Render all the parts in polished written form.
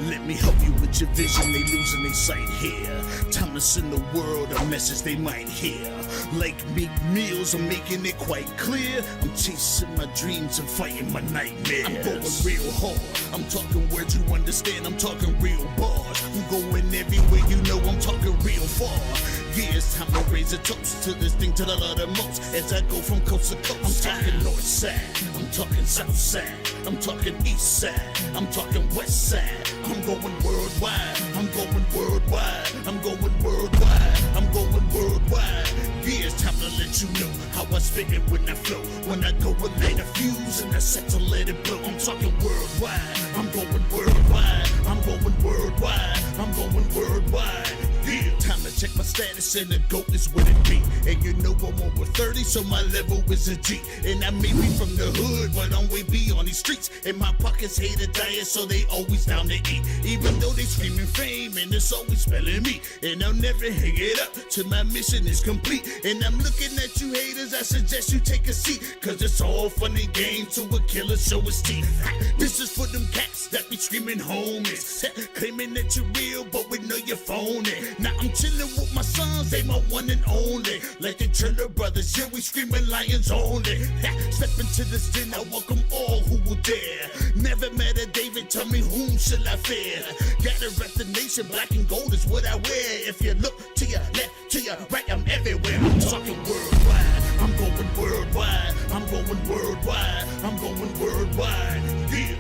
Let me help you with your vision, they losing their sight here. Time to send the world a message they might hear. Like Meek Mills, I'm making it quite clear. I'm chasing my dreams and fighting my nightmares. I'm going real hard, I'm talking words you understand, I'm talking real bars. I'm going everywhere, you know I'm talking real far. Yeah, it's time to raise a toast to this thing to the love the most. As I go from coast to coast, I'm talking north side, I'm talking south side, I'm talking east side, I'm talking west side. I'm going worldwide, I'm going worldwide, I'm going worldwide, I'm going worldwide. Yeah, it's time to let you know how I spit it when I flow. When I go and light a fuse and I set to let it blow. I'm talking worldwide, I'm going worldwide, I'm going worldwide, I'm going worldwide. Yeah, time to check my status and the GOAT is what it be. And you know I'm over 30, so my level is a G. And I may be from the hood, but I'm way beyond these streets. And my pockets hate a diet, so they always down to eat. Even though they screaming fame, and it's always spelling me. And I'll never hang it up till my mission is complete. And I'm looking at you haters, I suggest you take a seat. Cause it's all fun and games to a killer show his teeth. This is for them cats that be screaming homies. Claiming that you're real, but we know you're phony. Now I'm chillin' with my sons, they my one and only. Like the Triller brothers, yeah, we screaming lions only. Step into this den, I welcome all who will dare. Never met a David, tell me whom shall I fear? Gotta rep the nation, black and gold is what I wear. If you look to your left, to your right, I'm everywhere. I'm talking worldwide, I'm going worldwide, I'm going worldwide, I'm going worldwide, yeah.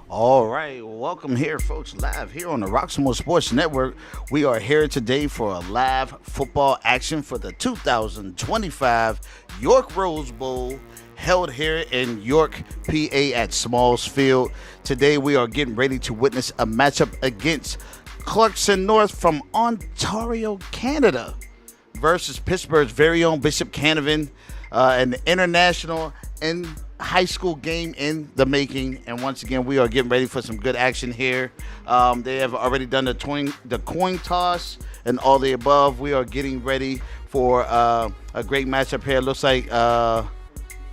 All right, welcome here, folks, live here on the Roxamore Sports Network. We are here today for a live football action for the 2025 York Rosebowl, held here in York, PA at Smalls Field. Today we are getting ready to witness a matchup against Clarkson North from Ontario, Canada versus Pittsburgh's very own Bishop Canevin, an international and high school game in the making. And once again, we are getting ready for some good action here. They have already done the coin toss and all the above. We are getting ready for a great matchup here.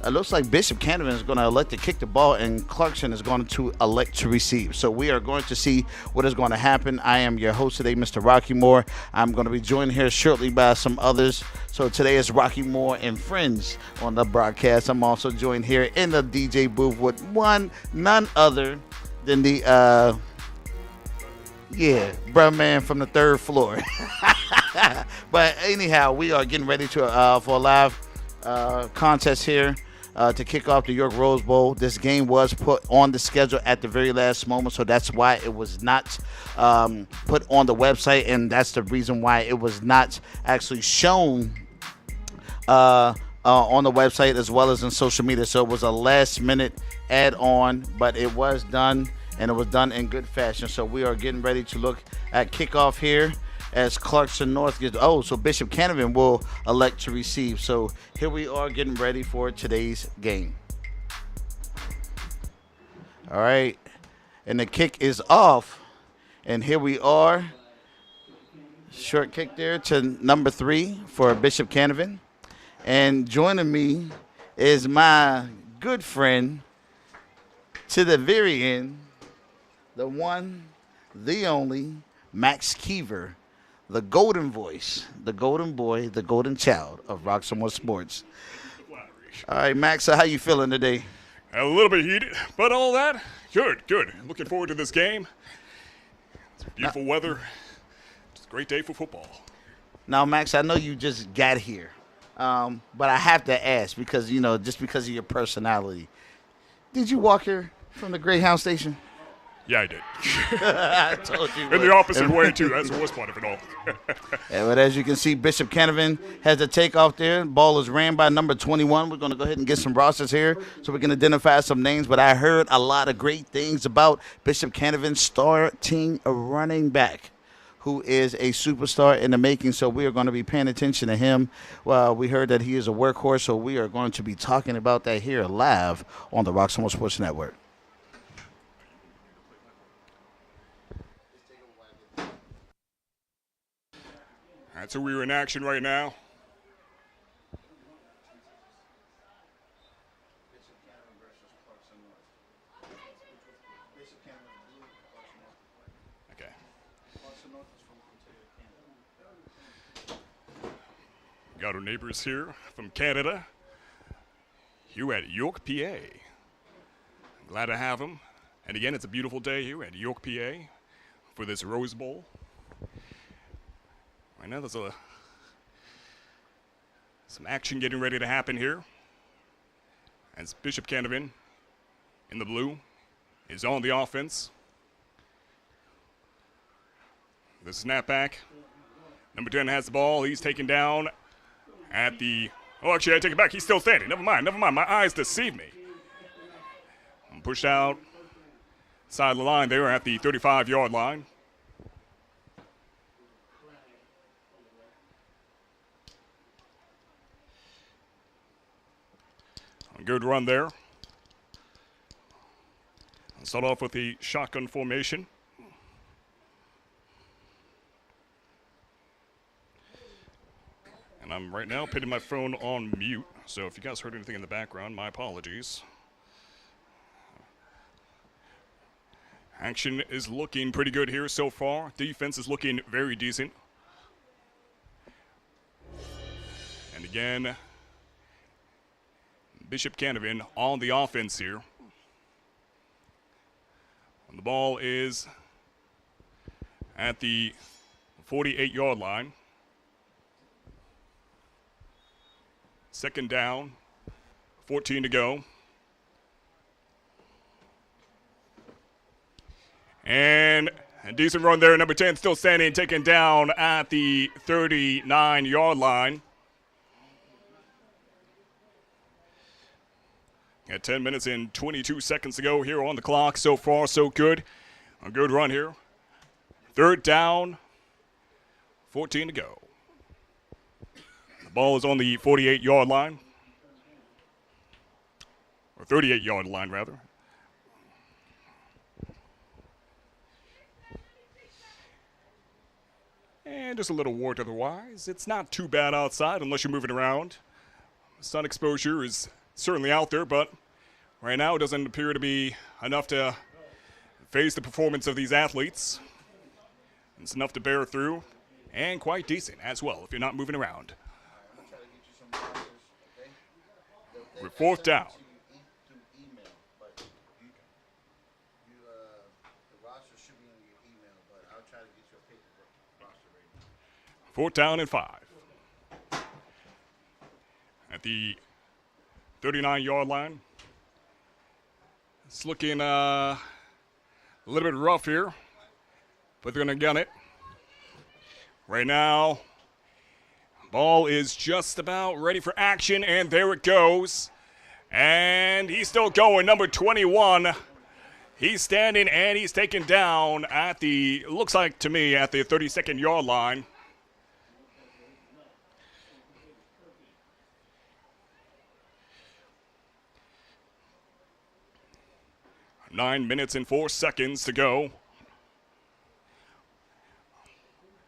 It looks like Bishop Canevin is going to elect to kick the ball and Clarkson is going to elect to receive. So we are going to see what is going to happen. I am your host today, Mr. Roxamore. I'm going to be joined here shortly by some others. So today is Roxamore and friends on the broadcast. I'm also joined here in the DJ booth with none other than the bruh man from the third floor. But anyhow, we are getting ready to for a live contest here to kick off the York Rosebowl. This game was put on the schedule at the very last moment, so that's why it was not put on the website, and that's the reason why it was not actually shown on the website as well as in social media. So it was a last-minute add-on, but it was done, and it was done in good fashion. So we are getting ready to look at kickoff here as Clarkson North gets. So Bishop Canevin will elect to receive. So here we are getting ready for today's game. All right, and the kick is off, and here we are. Short kick there to number 3 for Bishop Canevin. And joining me is my good friend to the very end, the one, the only, Max Keever, the golden voice, the golden boy, the golden child of Roxamore Sports. All right, Max, so how you feeling today? A little bit heated, but all that, good. Looking forward to this game. It's beautiful weather. It's a great day for football. Now, Max, I know you just got here, but I have to ask because, just because of your personality. Did you walk here from the Greyhound station? Yeah, I did. I told you. In the opposite way, too. That's the worst part of it all. Yeah, but as you can see, Bishop Canevin has the takeoff there. Ball is ran by number 21. We're going to go ahead and get some rosters here so we can identify some names. But I heard a lot of great things about Bishop Canevin starting a running back who is a superstar in the making, so we are going to be paying attention to him. Well, we heard that he is a workhorse, so we are going to be talking about that here live on the Roxamore Sports Network. All right, so we're in action right now. Okay. Got our neighbors here from Canada, here at York, PA. Glad to have them. And again, it's a beautiful day here at York, PA for this Rose Bowl. Right now, there's some action getting ready to happen here. As Bishop Canevin in the blue is on the offense. The snapback. Number 10 has the ball. He's taken down at the... Oh, actually, I take it back. He's still standing. Never mind. My eyes deceive me. I'm pushed out side of the line there at the 35-yard line. A good run there. I'll start off with the shotgun formation. And I'm right now putting my phone on mute, so if you guys heard anything in the background, my apologies. Action is looking pretty good here so far. Defense is looking very decent. And again, Bishop Canevin on the offense here. And the ball is at the 48-yard line. Second down, 14 to go. And a decent run there. Number 10 still standing, taken down at the 39-yard line. Got 10 minutes and 22 seconds to go here on the clock. So far, so good. A good run here. Third down, 14 to go. The ball is on the 48-yard line. Or 38-yard line, rather. And just a little warmth otherwise. It's not too bad outside unless you're moving around. Sun exposure is certainly out there, but right now it doesn't appear to be enough to phase the performance of these athletes. It's enough to bear through, and quite decent as well if you're not moving around. We're fourth down. Fourth down and 5. At the 39-yard line. It's looking a little bit rough here, but they're going to gun it. Right now, ball is just about ready for action, and there it goes. And he's still going, number 21. He's standing, and he's taken down at the, looks like to me, at the 32nd-yard line. Nine minutes and 4 seconds to go.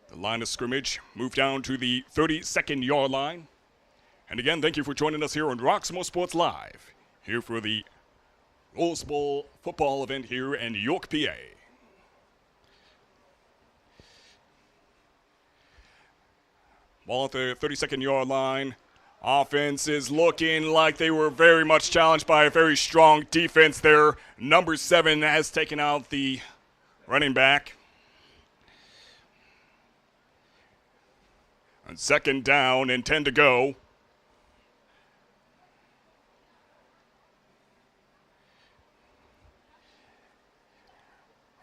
The line of scrimmage moved down to the 32nd-yard line. And again, thank you for joining us here on Roxamore Sports Live, here for the Rose Bowl football event here in York, PA. Ball at the 32nd-yard line. Offense is looking like they were very much challenged by a very strong defense there. Number 7 has taken out the running back. On second down and 10 to go.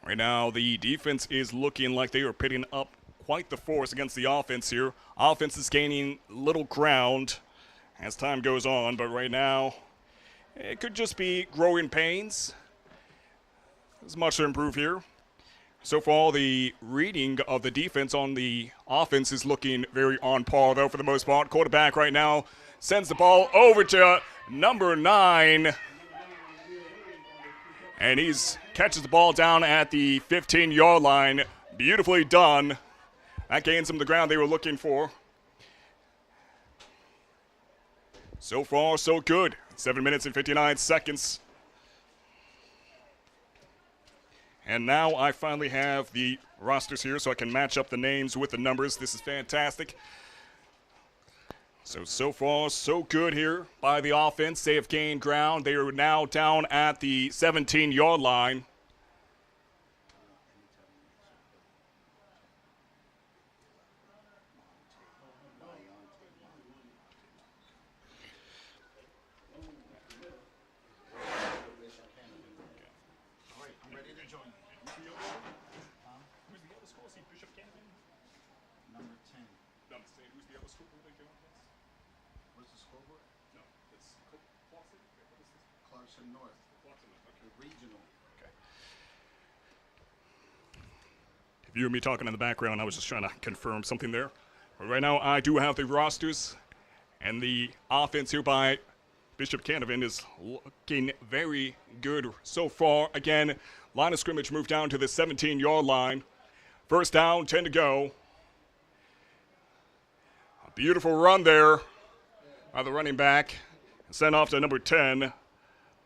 Right now, the defense is looking like they are pitting up quite the force against the offense here. Offense is gaining little ground as time goes on, but right now, it could just be growing pains. There's much to improve here. So far, the reading of the defense on the offense is looking very on par, though, for the most part. Quarterback right now sends the ball over to number 9. And he's catches the ball down at the 15-yard line. Beautifully done. That gains him the ground they were looking for. So far, so good. 7 minutes and 59 seconds. And now I finally have the rosters here so I can match up the names with the numbers. This is fantastic. So far, so good here by the offense. They have gained ground. They are now down at the 17-yard line. Bishop Canevin? Number 10. No, I'm saying, who's the other school they go against? What's the scoreboard? No, it's Clarkson. What is this? Clarkson North. Clarkson North, okay. Regional. Okay. If you hear me talking in the background, I was just trying to confirm something there. But right now, I do have the rosters, and the offense here by Bishop Canevin is looking very good so far. Again, line of scrimmage moved down to the 17-yard line. First down, 10 to go. A beautiful run there by the running back. Sent off to number 10,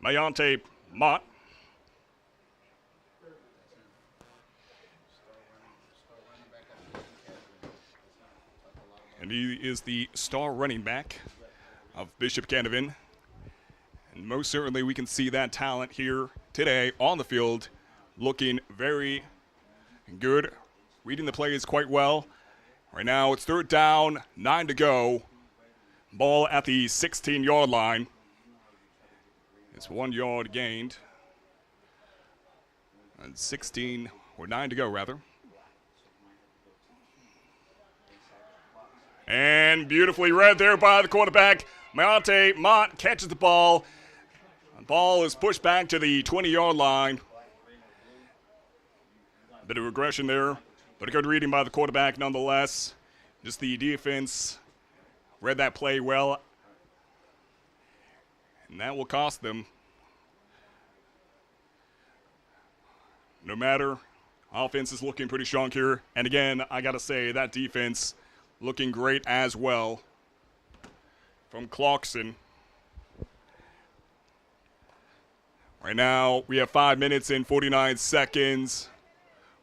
Mayante Mott. And he is the star running back of Bishop Canevin. And most certainly we can see that talent here today on the field, looking very good, reading the plays quite well. Right now it's third down, 9 to go. Ball at the 16-yard line. It's 1 yard gained. And 16, or 9 to go rather. And beautifully read there by the quarterback. Mayante Mott catches the ball. The ball is pushed back to the 20-yard line. A bit of regression there, but a good reading by the quarterback nonetheless. Just the defense read that play well, and that will cost them. No matter, offense is looking pretty strong here. And again, I got to say, that defense looking great as well from Clarkson. Right now, we have 5 minutes and 49 seconds.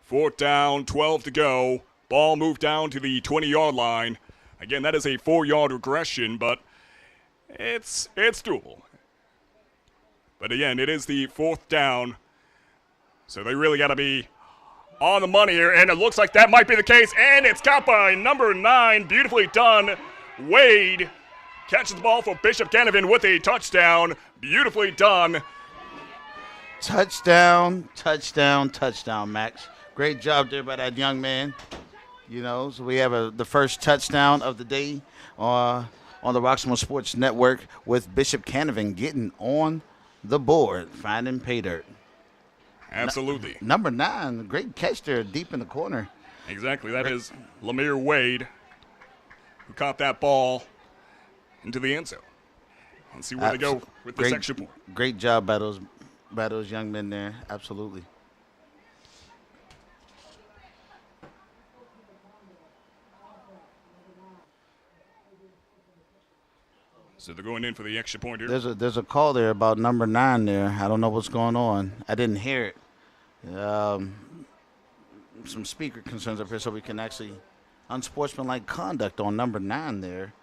Fourth down, 12 to go. Ball moved down to the 20-yard line. Again, that is a 4-yard regression, but it's doable. But again, it is the fourth down, so they really got to be on the money here, and it looks like that might be the case, and it's caught by number 9. Beautifully done. Wade catches the ball for Bishop Canevin with a touchdown. Beautifully done. Touchdown, touchdown, touchdown, Max. Great job there by that young man. You know, so we have the first touchdown of the day on the Roxamore Sports Network with Bishop Canevin getting on the board, finding pay dirt. Absolutely. Number 9, great catch there deep in the corner. Exactly. That is Lemire Wade, who caught that ball into the end zone. Let's see where they go with this extra point. Great job by those young men there. Absolutely. So they're going in for the extra point here. There's a call there about number 9 there. I don't know what's going on. I didn't hear it. Some speaker concerns up here, so we can actually unsportsmanlike conduct on number 9 there.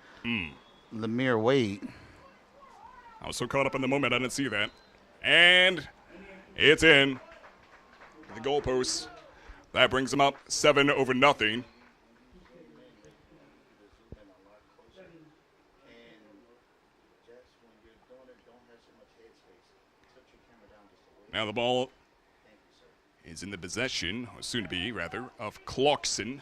Lemire Wade. I was so caught up in the moment, I didn't see that. And it's in. The goalposts. That brings them up 7-0. Now the ball is in the possession, or soon to be, rather, of Clarkson.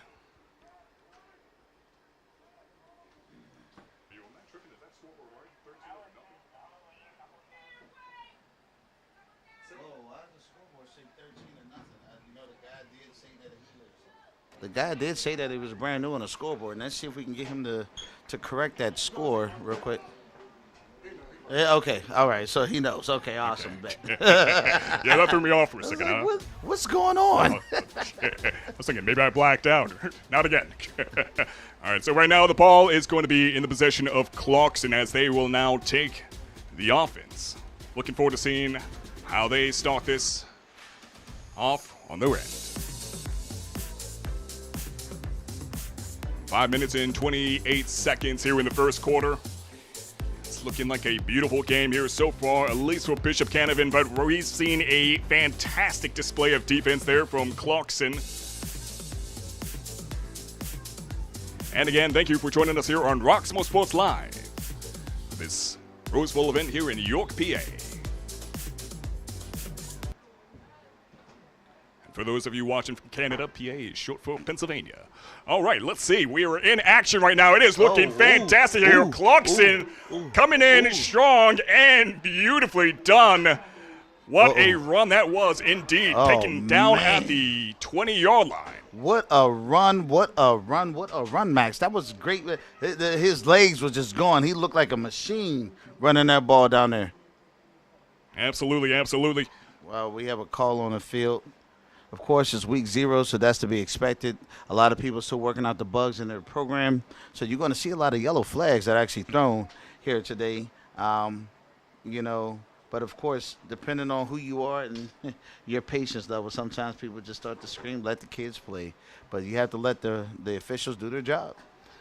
The guy did say that he was brand new on the scoreboard, and let's see if we can get him to correct that score real quick. Yeah, okay, all right, so he knows. Okay, awesome. Bet. Yeah, that threw me off for a second, huh? What's going on? I was thinking maybe I blacked out. Not again. All right, so right now the ball is going to be in the possession of Clarkson as they will now take the offense. Looking forward to seeing how they start this off on their end. 5 minutes and 28 seconds here in the first quarter. It's looking like a beautiful game here so far, at least for Bishop Canevin, but we've seen a fantastic display of defense there from Clarkson. And again, thank you for joining us here on Roxamore Sports Live. This Rosebowl event here in York, PA. For those of you watching from Canada, PA is short for Pennsylvania. All right, let's see. We are in action right now. It is looking fantastic here. Clarkson coming in strong and beautifully done. What a run that was indeed. Taken down at the 20-yard line. What a run, what a run, what a run, Max. That was great. His legs were just gone. He looked like a machine running that ball down there. Absolutely, absolutely. Well, we have a call on the field. Of course, it's week 0, so that's to be expected. A lot of people still working out the bugs in their program. So you're going to see a lot of yellow flags that are actually thrown here today. But, of course, depending on who you are and your patience level, sometimes people just start to scream, let the kids play. But you have to let the officials do their job.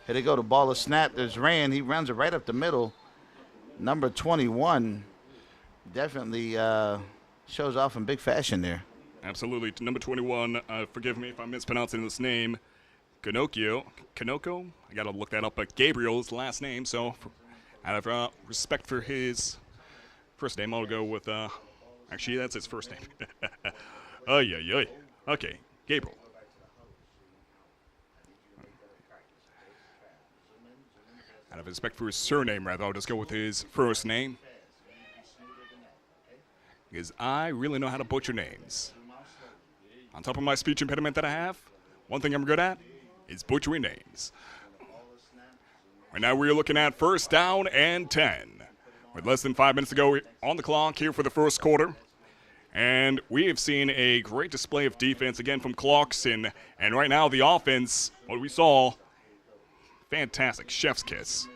Here they go. The ball is snapped. There's Rand. He runs it right up the middle. Number 21 definitely shows off in big fashion there. Absolutely. Number 21, forgive me if I'm mispronouncing this name, Kanoko? I got to look that up, but Gabriel's last name. So out of respect for his first name, I'll go with, actually, that's his first name. Okay, Gabriel. Out of respect for his surname, rather, I'll just go with his first name. Because I really know how to butcher names. On top of my speech impediment that I have, one thing I'm good at is butchering names. Right now we're looking at first down and 10. With less than 5 minutes to go on the clock here for the first quarter. And we have seen a great display of defense again from Clarkson. And right now the offense, what we saw, fantastic, chef's kiss.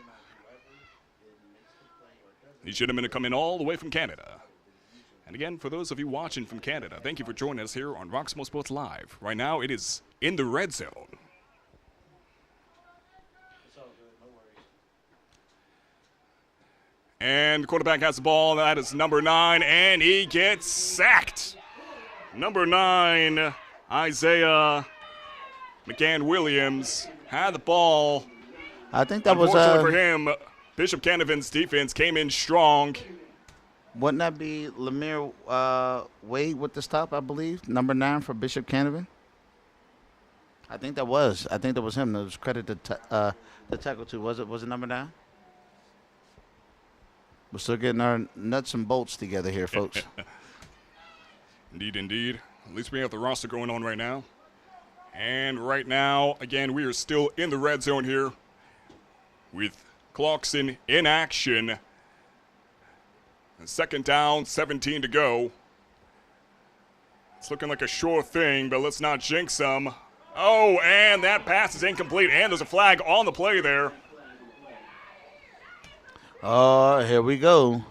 These gentlemen are coming all the way from Canada. And again, for those of you watching from Canada, thank you for joining us here on Roxamore Sports Live. Right now, it is in the red zone. And the quarterback has the ball. That is number 9, and he gets sacked. Number 9, Isaiah McCann-Williams, had the ball. I think that was unfortunately for him, Bishop Canevin's defense came in strong. Wouldn't that be Lemire Wade with the stop, I believe? Number 9 for Bishop Canevin? I think that was him. That was credit to the tackle to. Was it number 9? We're still getting our nuts and bolts together here, folks. Indeed. At least we have the roster going on right now. And right now, again, we are still in the red zone here with Clarkson in action. Second down, 17 to go. It's looking like a sure thing, but let's not jinx them. Oh, and that pass is incomplete, and there's a flag on the play there. Here we go.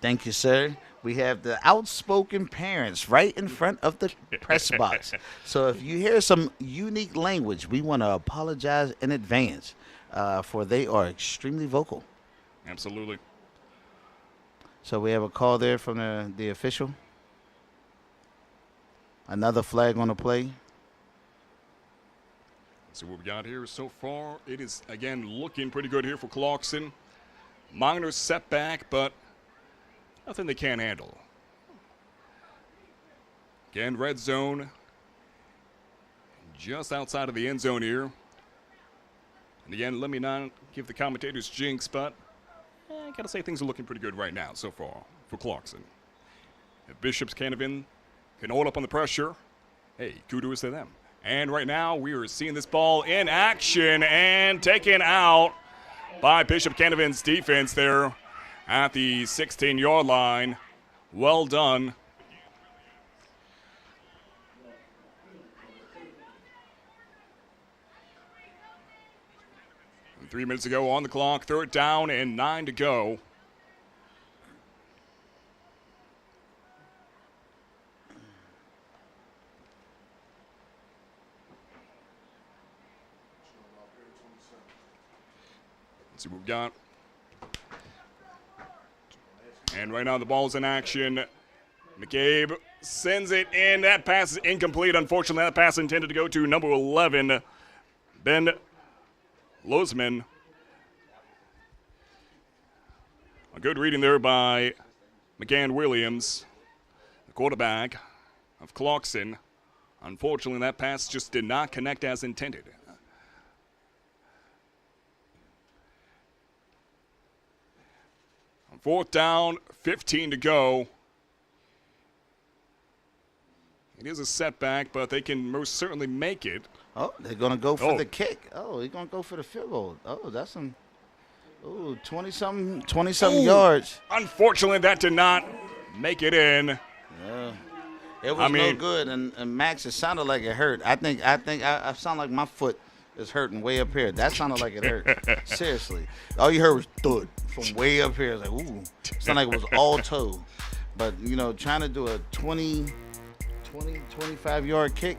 Thank you, sir. We have the outspoken parents right in front of the press box. So if you hear some unique language, we want to apologize in advance, for they are extremely vocal. Absolutely. So we have a call there from the official. Another flag on the play. So what we got here so far, it is, again, looking pretty good here for Clarkson. Minor setback, but nothing they can't handle. Again, red zone. Just outside of the end zone here. And again, let me not give the commentators jinx, but I gotta say things are looking pretty good right now so far for Clarkson. If Bishop's Canevin can hold up on the pressure hey, kudos to them. And right now we are seeing this ball in action and taken out by Bishop Canevin's defense there at the 16-yard line. Well done. And 3 minutes ago on the clock, 3rd down and 9 to go. Let's see what we've got. And right now the ball's in action. McCabe sends it in. That pass is incomplete. Unfortunately, that pass intended to go to number 11, Ben Lozman. A good reading there by McGann Williams, the quarterback of Clarkson. Unfortunately, that pass just did not connect as intended. On 4th down, 15 to go. It is a setback, but they can most certainly make it. Oh, they're going to go for the kick. Oh, they're going to go for the field goal. Oh, that's some, 20-something yards. Unfortunately, that did not make it in. Yeah. It was no good, and Max, it sounded like it hurt. I think I sound like my foot is hurting way up here. That sounded like it hurt. Seriously. All you heard was thud from way up here. It's like, ooh. It sounded like it was all toe. But, trying to do a 25-yard kick,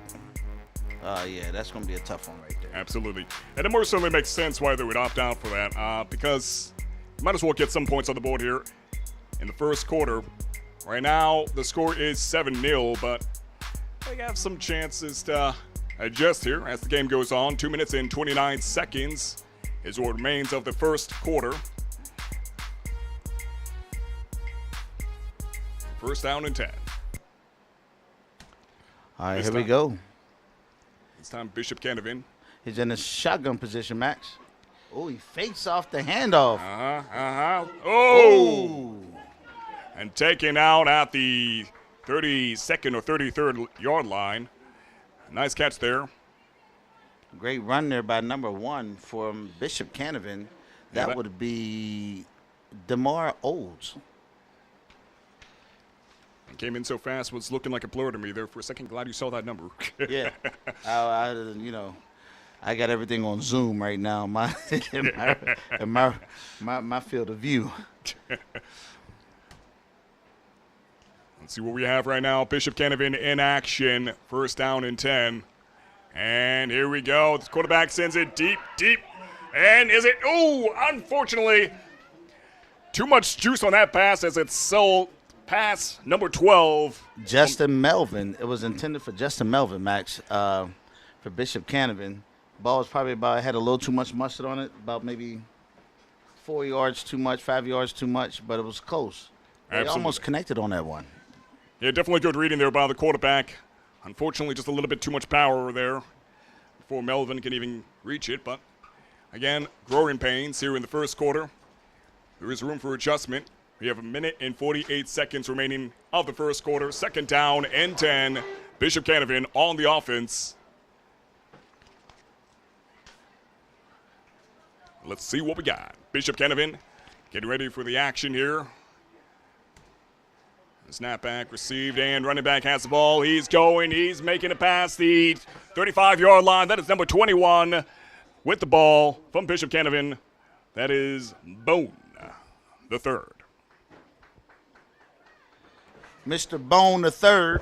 yeah, that's going to be a tough one right there. Absolutely. And it more certainly makes sense why they would opt out for that, because you might as well get some points on the board here in the first quarter. Right now, the score is 7-0, but they have some chances to adjust here as the game goes on. 2 minutes and 29 seconds is what remains of the first quarter. First down and 10. All right, here we go. This time, Bishop Canevin. He's in a shotgun position, Max. Oh, he fakes off the handoff. Oh! And taken out at the 32nd or 33rd yard line. Nice catch there. Great run there by number 1 from Bishop Canevin. That would be DeMar Olds. And came in so fast, was looking like a blur to me there for a second. Glad you saw that number. Yeah. I got everything on Zoom right now. My field of view. Let's see what we have right now. Bishop Canevin in action. First down and 10. And here we go. The quarterback sends it deep. And is it? Oh, unfortunately, too much juice on that pass as it's so pass number 12. Justin Melvin. It was intended for Justin Melvin, Max, for Bishop Canevin. Ball was probably had a little too much mustard on it, about maybe 4 yards too much, 5 yards too much, but it was close. They almost connected on that one. Yeah, definitely good reading there by the quarterback. Unfortunately, just a little bit too much power there before Melvin can even reach it. But, again, growing pains here in the first quarter. There is room for adjustment. We have 1 minute and 48 seconds remaining of the first quarter. 2nd down and 10. Bishop Canevin on the offense. Let's see what we got. Bishop Canevin getting ready for the action here. Snap back, received, and running back has the ball. He's going. He's making it past the 35-yard line. That is number 21 with the ball from Bishop Canevin. That is Bone, the third. Mr. Bone, the third.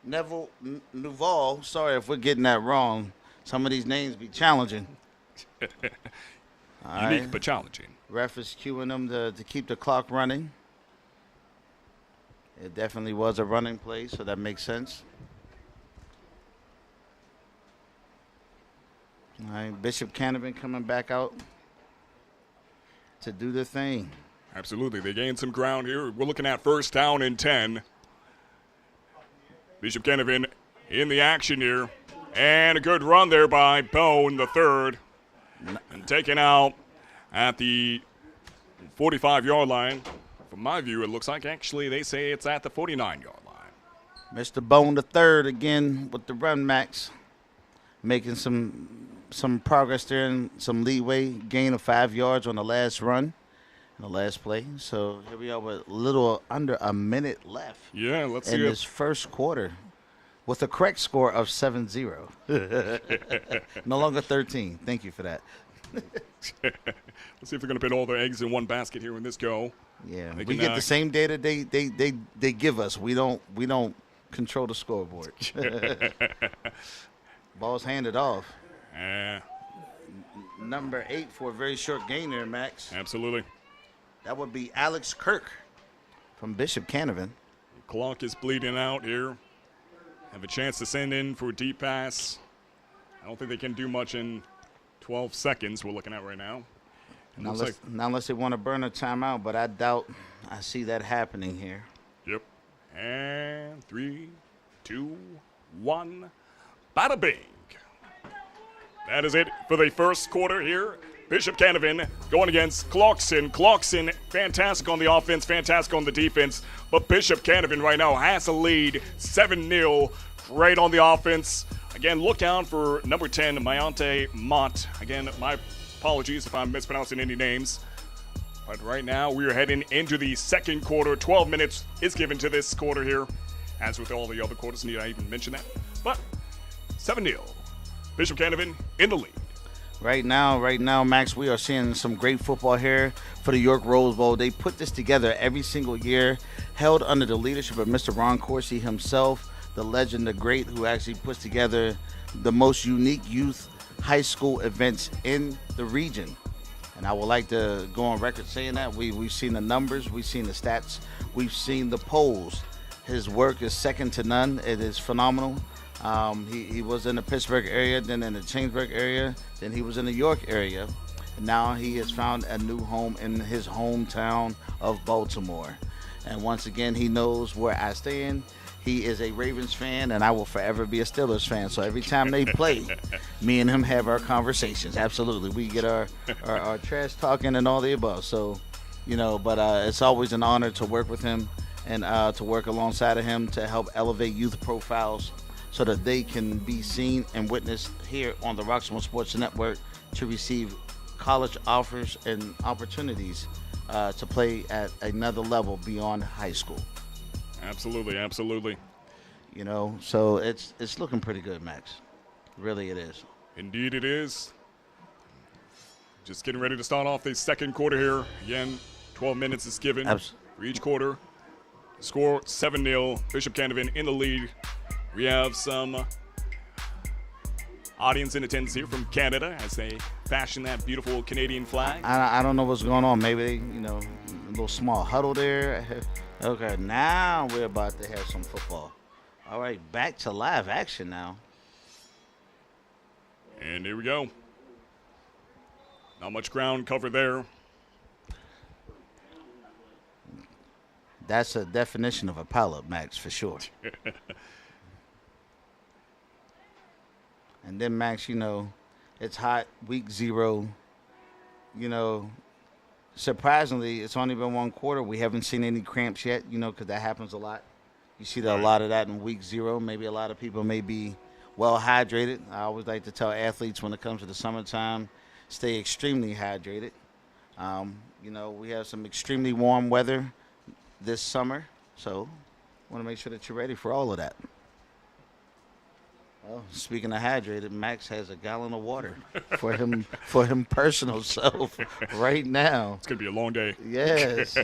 Neville Nuval. Sorry if we're getting that wrong. Some of these names be challenging. Unique but challenging. Ref is cueing them to keep the clock running. It definitely was a running play, so that makes sense. All right, Bishop Canevin coming back out to do the thing. Absolutely. They gained some ground here. We're looking at 1st down and 10. Bishop Canevin in the action here. And a good run there by Bone, the third. And taken out at the 45-yard line. From my view, it looks like actually they say it's at the 49-yard line. Mr. Bone the third again with the run, Max. Making some progress there and some leeway. Gain of 5 yards on the last run, the last play. So here we are with a little under a minute left. Yeah, let's in see this first quarter with a correct score of 7-0. No longer 13. Thank you for that. Let's see if we're going to put all their eggs in one basket here in this go. Yeah, They we can, get the same data they give us. We don't control the scoreboard. Ball's handed off. Number 8 for a very short gain there, Max. Absolutely. That would be Alex Kirk from Bishop Canevin. Clock is bleeding out here. Have a chance to send in for a deep pass. I don't think they can do much in 12 seconds we're looking at right now. Not unless they want to burn a timeout, but I doubt I see that happening here. Yep. And 3, 2, 1. Bada bing. That is it for the first quarter here. Bishop Canevin going against Clarkson. Clarkson, fantastic on the offense, fantastic on the defense. But Bishop Canevin right now has a lead, 7-0, right on the offense. Again, look out for number 10, Mayante Mott. Again, my apologies if I'm mispronouncing any names. But right now, we are heading into the second quarter. 12 minutes is given to this quarter here. As with all the other quarters, need I even mention that? But 7-0. Bishop Canevin in the lead. Right now, Max, we are seeing some great football here for the York Rosebowl. They put this together every single year, held under the leadership of Mr. Ron Corsi himself, the legend, the great, who actually puts together the most unique youth high school events in the region. And I would like to go on record saying that. We've seen the numbers, we've seen the stats, we've seen the polls. His work is second to none. It is phenomenal. He was in the Pittsburgh area, then in the Chambersburg area, then he was in the York area. And now he has found a new home in his hometown of Baltimore. And once again, he knows where I stand. He is a Ravens fan, and I will forever be a Steelers fan. So every time they play, me and him have our conversations. Absolutely. We get our trash talking and all the above. So, but it's always an honor to work with him and to work alongside of him to help elevate youth profiles so that they can be seen and witnessed here on the Roxamore Sports Network to receive college offers and opportunities to play at another level beyond high school. Absolutely, absolutely. So it's looking pretty good, Max. Really it is. Indeed it is. Just getting ready to start off the second quarter here. Again, 12 minutes is given for each quarter. Score 7-0. Bishop Canevin in the lead. We have some audience in attendance here from Canada as they fashion that beautiful Canadian flag. I don't know what's going on. Maybe, a little small huddle there. Okay, now we're about to have some football. All right, back to live action now. And here we go. Not much ground covered there. That's a definition of a pileup, Max, for sure. And then, Max, it's hot, week 0. Surprisingly, it's only been one quarter. We haven't seen any cramps yet, because that happens a lot. You see a lot of that in week 0. Maybe a lot of people may be well hydrated. I always like to tell athletes when it comes to the summertime, stay extremely hydrated. We have some extremely warm weather this summer, so want to make sure that you're ready for all of that. Well, speaking of hydrated, Max has a gallon of water for him personal self right now. It's going to be a long day. Yes.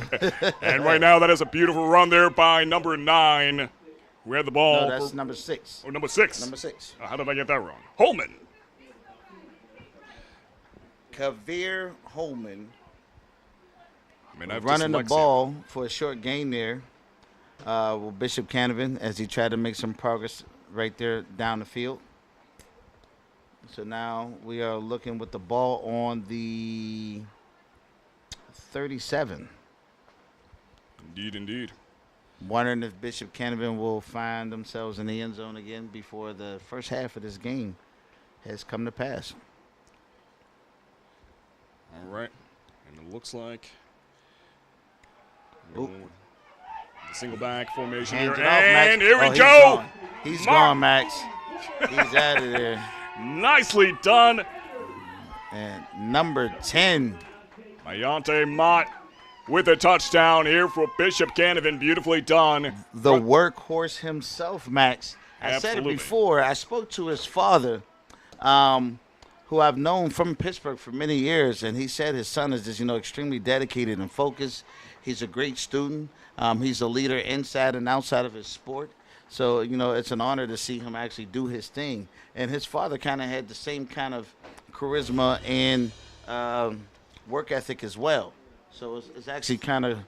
And right now, that is a beautiful run there by number 9. We had the ball. No, that's number 6. Oh, number 6. Number 6. How did I get that wrong? Holman. Kavir Holman. I've running the ball for a short gain there with Bishop Canevin as he tried to make some progress right there down the field. So now we are looking with the ball on the 37. Indeed. Wondering if Bishop Canevin will find themselves in the end zone again before the first half of this game has come to pass. All right. And it looks like Single back formation Hands here. it off, Max. And here we Oh, go. He's gone, Max. He's out of there. Nicely done. And number 10. Mayante Mott with a touchdown here for Bishop Canevin. Beautifully done. The workhorse himself, Max. I said it Absolutely. before. I spoke to his father, who I've known from Pittsburgh for many years, and he said his son is just, extremely dedicated and focused. He's a great student. He's a leader inside and outside of his sport. So, it's an honor to see him actually do his thing. And his father kind of had the same kind of charisma and work ethic as well. So it's actually kind of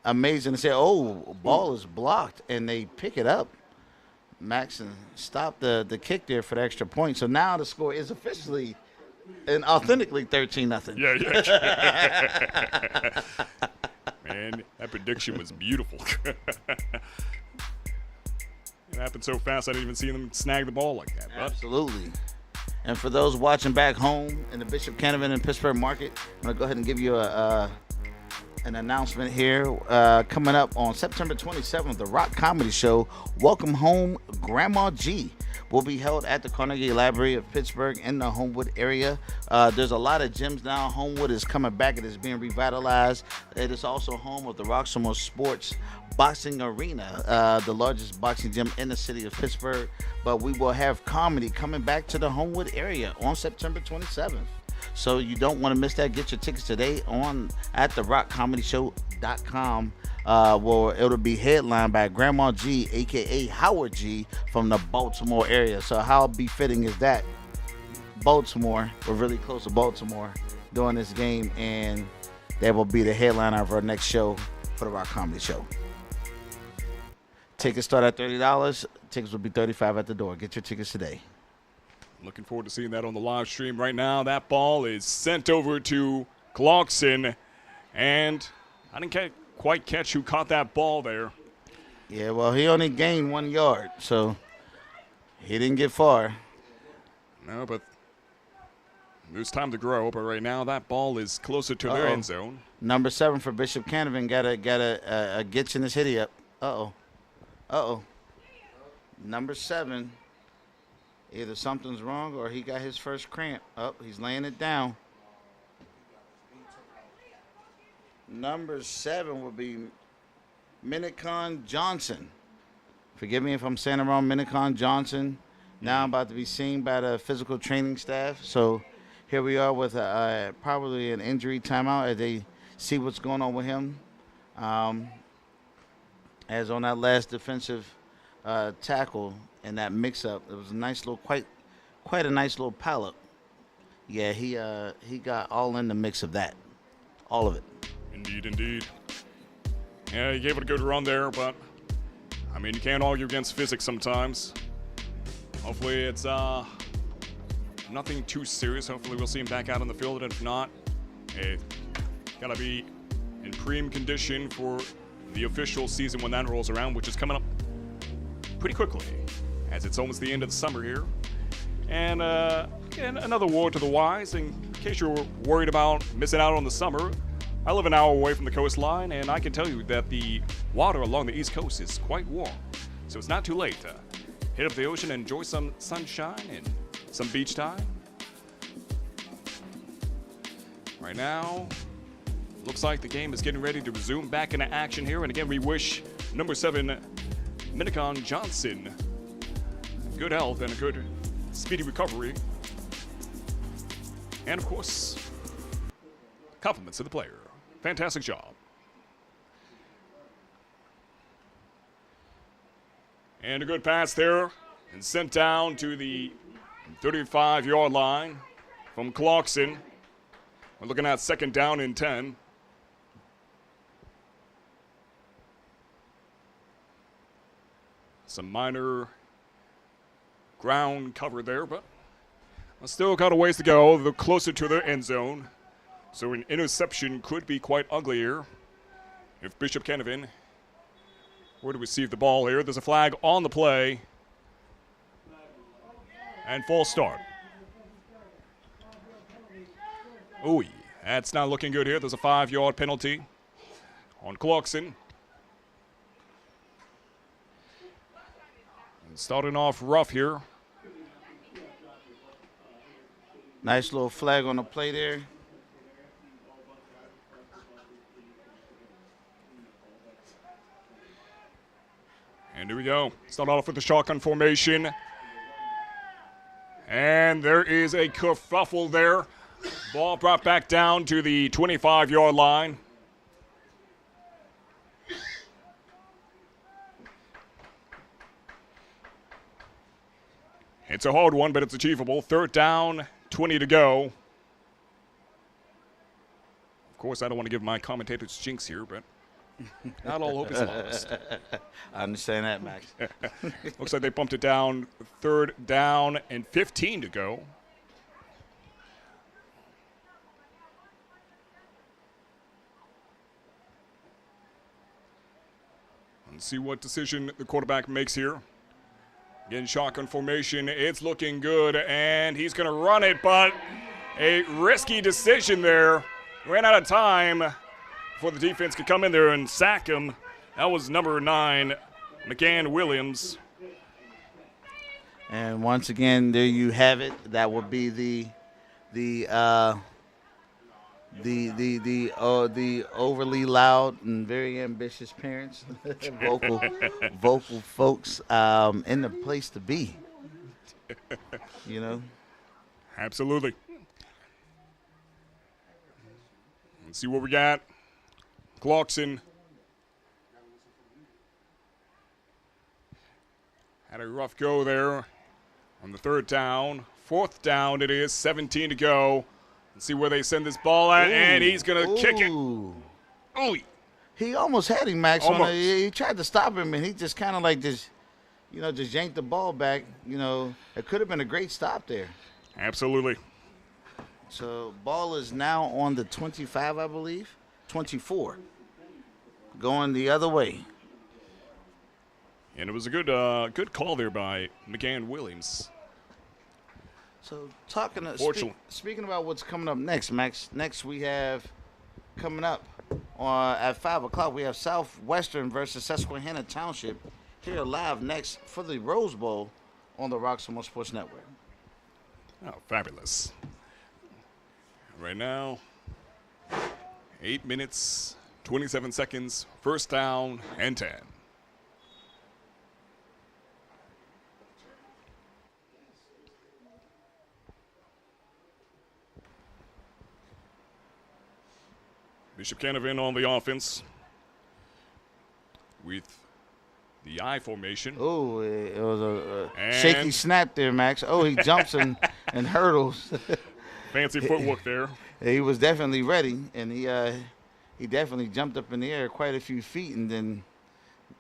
amazing to say, oh, ball is blocked, and they pick it up. Maxon stopped the kick there for the extra point. So now the score is officially and authentically 13-0. Yeah. Man, that prediction was beautiful. It happened so fast I didn't even see them snag the ball like that. But Absolutely. And for those watching back home in the Bishop Canevin and Pittsburgh market, I'm going to go ahead and give you an announcement here. Coming up on September 27th, the Rock Comedy Show, Welcome Home Grandma G, will be held at the Carnegie Library of Pittsburgh in the Homewood area. There's a lot of gyms now. Homewood is coming back. It is being revitalized. It is also home of the Roxamore Sports Boxing Arena, the largest boxing gym in the city of Pittsburgh. But we will have comedy coming back to the Homewood area on September 27th. So you don't want to miss that. Get your tickets today at therockcomedyshow.com. Where it'll be headlined by Grandma G, a.k.a. Howard G, from the Baltimore area. So how befitting is that? Baltimore, we're really close to Baltimore during this game, and that will be the headliner of our next show for the Rock Comedy Show. Tickets start at $30. Tickets will be $35 at the door. Get your tickets today. looking forward to seeing that on the live stream right now. That ball is sent over to Clarkson, and I didn't quite catch who caught that ball there. Yeah, well, he only gained 1 yard, so he didn't get far. No, but there's time to grow. But right now, that ball is closer to their end zone. Number 7 for Bishop Canevin got a getch in his hitty up. Number 7. Either something's wrong or he got his first cramp. He's laying it down. Number 7 will be Minicon Johnson. Forgive me if I'm saying it wrong, Minicon Johnson. Now I'm about to be seen by the physical training staff. So here we are with probably an injury timeout as they see what's going on with him. As on that last defensive tackle and that mix-up, it was a nice little, quite a nice little pileup. Yeah, he got all in the mix of that, all of it. Indeed, indeed. Yeah, he gave it a good run there, but I mean, you can't argue against physics sometimes. Hopefully it's nothing too serious. Hopefully we'll see him back out on the field, and if not, gotta be in prime condition for the official season when that rolls around, which is coming up pretty quickly, as it's almost the end of the summer here. And another word to the wise, in case you're worried about missing out on the summer, I live an hour away from the coastline, and I can tell you that the water along the East Coast is quite warm. So it's not too late to hit up the ocean and enjoy some sunshine and some beach time. Right now, looks like the game is getting ready to resume back into action here. And again, we wish number 7, Minicon Johnson, good health and a good speedy recovery. And of course, compliments to the player. Fantastic job. And a good pass there, and sent down to the 35-yard line from Clarkson. We're looking at 2nd down and 10. Some minor ground cover there, but still got a ways to go. They're closer to their end zone. So an interception could be quite ugly here if Bishop Canevin were to receive the ball here. There's a flag on the play. And false start. Ooh, that's not looking good here. There's a 5-yard penalty on Clarkson. Starting off rough here. Nice little flag on the play there. And here we go. Start off with the shotgun formation. And there is a kerfuffle there. Ball brought back down to the 25-yard line. It's a hard one, but it's achievable. 3rd down, 20 to go. Of course, I don't want to give my commentators jinx here, but not all hope is lost. I understand that, Max. Looks like they bumped it down. 3rd down and 15 to go. Let's see what decision the quarterback makes here. Again, shotgun formation. It's looking good, and he's going to run it, but a risky decision there. Ran out of time before the defense could come in there and sack him. That was number 9, McCann Williams. And once again, there you have it. That would be the overly loud and very ambitious parents, vocal folks in the place to be. You know. Absolutely. Let's see what we got. Clarkson had a rough go there on the 3rd down. 4th down it is, 17 to go. Let's see where they send this ball at, and he's going to kick it. Ooh. He almost had him, Max. Almost. He tried to stop him, and he just kind of like just yanked the ball back. You know, it could have been a great stop there. Absolutely. So ball is now on the 25, I believe. 24. Going the other way. And it was a good call there by McCann Williams. So speaking about what's coming up next, Max. Next we have coming up at 5 o'clock. We have Southwestern versus Susquehanna Township here live next for the Rose Bowl on the Roxamore Sports Network. Oh, fabulous. Right now, 8 minutes, 27 seconds, 1st down and 10. Bishop Canevin on the offense with the I formation. Oh, it was a shaky snap there, Max. Oh, he jumps and hurdles. Fancy footwork there. He was definitely ready, and he definitely jumped up in the air quite a few feet, and then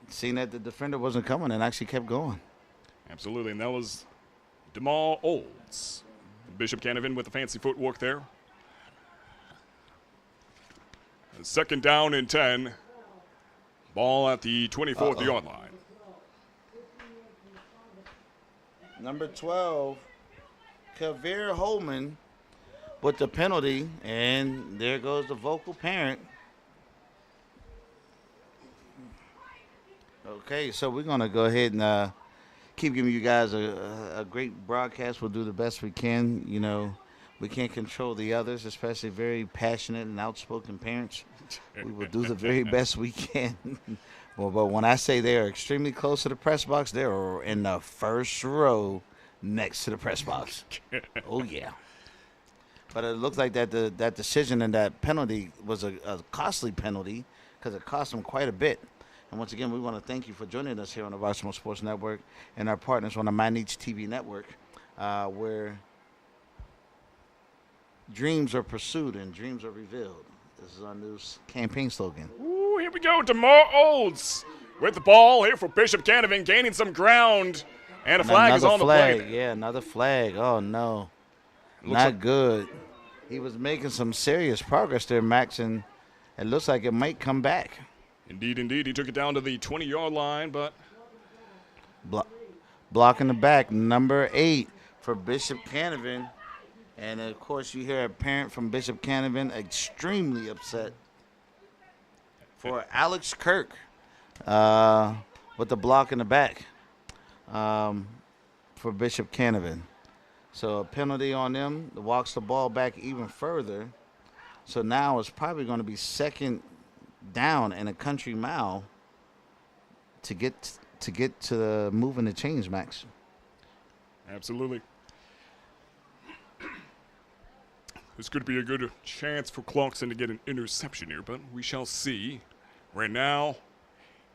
seeing that the defender wasn't coming and actually kept going. Absolutely, and that was DeMar Olds. Bishop Canevin with the fancy footwork there. 2nd down and 10. Ball at the 24th-yard line. Number 12, Kavir Holman with the penalty, and there goes the vocal parent. Okay, so we're going to go ahead and keep giving you guys a great broadcast. We'll do the best we can. You know, we can't control the others, especially very passionate and outspoken parents. We will do the very best we can. Well, but when I say they are extremely close to the press box, they're in the first row next to the press box. Oh, yeah. But it looks like that decision and that penalty was a costly penalty because it cost them quite a bit. And once again, we want to thank you for joining us here on the Roxamore Sports Network and our partners on the My Niche TV network, where dreams are pursued and dreams are revealed. This is our new campaign slogan. Ooh, here we go. DeMar Olds with the ball here for Bishop Canevin, gaining some ground. And a flag is on the play. Yeah, another flag. Oh, no. Not good. He was making some serious progress there, Max, and it looks like it might come back. Indeed, indeed. He took it down to the 20-yard line, but blocking the back, number 8 for Bishop Canevin. And, of course, you hear a parent from Bishop Canevin extremely upset for Alex Kirk with the block in the back. for Bishop Canevin. So a penalty on them walks the ball back even further. So now it's probably going to be second down and a country mile to get to the moving the chains, Max. Absolutely. This could be a good chance for Clarkson to get an interception here, but we shall see. Right now,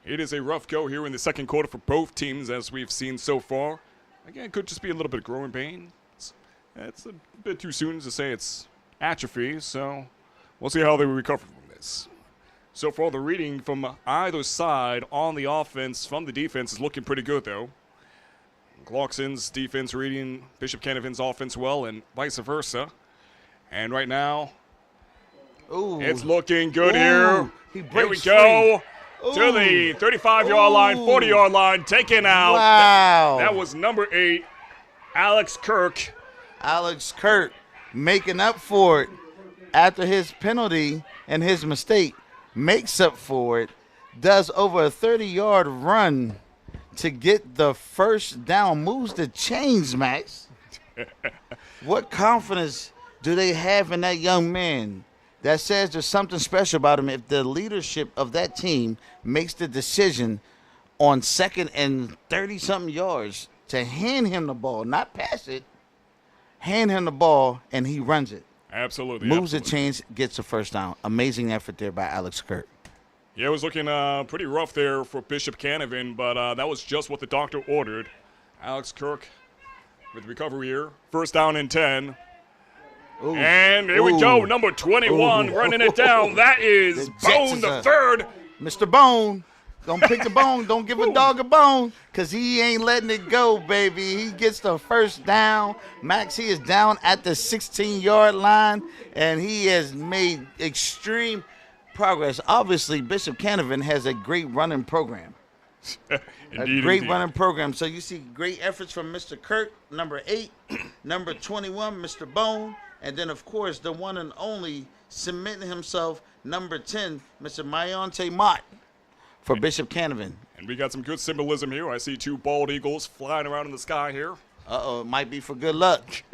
it is a rough go here in the second quarter for both teams, as we've seen so far. Again, it could just be a little bit of growing pain. It's a bit too soon to say it's atrophy, so we'll see how they recover from this. So far, the reading from either side on the offense from the defense is looking pretty good, though. Clarkson's defense reading Bishop Canevin's offense well, and vice versa. And right now, it's looking good here. Here we go to the 35-yard line, 40-yard line, taken out. Wow. That was number 8, Alex Kirk. Alex Kirk making up for it after his penalty and his mistake. Makes up for it. Does over a 30-yard run to get the first down. Moves the chains, Max. What confidence do they have in that young man that says there's something special about him if the leadership of that team makes the decision on second and 30-something yards to hand him the ball, not pass it, hand him the ball, and he runs it. Absolutely. Moves the chains, gets the first down. Amazing effort there by Alex Kirk. Yeah, it was looking pretty rough there for Bishop Canevin, but that was just what the doctor ordered. Alex Kirk with recovery here. First down and 10. Ooh. And here we go, number 21 running it down. That is Bone the third. Mr. Bone. Don't pick the bone. Don't give a dog a bone because he ain't letting it go, baby. He gets the first down. Max, he is down at the 16-yard line, and he has made extreme progress. Obviously, Bishop Canevin has a great running program. Indeed. Running program. So you see great efforts from Mr. Kirk, number 8, number 21, Mr. Bone, and then, of course, the one and only submitting himself, number 10, Mr. Mayonte Mott. For Bishop Canevin. And we got some good symbolism here. I see 2 bald eagles flying around in the sky here. Uh-oh, it might be for good luck.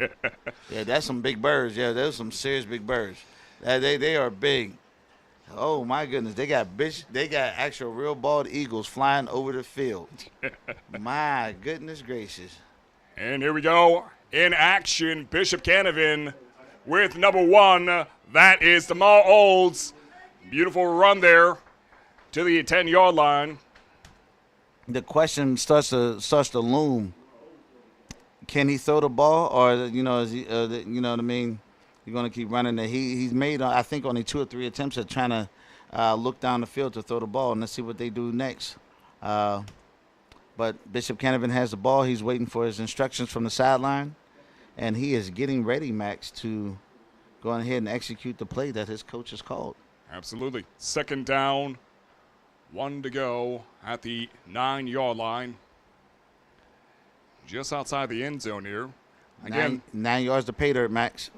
Yeah, that's some big birds. Yeah, those some serious big birds. They are big. Oh, my goodness. They got actual real bald eagles flying over the field. My goodness gracious. And here we go. In action, Bishop Canevin with number 1. That is Tamar Olds. Beautiful run there to the 10-yard line. The question starts to loom. Can he throw the ball, or is he, you know what I mean? You're gonna keep running it. He's made I think only 2 or 3 attempts at trying to look down the field to throw the ball, and let's see what they do next. But Bishop Canevin has the ball. He's waiting for his instructions from the sideline, and he is getting ready, Max, to go ahead and execute the play that his coach has called. Absolutely. Second down. 1 to go at the 9-yard line. Just outside the end zone here. Again, 9 yards to pay dirt, Max.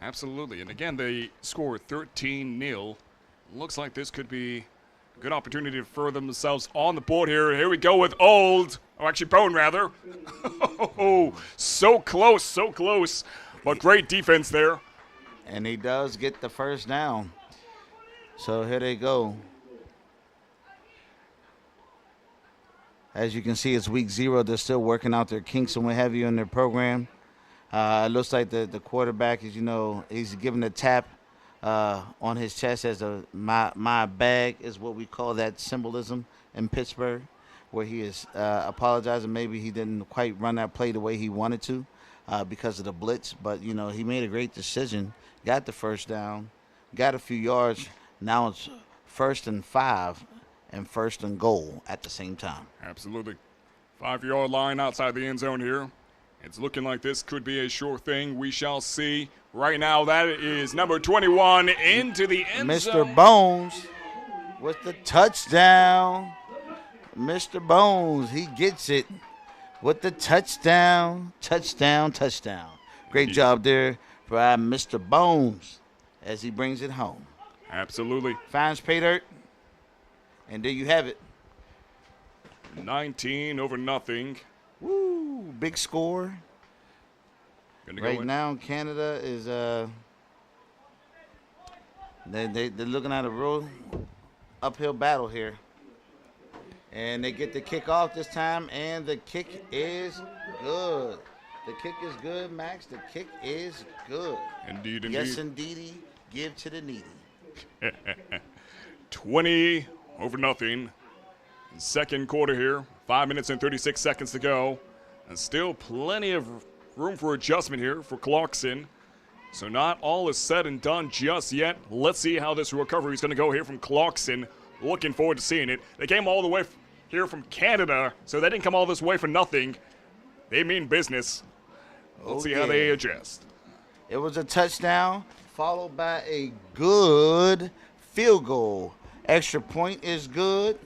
Absolutely. And again, they score 13-0. Looks like this could be a good opportunity to further themselves on the board here. Here we go with Old. Oh, actually, Bone, rather. Oh, so close, so close. But great defense there. And he does get the first down. So here they go. As you can see, it's week 0. They're still working out their kinks and what have you in their program. It looks like the quarterback is, he's giving a tap on his chest as my bag is what we call that symbolism in Pittsburgh, where he is apologizing. Maybe he didn't quite run that play the way he wanted to because of the blitz. But, he made a great decision, got the first down, got a few yards. Now it's 1st and 5. And 1st and goal at the same time. Absolutely. 5-yard line outside the end zone here. It's looking like this could be a sure thing. We shall see. Right now, that is number 21 into the end zone. Mr. Bones with the touchdown. Mr. Bones, he gets it with the touchdown. Touchdown. Great job there by Mr. Bones as he brings it home. Absolutely. Finds pay dirt. And there you have it. 19-0. Woo. big score. Right now, Canada is they're looking at a real uphill battle here. And they get the kick off this time, and the kick is good. The kick is good, Max. The kick is good. Indeed. Yes, indeedy. Give to the needy. 20-0. Second quarter here. 5 minutes and 36 seconds to go. And still plenty of room for adjustment here for Clarkson. So not all is said and done just yet. Let's see how this recovery is going to go here from Clarkson. Looking forward to seeing it. They came all the way here from Canada, so they didn't come all this way for nothing. They mean business. Let's see how they adjust. It was a touchdown followed by a good field goal. Extra point is good.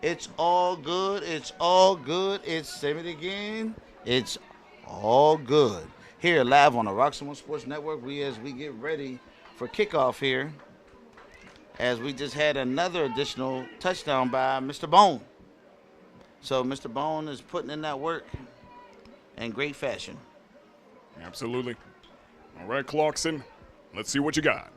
It's all good. It's all good. Say it again. It's all good. Here, live on the Roxamore Sports Network, as we get ready for kickoff here, as we just had another additional touchdown by Mr. Bone. So Mr. Bone is putting in that work in great fashion. Absolutely. All right, Clarkson, let's see what you got.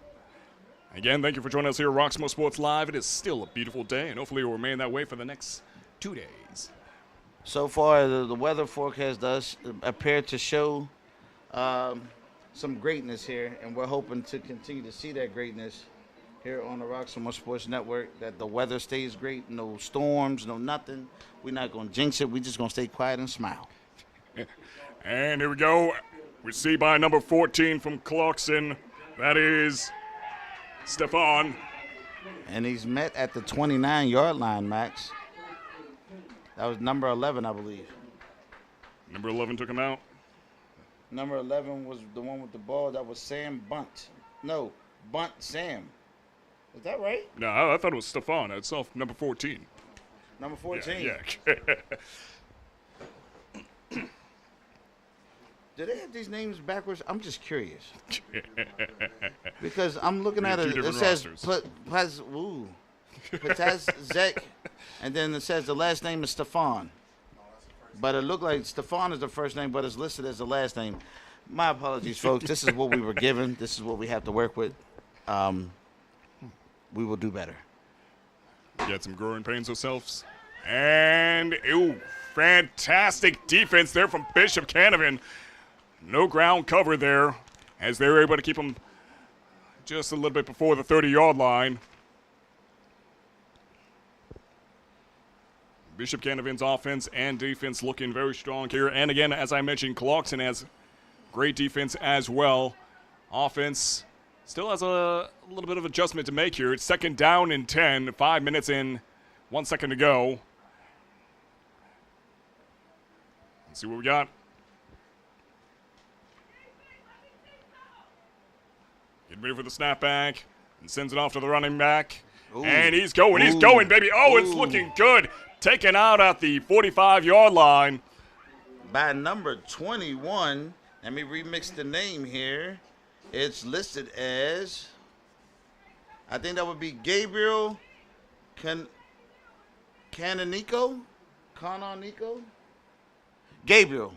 Again, thank you for joining us here at Roxamore Sports Live. It is still a beautiful day, and hopefully it will remain that way for the next 2 days. So far, the weather forecast does appear to show some greatness here, and we're hoping to continue to see that greatness here on the Roxamore Sports Network, that the weather stays great, no storms, no nothing. We're not going to jinx it. We're just going to stay quiet and smile. And here we go. We see by number 14 from Clarkson. That is Stefan. And he's met at the 29-yard line, Max. That was number 11, I believe. Number 11 took him out. Number 11 was the one with the ball. That was Sam Bunt. No, Bunt Sam. Is that right? No, I thought it was Stefan. It's off number 14. Number 14? Yeah. Do they have these names backwards? I'm just curious. Because I'm looking at it. It says Zek, and then it says the last name is Stefan. But it looked like Stefan is the first name, but it's listed as the last name. My apologies, folks. This is what we were given. This is what we have to work with. We will do better. Get some growing pains ourselves. And, fantastic defense there from Bishop Canevin. No ground cover there, as they were able to keep him just a little bit before the 30-yard line. Bishop Canevin's offense and defense looking very strong here. And again, as I mentioned, Clarkson has great defense as well. Offense still has a little bit of adjustment to make here. It's second down and 10, 5 minutes and 1 second to go. Let's see what we got. Getting ready for the snapback and sends it off to the running back. Ooh. And he's going, baby. Oh, it's looking good. Taken out at the 45-yard line. By number 21, let me remix the name here. It's listed as, I think that would be Gabriel Canonico? Gabriel.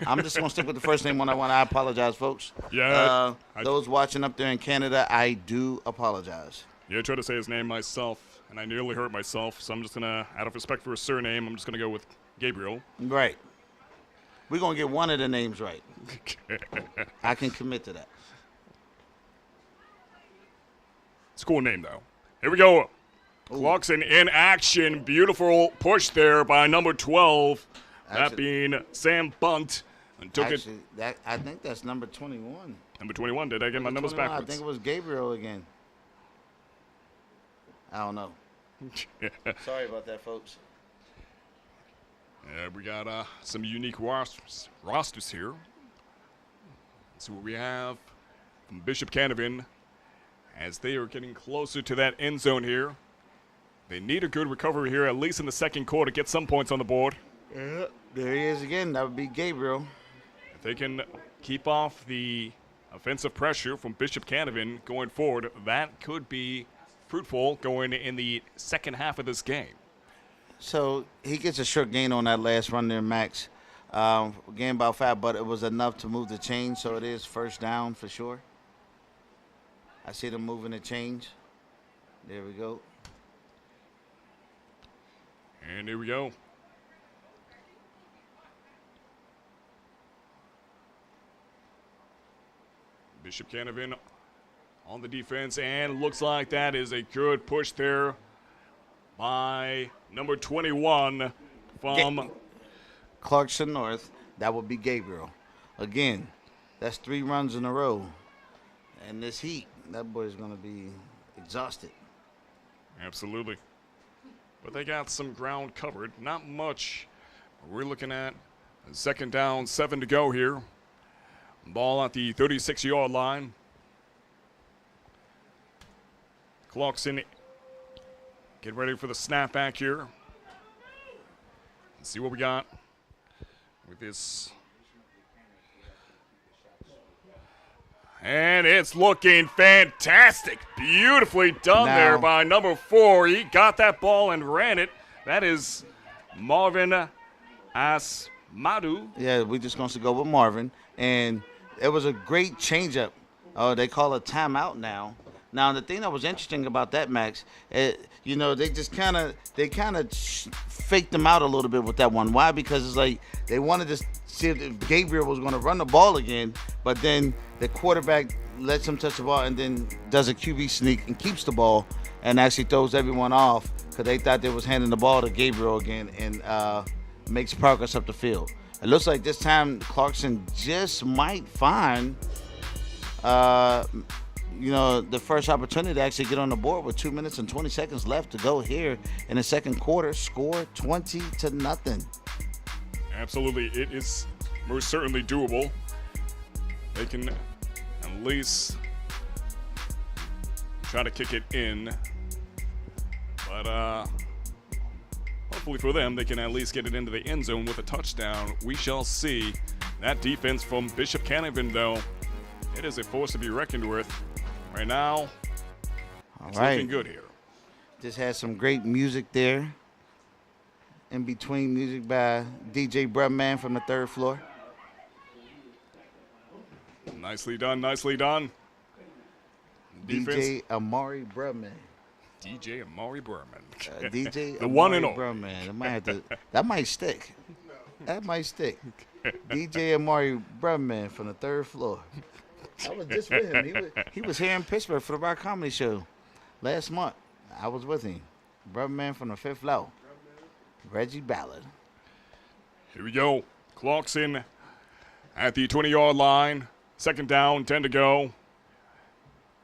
I'm just going to stick with the first name on that one. I apologize, folks. Yeah. Those watching up there in Canada, I do apologize. Yeah, I tried to say his name myself, and I nearly hurt myself, so I'm just going to, out of respect for his surname, I'm just going to go with Gabriel. Right. We're going to get one of the names right. I can commit to that. It's a cool name, though. Here we go. Clarkson in action. Beautiful push there by number 12. That being Sam Bunt. And I think that's number 21. Number 21. Did I get my numbers backwards? I think it was Gabriel again. I don't know. Sorry about that, folks. We got some unique rosters here. Let's see what we have from Bishop Canevin as they are getting closer to that end zone here. They need a good recovery here, at least in the second quarter, get some points on the board. Yeah, there he is again. That would be Gabriel. If they can keep off the offensive pressure from Bishop Canevin going forward, that could be fruitful going in the second half of this game. So he gets a short gain on that last run there, Max. Gained about 5, but it was enough to move the chain, so it is first down for sure. I see them moving the change. There we go. And here we go. Bishop Canevin on the defense, and looks like that is a good push there by number 21 from Clarkson North. That would be Gabriel. Again, that's 3 runs in a row. And this heat, that boy's going to be exhausted. Absolutely. But they got some ground covered. Not much. We're looking at 2nd down, 7 to go here. Ball at the 36-yard line. Clarkson get ready for the snapback here. Let's see what we got with this. And it's looking fantastic. Beautifully done there by number 4. He got that ball and ran it. That is Marvin Asmadu. Yeah, we're just going to go with Marvin. And it was a great changeup. They call it timeout now. Now, the thing that was interesting about that, Max, they just kind of faked them out a little bit with that one. Why? Because it's like they wanted to see if Gabriel was going to run the ball again, but then the quarterback lets him touch the ball and then does a QB sneak and keeps the ball and actually throws everyone off because they thought they was handing the ball to Gabriel again and makes progress up the field. It looks like this time Clarkson just might find, the first opportunity to actually get on the board with 2 minutes and 20 seconds left to go here in the second quarter. Score 20-0. Absolutely, it is most certainly doable. They can at least try to kick it in, but hopefully for them, they can at least get it into the end zone with a touchdown. We shall see. That defense from Bishop Canevin, though, it is a force to be reckoned with. Right now, it's looking good here. Just had some great music there. In between music by DJ Brumman from the 3rd floor. Nicely done, nicely done. Defense. DJ Amari Brumman. DJ Amari Brumman. DJ the Amari one and all. Brumman. That might stick. That might stick. DJ Amari Brumman from the 3rd floor. I was just with him. He was here in Pittsburgh for the Rock Comedy Show last month. I was with him. Brumman from the 5th floor. Reggie Ballard. Here we go. Clarkson at the 20-yard line. 2nd down, 10 to go.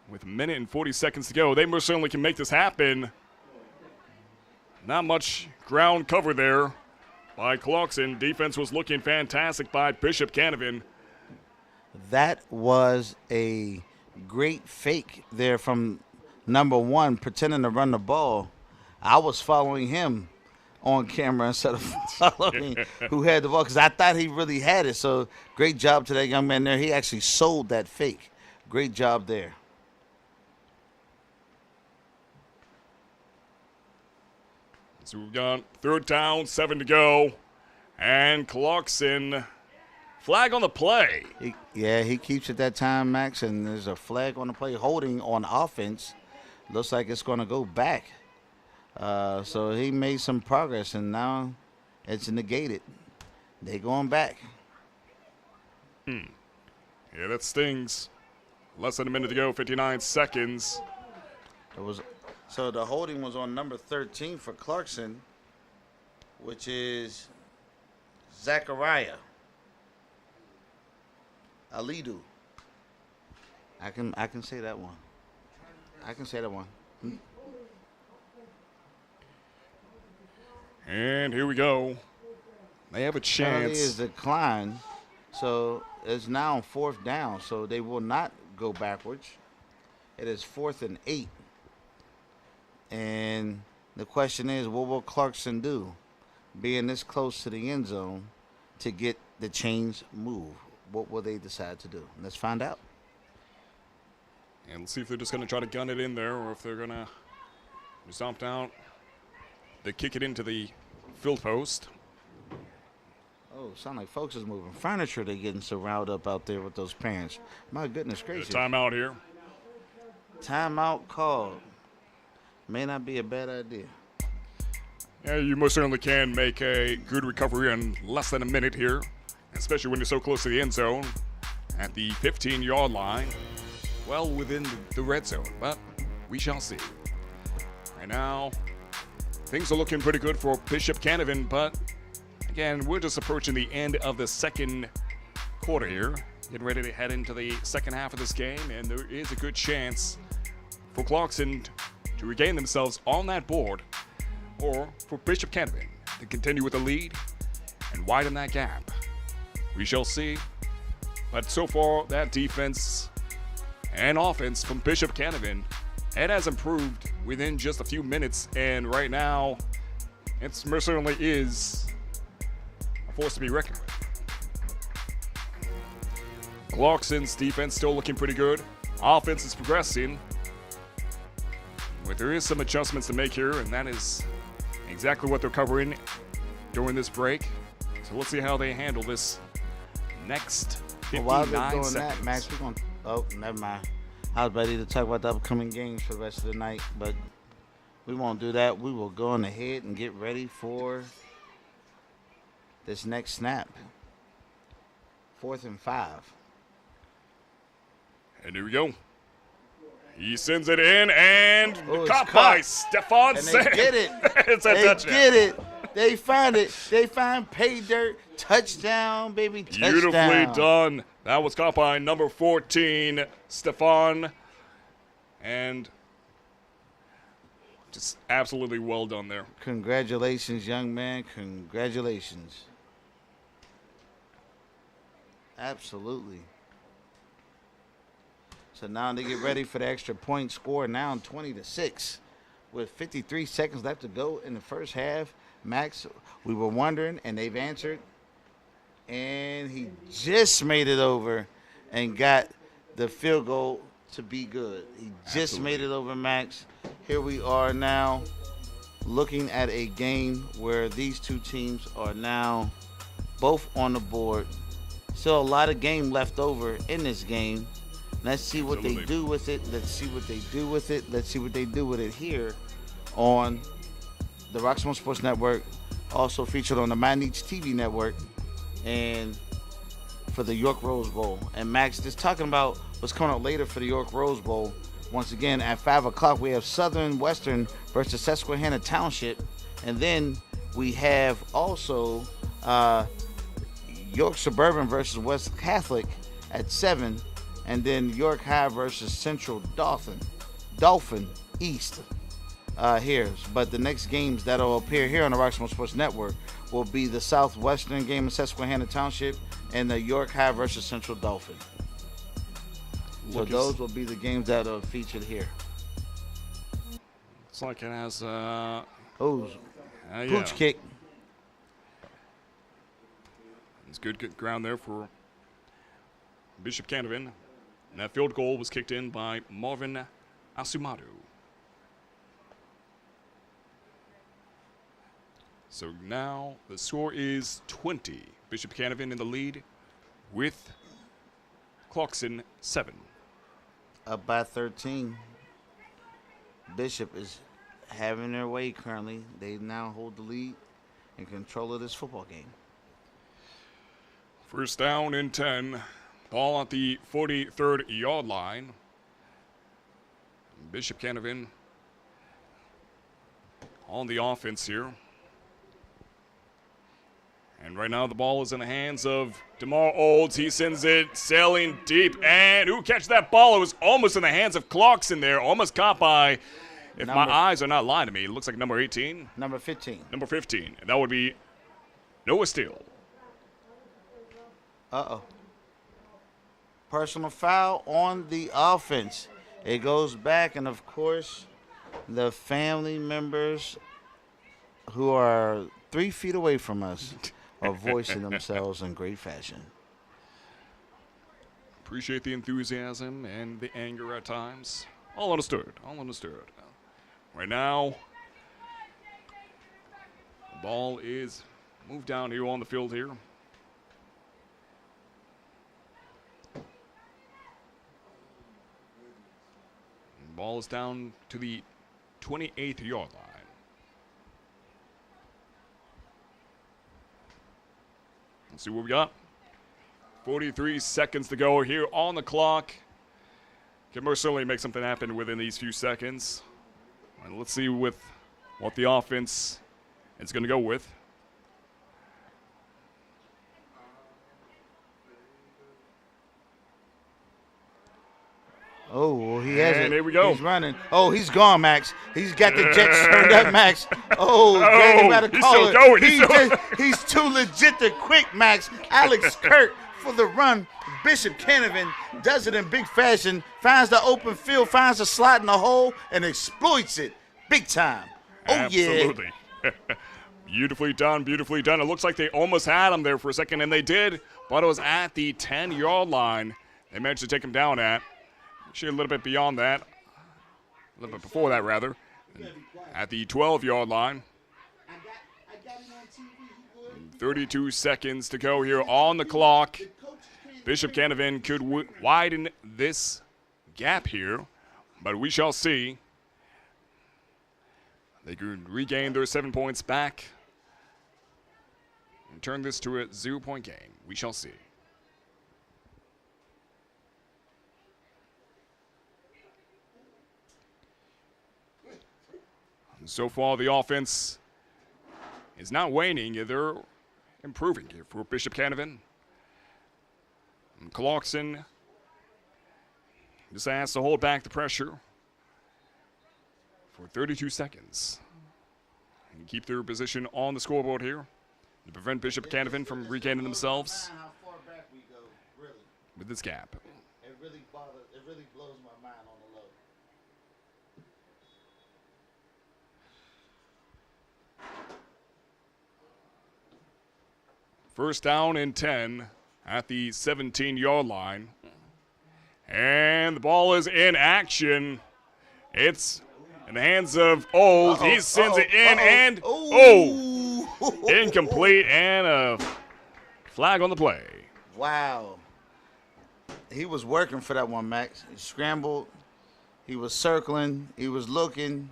With a minute and 40 seconds to go. They most certainly can make this happen. Not much ground cover there by Clarkson. Defense was looking fantastic by Bishop Canevin. That was a great fake there from number 1, pretending to run the ball. I was following him on camera instead of following who had the ball because I thought he really had it. So great job to that young man there. He actually sold that fake. Great job there. So we've got 3rd down, 7 to go. And Clarkson, flag on the play. He keeps it that time, Max, and there's a flag on the play. Holding on offense. Looks like it's going to go back. So he made some progress, and now it's negated. They going back. Yeah, that stings. Less than a minute to go, 59 seconds. So the holding was on number 13 for Clarkson, which is Zachariah Alidu. I can say that one. I can say that one. And here we go. They have a chance. Penalty is declined, so it's now 4th down, so they will not go backwards. It is 4th and 8. And the question is, what will Clarkson do, being this close to the end zone, to get the chains moved? What will they decide to do? Let's find out. And let's see if they're just going to try to gun it in there or if they're going to stomp out. They kick it into the field post. Oh, sound like folks is moving furniture. They getting so riled up out there with those parents. My goodness A gracious. timeout here. Timeout called. May not be a bad idea. Yeah, you most certainly can make a good recovery in less than a minute here, especially when you're so close to the end zone at the 15-yard line, well within the red zone, but we shall see. Right now, things are looking pretty good for Bishop Canevin, but again, we're just approaching the end of the second quarter here, getting ready to head into the second half of this game, and there is a good chance for Clarkson to regain themselves on that board, or for Bishop Canevin to continue with the lead and widen that gap. We shall see. But so far, that defense and offense from Bishop Canevin, it has improved within just a few minutes, and right now, it certainly is a force to be reckoned with. Clarkson's defense still looking pretty good. Offense is progressing. But there is some adjustments to make here, and that is exactly what they're covering during this break. So let's see how they handle this next 59 While they're doing seconds. that, Max, we're going to... Oh, never mind. I was ready to talk about the upcoming games for the rest of the night, but we won't do that. We will go on ahead and get ready for this next snap. 4th and 5. And here we go. He sends it in, and it's caught caught. by Stephon And they Sand. get it. It's a They touchdown. get it. They find it. They find pay dirt. Touchdown, baby. Touchdown. Beautifully done. That was caught by number 14, Stephon. And just absolutely well done there. Congratulations, young man. Congratulations. Absolutely. So now they get ready for the extra point score. Now 20-6 with 53 seconds left to go in the first half. Max, we were wondering, and they've answered. And he just made it over and got the field goal to be good. He just Absolutely. made it over, Max. Here we are now looking at a game where these two teams are now both on the board. Still a lot of game left over in this game. Let's see what they Absolutely. do with it. Let's see what they do with it. Let's see what they do with it here on the Roxamore Sports Network, also featured on the My Needs TV network, and for the York Rosebowl. And Max, just talking about what's coming up later for the York Rosebowl. Once again, at 5 o'clock, we have Southern Western versus Susquehanna Township. And then we have also York Suburban versus West Catholic at 7. And then York High versus Central Dolphin East here. But the next games that'll appear here on the Roxamore Sports Network will be the Southwestern game in Susquehanna Township and the York High versus Central Dolphin. So those will be the games that are featured here. It's like it has Oh, yeah. pooch kick. It's good ground there for Bishop Canevin. And that field goal was kicked in by Marvin Asumadu. So now the score is 20. Bishop Canevin in the lead with Clarkson 7. Up by 13. Bishop is having their way currently. They now hold the lead and control of this football game. First down and 10. Ball at the 43rd yard line. Bishop Canevin on the offense here. And right now the ball is in the hands of DeMar Olds. He sends it sailing deep. And who catches that ball? It was almost in the hands of Clarkson there. Almost caught by, if my eyes are not lying to me, it looks like number 18. Number 15. Number 15. And that would be Noah Steele. Uh-oh. Personal foul on the offense. It goes back, and of course, the family members who are 3 feet away from us are voicing themselves in great fashion. Appreciate the enthusiasm and the anger at times. All understood. All understood. Right now, the ball is moved down here on the field here. ball is down to the 28th-yard line. Let's see what we got. 43 seconds to go here on the clock. Can most certainly make something happen within these few seconds. And let's see with what the offense is going to go with. Oh, well, he has it. And here we go. He's running. Oh, he's gone, Max. He's got the jets turned up, Max. Oh, Danny about to he's call still it. going. He's too legit to quick, Max. Alex Kirk for the run. Bishop Canevin does it in big fashion, finds the open field, finds a slot in the hole, and exploits it big time. Oh, Absolutely. yeah. Beautifully done, beautifully done. It looks like they almost had him there for a second, and they did, but it was at the 10-yard line. They managed to take him down at. Actually, a little bit beyond that. A little bit before that, rather. At the 12-yard line. 32 seconds to go here on the clock. Bishop Canevin could widen this gap here, but we shall see. They could regain their 7 points back and turn this to a 0-point game. We shall see. So far, the offense is not waning. They're improving here for Bishop Canevin. Clarkson just has to hold back the pressure for 32 seconds and keep their position on the scoreboard here to prevent Bishop Canevin from regaining themselves with this gap. It really blows my mind on the low. First down and 10 at the 17-yard line. And the ball is in action. It's in the hands of Old. He sends it in and incomplete and a flag on the play. Wow. He was working for that one, Max. He scrambled. He was circling. He was looking.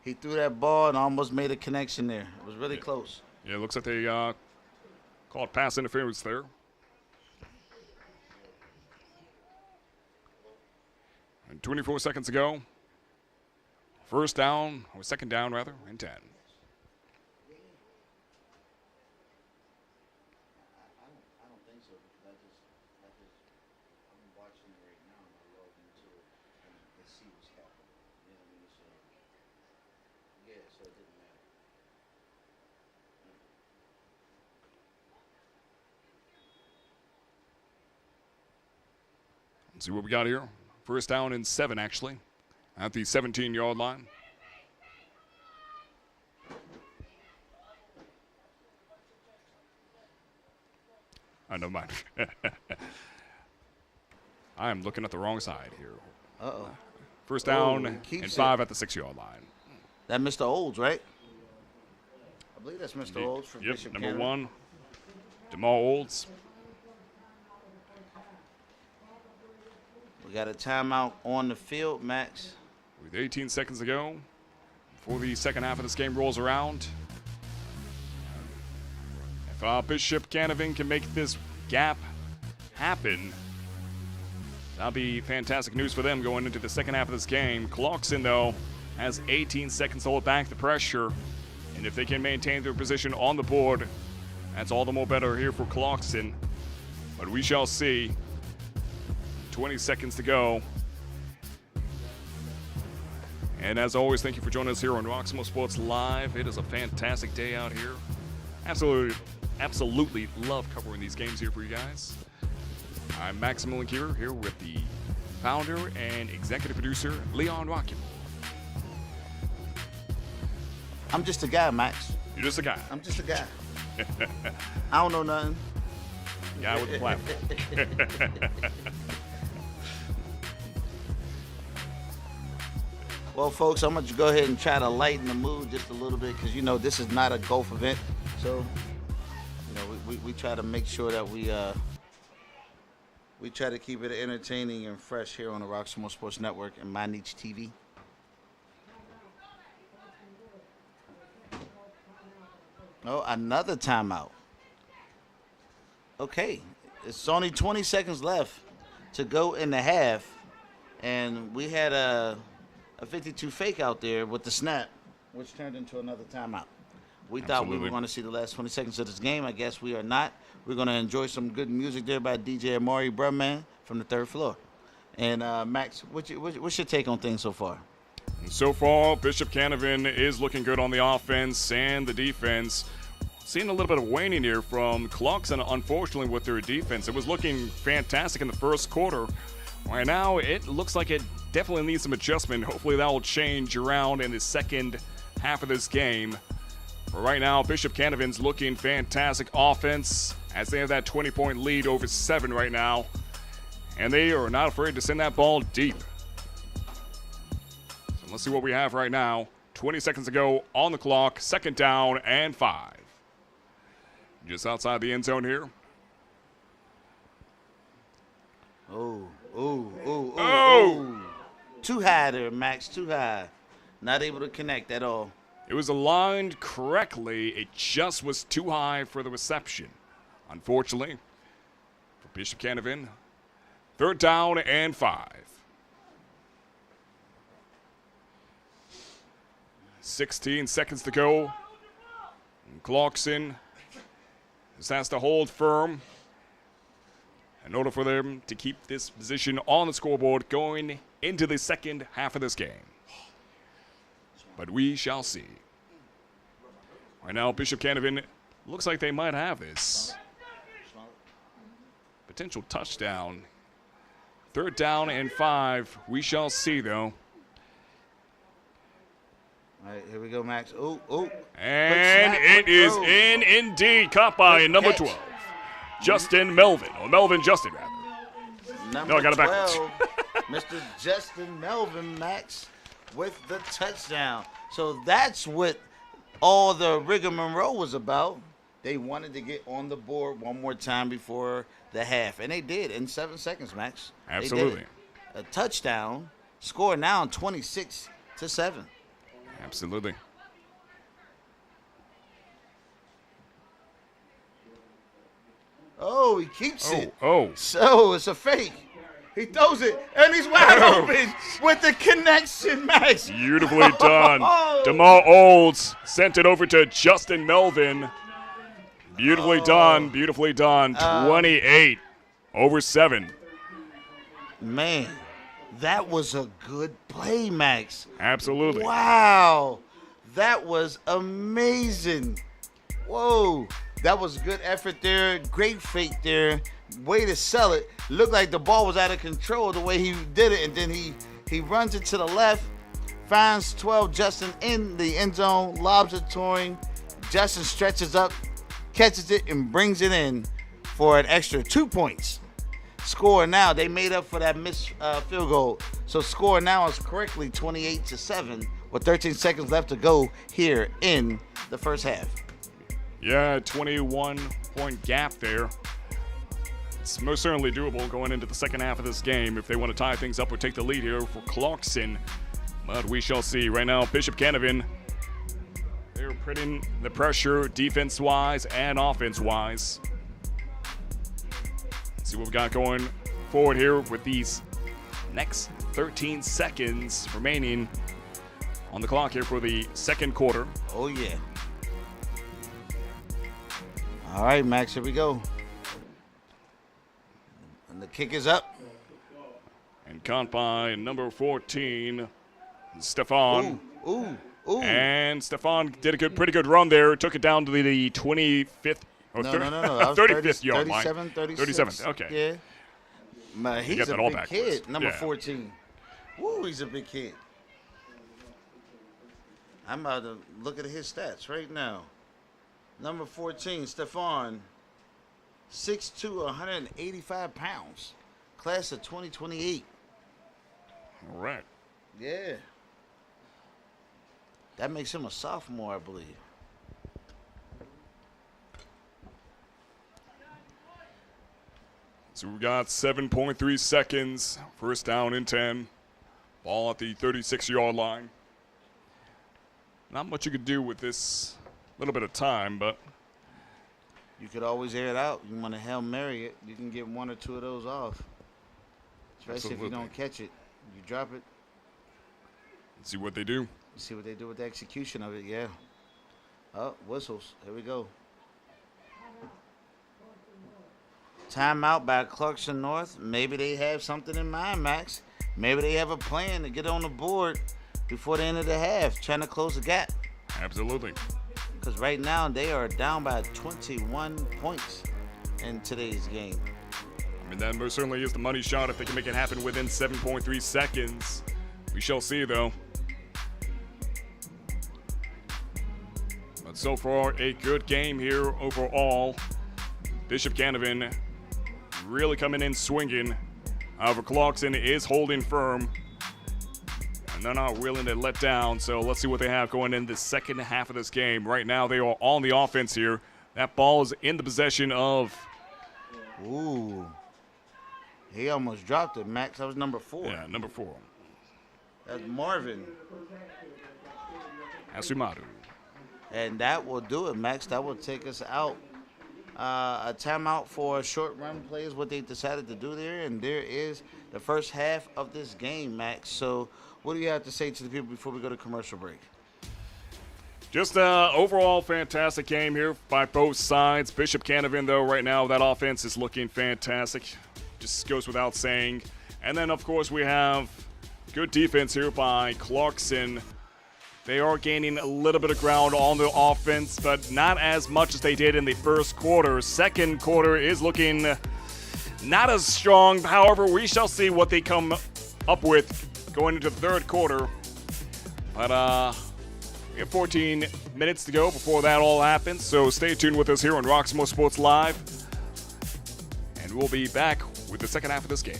He threw that ball and almost made a connection there. It was really close. Yeah, it looks like they called pass interference there. And 24 seconds to go. First down, or second down rather, and 10. I don't think so because I'm watching it right now and I log into it and see what's happening. You know what I mean? So, yeah, so it didn't matter. Let's see what we got here. First down and 7, actually, at the 17-yard line. Never mind. I am looking at the wrong side here. Uh-oh. First down and keeps 5 at the 6-yard line. That Mr. Olds, right? I believe that's Mr. Olds from Yep, Bishop number Canevin. 1, DeMar Olds. We got a timeout on the field, Max. With 18 seconds to go before the second half of this game rolls around. If Bishop Canevin can make this gap happen, that'll be fantastic news for them going into the second half of this game. Clarkson, though, has 18 seconds to hold back the pressure. And if they can maintain their position on the board, that's all the more better here for Clarkson. But we shall see. 20 seconds to go. And as always, thank you for joining us here on Roxamore Sports Live. It is a fantastic day out here. Absolutely love covering these games here for you guys. I'm Maximilian Kierer here with the founder and executive producer, Leon Roxamore. I'm just a guy, Max. You're just a guy. I'm just a guy. I don't know nothing. Guy with the platform. Well, folks, I'm going to go ahead and try to lighten the mood just a little bit because, you know, this is not a golf event. So, you know, we try to make sure that we We try to keep it entertaining and fresh here on the Roxamore Sports Network and My Niche TV. Oh, another timeout. Okay, it's only 20 seconds left to go in the half, and we had a 52 fake out there with the snap, which turned into another timeout. We thought we were going to see the last 20 seconds of this game. I guess we are not. We're going to enjoy some good music there by DJ Amari Brumman from the third floor. And Max, what's your take on things so far? So far, Bishop Canevin is looking good on the offense and the defense. Seeing a little bit of waning here from Clarkson, unfortunately, with their defense. It was looking fantastic in the first quarter. Right now, it looks like it definitely needs some adjustment. Hopefully that will change around in the second half of this game. But right now, Bishop Canevin's looking fantastic offense as they have that 20-point lead over 7 right now. And they are not afraid to send that ball deep. So let's see what we have right now. 20 seconds to go on the clock. 2nd down and 5. Just outside the end zone here. Oh. Too high there, Max. Too high. Not able to connect at all. It was aligned correctly. It just was too high for the reception. Unfortunately, for Bishop Canevin. 3rd down and 5. 16 seconds to go. And Clarkson just has to hold firm in order for them to keep this position on the scoreboard going into the second half of this game. But we shall see. Right now, Bishop Canevin looks like they might have this. Potential touchdown. 3rd down and 5. We shall see, though. All right, here we go, Max. And it is in indeed. Caught by number 12. Justin Melvin. Or Melvin Justin, rather. No, I got it backwards. 12, Mr. Justin Melvin, Max, with the touchdown. So that's what all the rigmarole was about. They wanted to get on the board one more time before the half, and they did in 7 seconds, Max. Absolutely. A touchdown, score now 26-7. Absolutely. Oh, he keeps it. Oh. So it's a fake. He throws it, and he's wide open with the connection, Max. Beautifully done. Damar Olds sent it over to Justin Melvin. Beautifully done. Beautifully done. 28 over 7. Man, that was a good play, Max. Absolutely. Wow. That was amazing. Whoa. That was good effort there. Great fake there. Way to sell it. Looked like the ball was out of control the way he did it. And then he runs it to the left. Finds 12 Justin in the end zone. Lobs it to him. Justin stretches up, catches it, and brings it in for an extra 2 points. Score now. They made up for that missed field goal. So score now is correctly 28-7 with 13 seconds left to go here in the first half. Yeah, 21-point gap there. It's most certainly doable going into the second half of this game if they want to tie things up or take the lead here for Clarkson. But we shall see. Right now, Bishop Canevin, they're putting the pressure defense-wise and offense-wise. See what we've got going forward here with these next 13 seconds remaining on the clock here for the second quarter. Oh, yeah. All right, Max, here we go. And the kick is up. And caught by number 14, Stefan. Ooh. And Stefan did a pretty good run there. Took it down to the 25th. No. 35th yard line. 37th. Okay. Yeah. He's a big kid, number 14. Woo, he's a big kid. I'm about to look at his stats right now. Number 14, Stefan, 6'2", 185 pounds. Class of 2028. All right. Yeah. That makes him a sophomore, I believe. So we got 7.3 seconds. First down and 10. Ball at the 36-yard line. Not much you could do with this little bit of time, but You could always air it out. You want to Hail Mary it, you can get one or two of those off. Especially if you don't catch it. You drop it. let's see what they do. See what they do with the execution of it, yeah. Oh, whistles. Here we go. Timeout by Clarkson North. Maybe they have something in mind, Max. Maybe they have a plan to get on the board before the end of the half, trying to close the gap. Absolutely. Because right now they are down by 21 points in today's game. I mean, that most certainly is the money shot if they can make it happen within 7.3 seconds. We shall see, though. But so far, a good game here overall. Bishop Canevin really coming in swinging. However, Clarkson is holding firm. And they're not willing to let down. So let's see what they have going in the second half of this game. Right now, they are on the offense here. That ball is in the possession of... Ooh. He almost dropped it, Max. That was number 4. Yeah, number 4. That's Marvin. Asumaru. And that will do it, Max. That will take us out. A timeout for a short run play is what they decided to do there. And there is the first half of this game, Max. So what do you have to say to the people before we go to commercial break? Just overall fantastic game here by both sides. Bishop Canevin, though, right now, that offense is looking fantastic. Just goes without saying. And then, of course, we have good defense here by Clarkson. They are gaining a little bit of ground on the offense, but not as much as they did in the first quarter. Second quarter is looking not as strong. However, we shall see what they come up with going into the third quarter. But we have 14 minutes to go before that all happens, so stay tuned with us here on Roxamore Sports Live. And we'll be back with the second half of this game.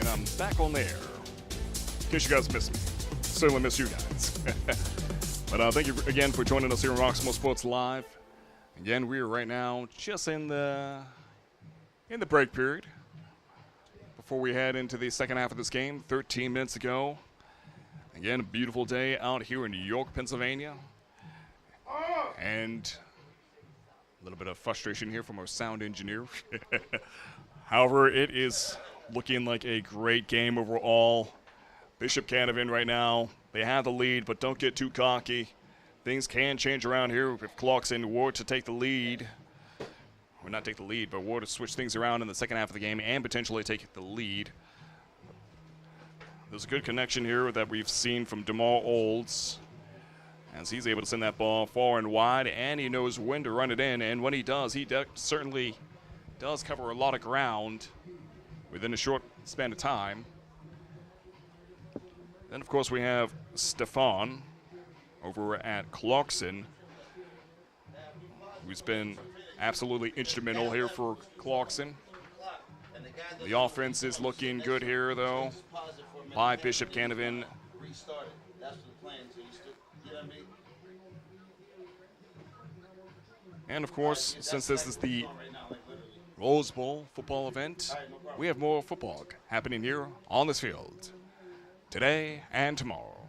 I'm back on there. In case you guys missed me. Certainly miss you guys. But thank you again for joining us here on Roxamore Sports Live. Again, we are right now just in the break period before we head into the second half of this game. 13 minutes ago. Again, a beautiful day out here in York, Pennsylvania. And a little bit of frustration here from our sound engineer. However, it is looking like a great game overall. Bishop Canevin right now, they have the lead, but don't get too cocky. Things can change around here if Clarkson were to take the lead. Or not take the lead, but were to switch things around in the second half of the game and potentially take the lead. There's a good connection here that we've seen from DeMar Olds, as he's able to send that ball far and wide, and he knows when to run it in. And when he does, he certainly does cover a lot of ground within a short span of time. Then, of course, we have Stefan over at Clarkson, who's been absolutely instrumental here for Clarkson. The offense is looking good here, though, by Bishop Canevin. And, of course, since this is the Rosebowl football event, we have more football happening here on this field today and tomorrow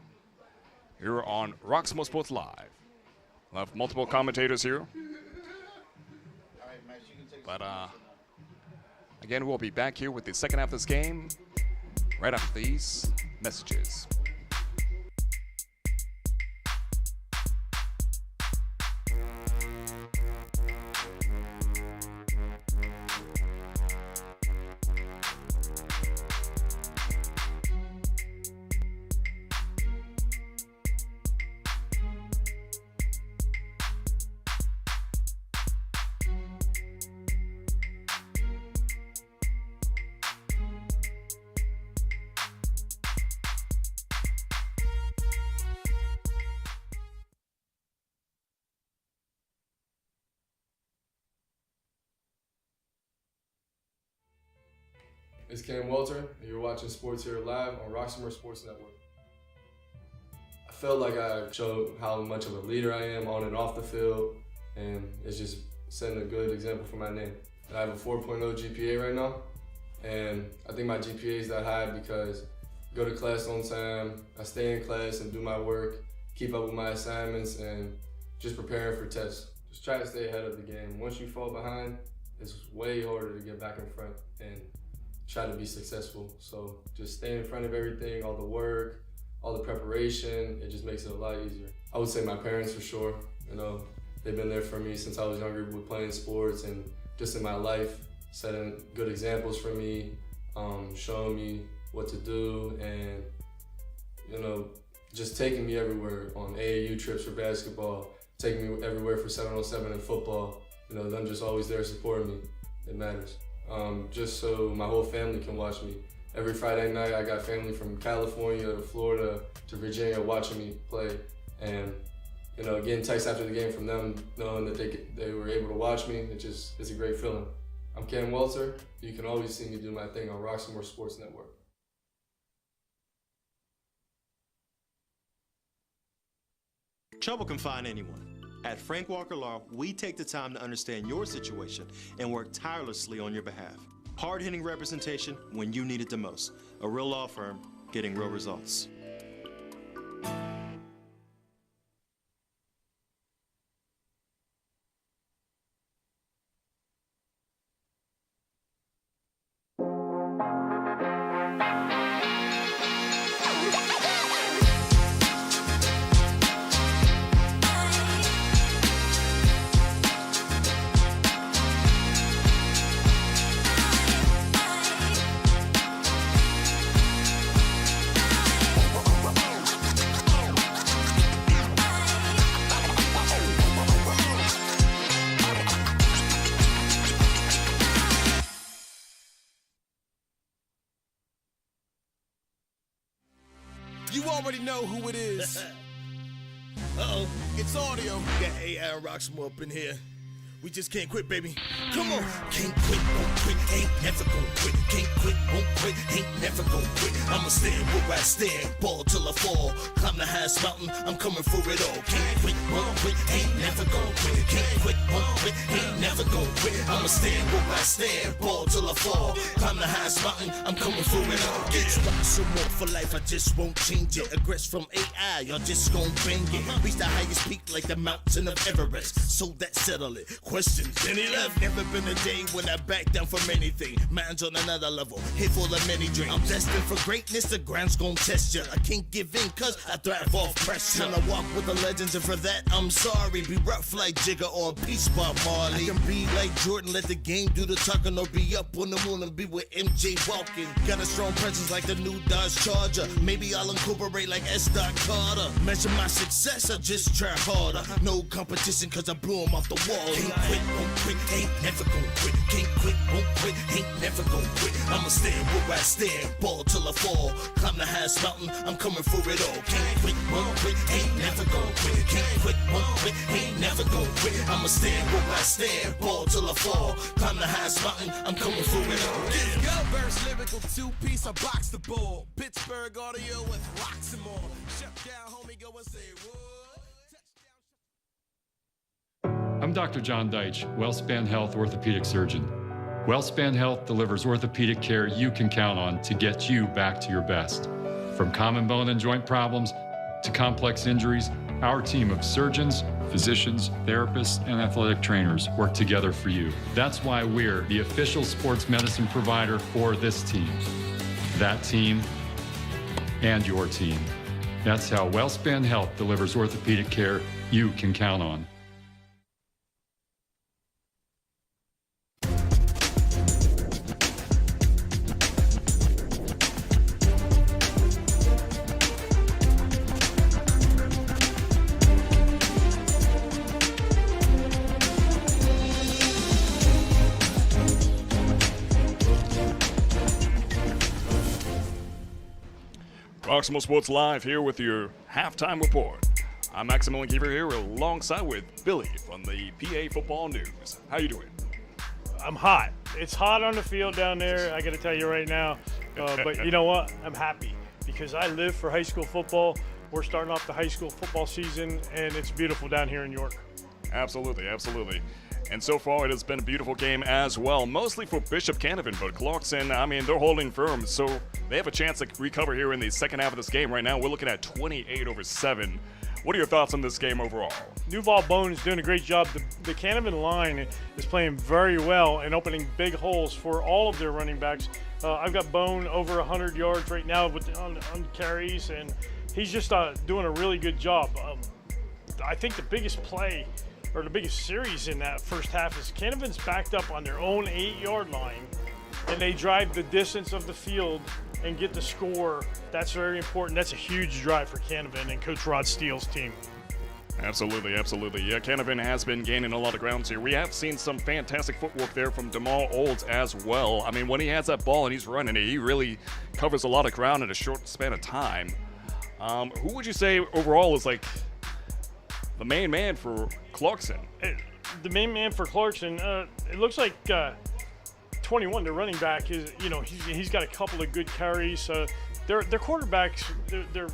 here on Roxamore Sports Live. We'll have multiple commentators here. But again, we'll be back here with the second half of this game right after these messages. It's Cam Walter, and you're watching Sports Here live on Roxamore Sports Network. I felt like I showed how much of a leader I am on and off the field, and it's just setting a good example for my name. I have a 4.0 GPA right now, and I think my GPA is that high because I go to class on time, I stay in class and do my work, keep up with my assignments, and just preparing for tests. Just try to stay ahead of the game. Once you fall behind, it's way harder to get back in front and try to be successful. So just stay in front of everything, all the work, all the preparation, it just makes it a lot easier. I would say my parents for sure. You know, they've been there for me since I was younger with playing sports and just in my life, setting good examples for me, showing me what to do, and you know, just taking me everywhere on AAU trips for basketball, taking me everywhere for 7-on-7 and football. You know, them just always there supporting me. It matters. Just so my whole family can watch me. Every Friday night, I got family from California to Florida to Virginia watching me play. And, you know, getting texts after the game from them, knowing that they were able to watch me, it's a great feeling. I'm Cam Walter. You can always see me do my thing on Roxamore Sports Network. Trouble can find anyone. At Frank Walker Law, we take the time to understand your situation and work tirelessly on your behalf. Hard-hitting representation when you need it the most. A real law firm getting real results. You already know who it is. Uh-oh. It's audio. Got AI and Roxamore up in here. We just can't quit, baby. Come on. Can't quit, won't quit, ain't never gon' quit. Can't quit, won't quit, ain't never gon' quit. I'ma stand where I stand, ball till I fall. Climb the highest mountain, I'm coming for it all. Can't quit, won't quit, ain't never gon' quit. Can't quit, won't quit, ain't never gon' quit. I'ma stand where I stand, ball till I fall. Climb the highest mountain, I'm coming for it all. It's Roxamore for life, I just won't change it. Aggress from AI, y'all just gon' bang it. Reach the highest peak like the mountain of Everest. So that settle it. Questions, any left? Never been a day when I back down from anything. Mine's on another level, hit full of many dreams. I'm destined for greatness, the grind's gon' test ya. I can't give in cause I thrive off pressure. Time to walk with the legends and for that I'm sorry. Be rough like Jigga or Peace Bob Marley. I can be like Jordan, let the game do the talking. Or be up on the moon and be with MJ walking. Got a strong presence like the new Dodge Charger. Maybe I'll incorporate like S. Carter. Measure my success, I just try harder. No competition cause I blew 'em off the wall. Can't quit, won't quit, ain't never gon' quit. Can't quit, won't quit, ain't never gon' quit. I'ma stand where I stand, ball till I fall. Climb the highest mountain, I'm coming for it all. Can't quit, won't quit, ain't never gon' quit. Can't quit, won't quit, ain't never gon' quit. I'ma stand where I stand, ball till I fall. Climb the highest mountain, I'm coming for it all. Go verse lyrical two-piece, I box the ball. Pittsburgh audio with Roxamore. Shut down, homie, go and say what? I'm Dr. John Deitch, WellSpan Health orthopedic surgeon. WellSpan Health delivers orthopedic care you can count on to get you back to your best. From common bone and joint problems to complex injuries, our team of surgeons, physicians, therapists, and athletic trainers work together for you. That's why we're the official sports medicine provider for this team, that team, and your team. That's how WellSpan Health delivers orthopedic care you can count on. Roxamore Sports Live here with your halftime report. I'm Maximilian Kiefer here alongside with Billy from the PA Football News. How you doing? I'm hot. It's hot on the field down there, I got to tell you right now. But you know what? I'm happy because I live for high school football. We're starting off the high school football season, and it's beautiful down here in York. Absolutely, absolutely. And so far, it has been a beautiful game as well, mostly for Bishop Canevin, but Clarkson, I mean, they're holding firm, so they have a chance to recover here in the second half of this game. Right now, we're looking at 28-7. What are your thoughts on this game overall? Duval Bone is doing a great job. The Canavan line is playing very well and opening big holes for all of their running backs. I've got Bone over 100 yards right now on carries, and he's just doing a really good job. I think the biggest play or the biggest series in that first half is Canavan's backed up on their own 8-yard line, and they drive the distance of the field and get the score. That's very important. That's a huge drive for Canavan and Coach Rod Steele's team. Absolutely, absolutely. Yeah, Canavan has been gaining a lot of grounds here. We have seen some fantastic footwork there from Demal Olds as well. I mean, when he has that ball and he's running it, he really covers a lot of ground in a short span of time. Who would you say overall is like the main man for Clarkson? The main man for Clarkson, it looks like 21, the running back, is, he's got a couple of good carries. Their quarterbacks, they're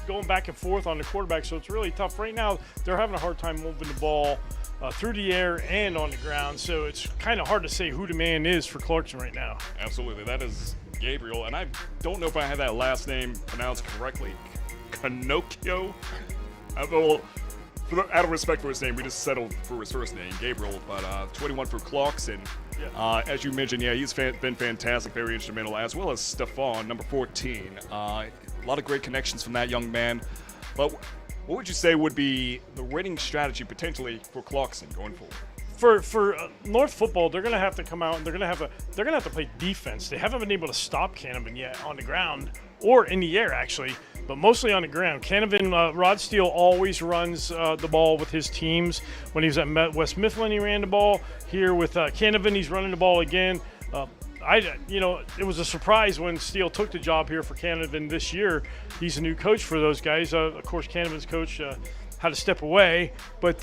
going back and forth on the quarterback, so it's really tough. Right now, they're having a hard time moving the ball through the air and on the ground, so it's kind of hard to say who the man is for Clarkson right now. Absolutely. That is Gabriel, and I don't know if I have that last name pronounced correctly. Pinocchio? Out of respect for his name, we just settled for his first name, Gabriel, but 21 for Clarkson. Yeah. As you mentioned, yeah, he's been fantastic, very instrumental, as well as Stefan, number 14. A lot of great connections from that young man. But what would you say would be the winning strategy potentially for Clarkson going forward? For North football, they're going to have to come out and they're going to have to play defense. They haven't been able to stop Canavan yet on the ground or in the air, actually, but mostly on the ground. Canavan, Rod Steele always runs the ball with his teams. When he was at West Mifflin, he ran the ball. Here with Canavan, he's running the ball again. It was a surprise when Steele took the job here for Canavan this year. He's a new coach for those guys. Of course, Canavan's coach had to step away, but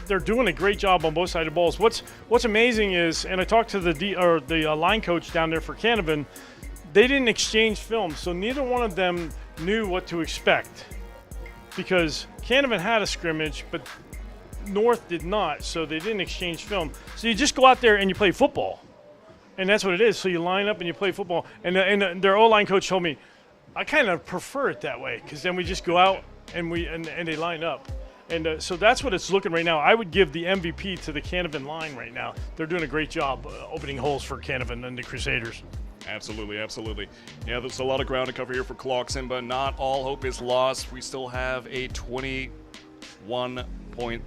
they're doing a great job on both sides of the balls. What's amazing is, and I talked to the line coach down there for Canavan, they didn't exchange film, so neither one of them knew what to expect because Canavan had a scrimmage, but North did not, so they didn't exchange film. So you just go out there and you play football, and that's what it is. So you line up and you play football. And their O-line coach told me, I kind of prefer it that way because then we just go out and they line up. And so that's what it's looking right now. I would give the MVP to the Canavan line right now. They're doing a great job opening holes for Canavan and the Crusaders. Absolutely, absolutely. Yeah, there's a lot of ground to cover here for Clarkson, but not all hope is lost. We still have a 21-point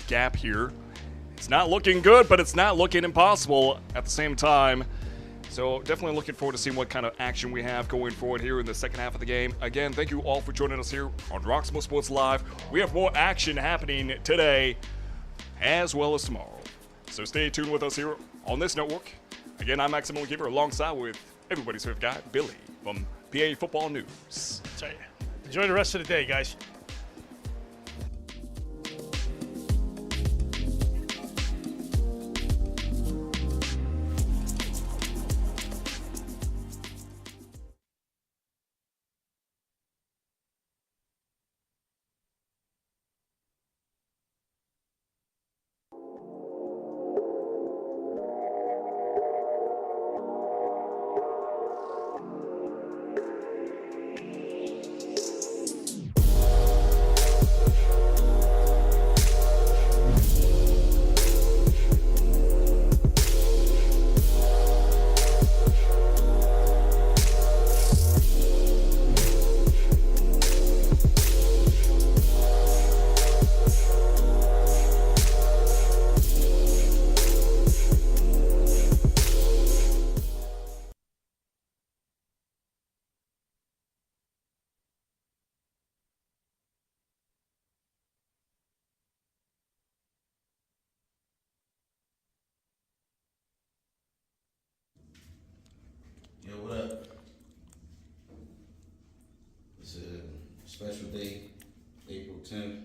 gap here. It's not looking good, but it's not looking impossible at the same time. So definitely looking forward to seeing what kind of action we have going forward here in the second half of the game. Again, thank you all for joining us here on Roxamore Sports Live. We have more action happening today as well as tomorrow. So stay tuned with us here on this network. Again, I'm Maximilian Keeper alongside with everybody's favorite guy, Billy from PA Football News. That's right. Enjoy the rest of the day, guys. Yo, what up? It's a special day, April 10th.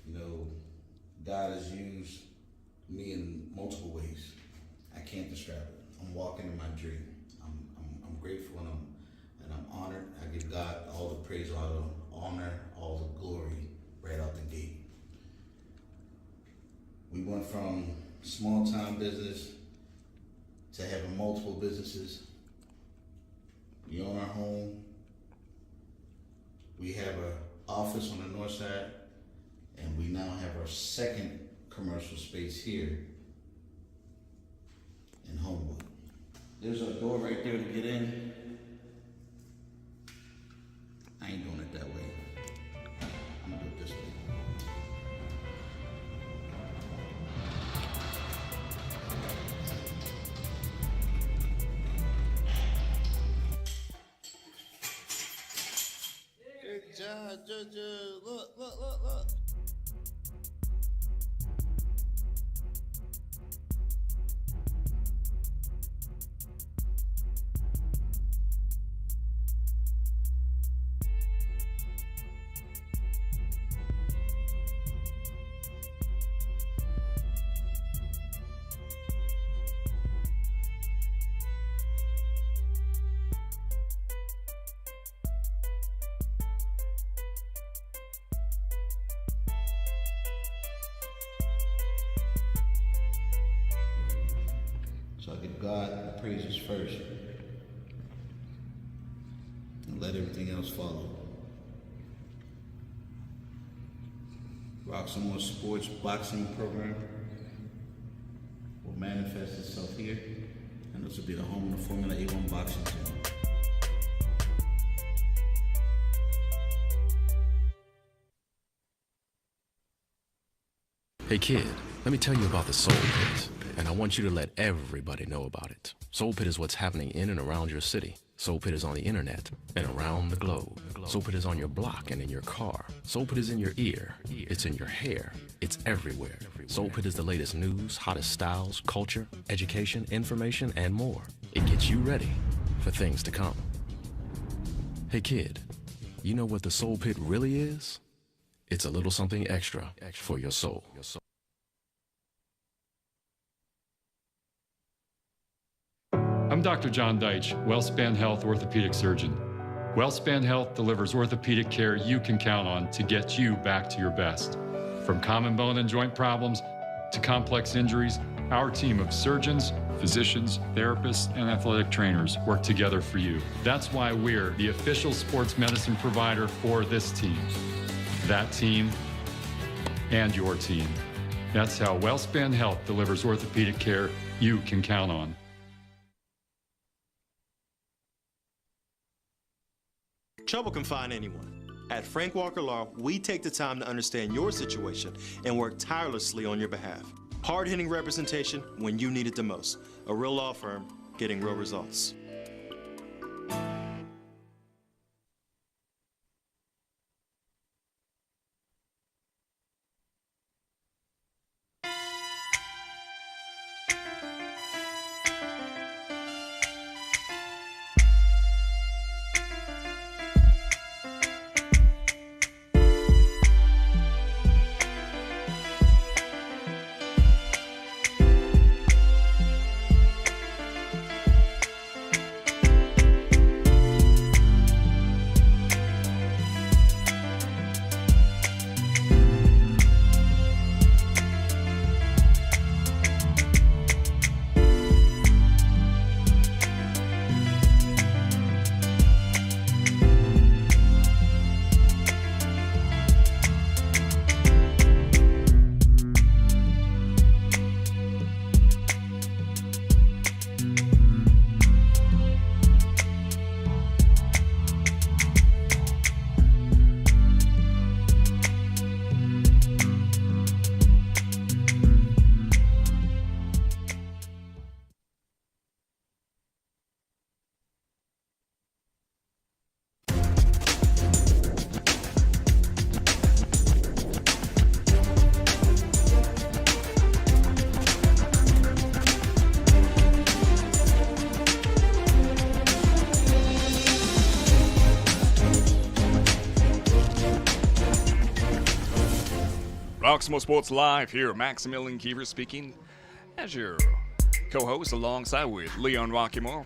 You know, God has used me in multiple ways. I can't describe it. I'm walking in my dream. I'm grateful and I'm honored. I give God all the praise, all the honor, all the glory right out the gate. We went from small time business to having multiple businesses. We own our home. We have an office on the north side, and we now have our second commercial space here in Homewood. There's a door right there to get in. I ain't doing it that way. I'm gonna do it this way. Good job, Juju. Look. So I give God the praises first and let everything else follow. Roxamore Sports boxing program will manifest itself here, and this will be the home of the Formula A1 boxing team. Hey kid, let me tell you about the Soul Pit, and I want you to let everybody know about it. Soul Pit is what's happening in and around your city. Soul Pit is on the internet and around the globe. Soul Pit is on your block and in your car. Soul Pit is in your ear. It's in your hair. It's everywhere. Soul Pit is the latest news, hottest styles, culture, education, information, and more. It gets you ready for things to come. Hey kid, you know what the Soul Pit really is? It's a little something extra for your soul. I'm Dr. John Deitch, WellSpan Health orthopedic surgeon. WellSpan Health delivers orthopedic care you can count on to get you back to your best. From common bone and joint problems to complex injuries, our team of surgeons, physicians, therapists, and athletic trainers work together for you. That's why we're the official sports medicine provider for this team, that team, and your team. That's how WellSpan Health delivers orthopedic care you can count on. Trouble can find anyone. At Frank Walker Law, we take the time to understand your situation and work tirelessly on your behalf. Hard-hitting representation when you need it the most. A real law firm getting real results. Roxamore Sports Live here, Maximilian Kiever speaking as your co-host alongside with Leon Rockymore.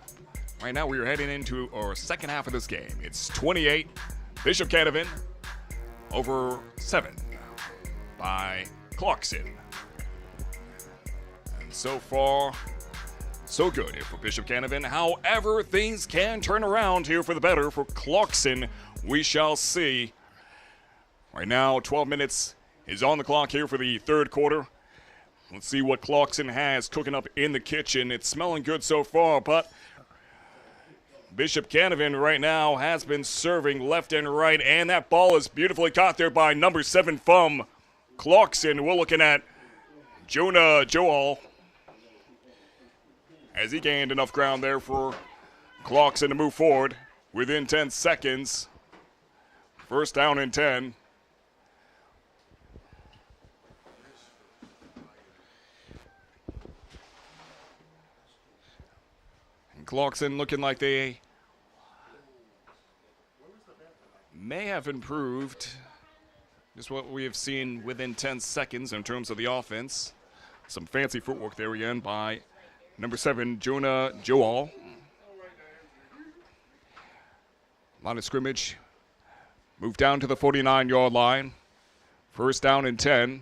Right now we are heading into our second half of this game. It's 28, Bishop Canevin over 7 by Clarkson. And so far, so good here for Bishop Canevin. However, things can turn around here for the better for Clarkson. We shall see. Right now, 12 minutes is on the clock here for the third quarter. Let's see what Clarkson has cooking up in the kitchen. It's smelling good so far, but Bishop Canevin right now has been serving left and right, and that ball is beautifully caught there by number 7 from Clarkson. We're looking at Jonah Joel as he gained enough ground there for Clarkson to move forward within 10 seconds. First down and 10. Clarkson looking like they may have improved just what we have seen within 10 seconds in terms of the offense. Some fancy footwork there again by number 7, Jonah Joel. Line of scrimmage. Move down to the 49-yard line. First down and 10.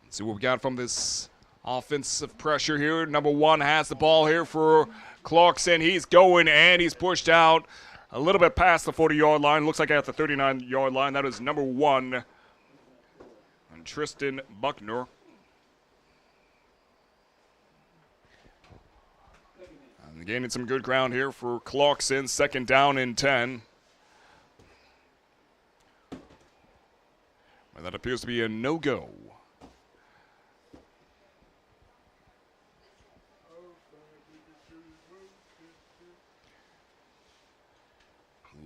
Let's see what we got from this offensive pressure here. Number 1 has the ball here for Clarkson. He's going and he's pushed out a little bit past the 40-yard line. Looks like at the 39-yard line. That is number 1, and Tristan Buckner. And gaining some good ground here for Clarkson. Second down and 10. Well, that appears to be a no-go.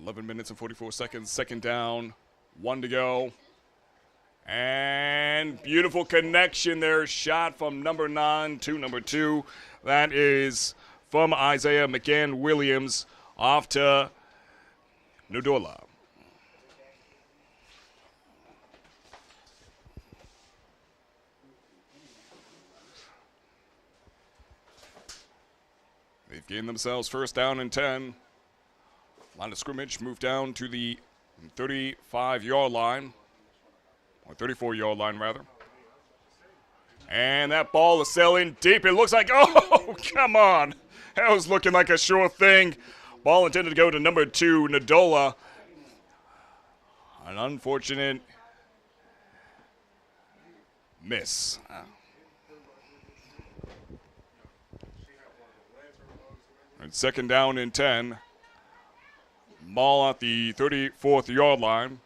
11 minutes and 44 seconds. Second down, 1 to go. And beautiful connection there. Shot from number 9 to number 2. That is from Isaiah McGann-Williams off to Nudola. They've gained themselves first down and 10. Line of scrimmage, move down to the 35-yard line, or 34-yard line, rather. And that ball is sailing deep. It looks like, oh, come on. That was looking like a sure thing. Ball intended to go to number 2, Nadola. An unfortunate miss. And second down and 10. Ball at the 34th-yard line.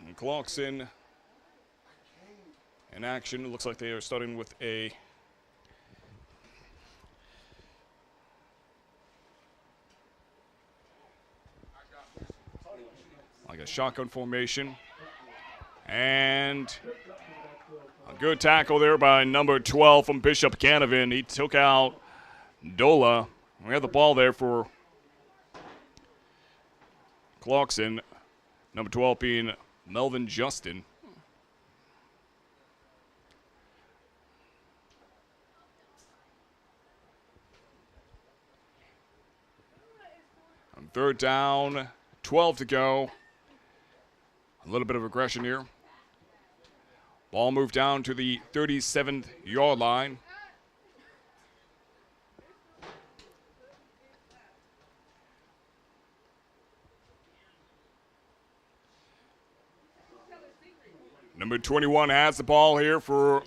And Clarkson in action. It looks like they are starting with a shotgun formation. And a good tackle there by number 12 from Bishop Canevin. He took out Dola. We have the ball there for Clarkson. Number 12 being Melvin Justin. On third down, 12 to go. A little bit of aggression here. Ball moved down to the 37th-yard line. Number 21 has the ball here for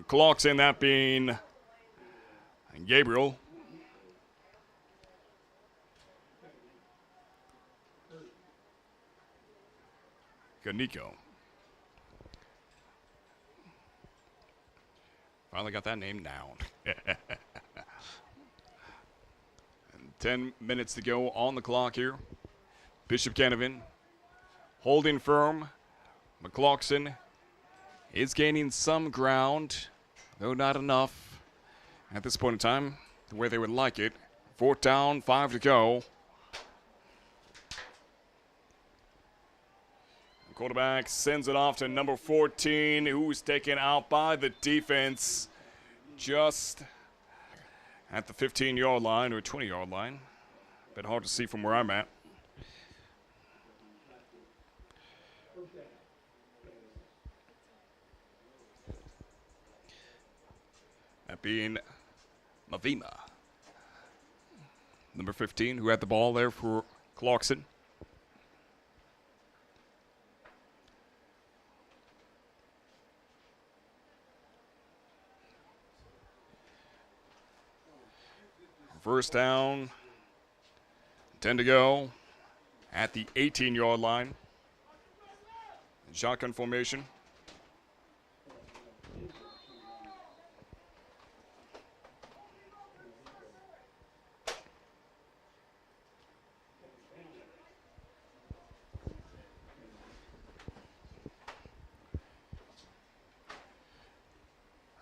Clarkson, that being Gabriel. Nico. Finally got that name down. And 10 minutes to go on the clock here. Bishop Canevin holding firm. McClarkson is gaining some ground, though not enough at this point in time. the way they would like it. 4th down, 5 to go. The quarterback sends it off to number 14, who's taken out by the defense just at the 15-yard line or 20-yard line. A bit hard to see from where I'm at. That being Mavima, number 15, who had the ball there for Clarkson. First down, 10 to go at the 18-yard line. Shotgun formation.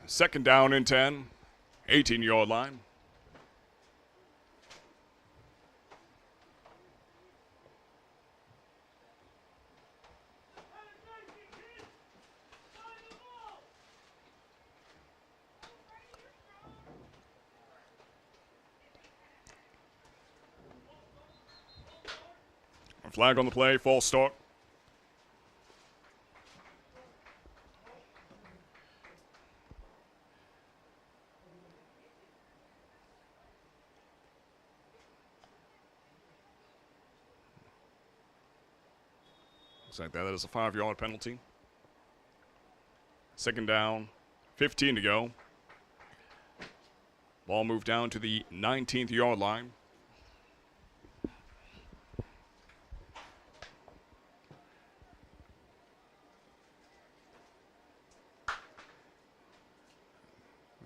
Second down and 10, 18-yard line. A flag on the play, false start. Looks like that is a 5-yard penalty. Second down, 15 to go. Ball moved down to the 19th yard line.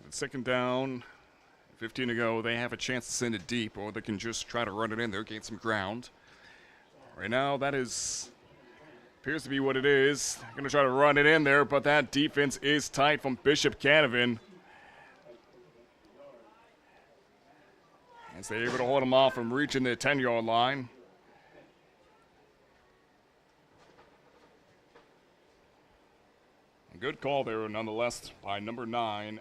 Second down, 15 to go. They have a chance to send it deep, or they can just try to run it in there, gain some ground. Right now, that appears to be what it is. They're going to try to run it in there, but that defense is tight from Bishop Canevin. As they're able to hold them off from reaching the 10-yard line. A good call there, nonetheless, by number 9.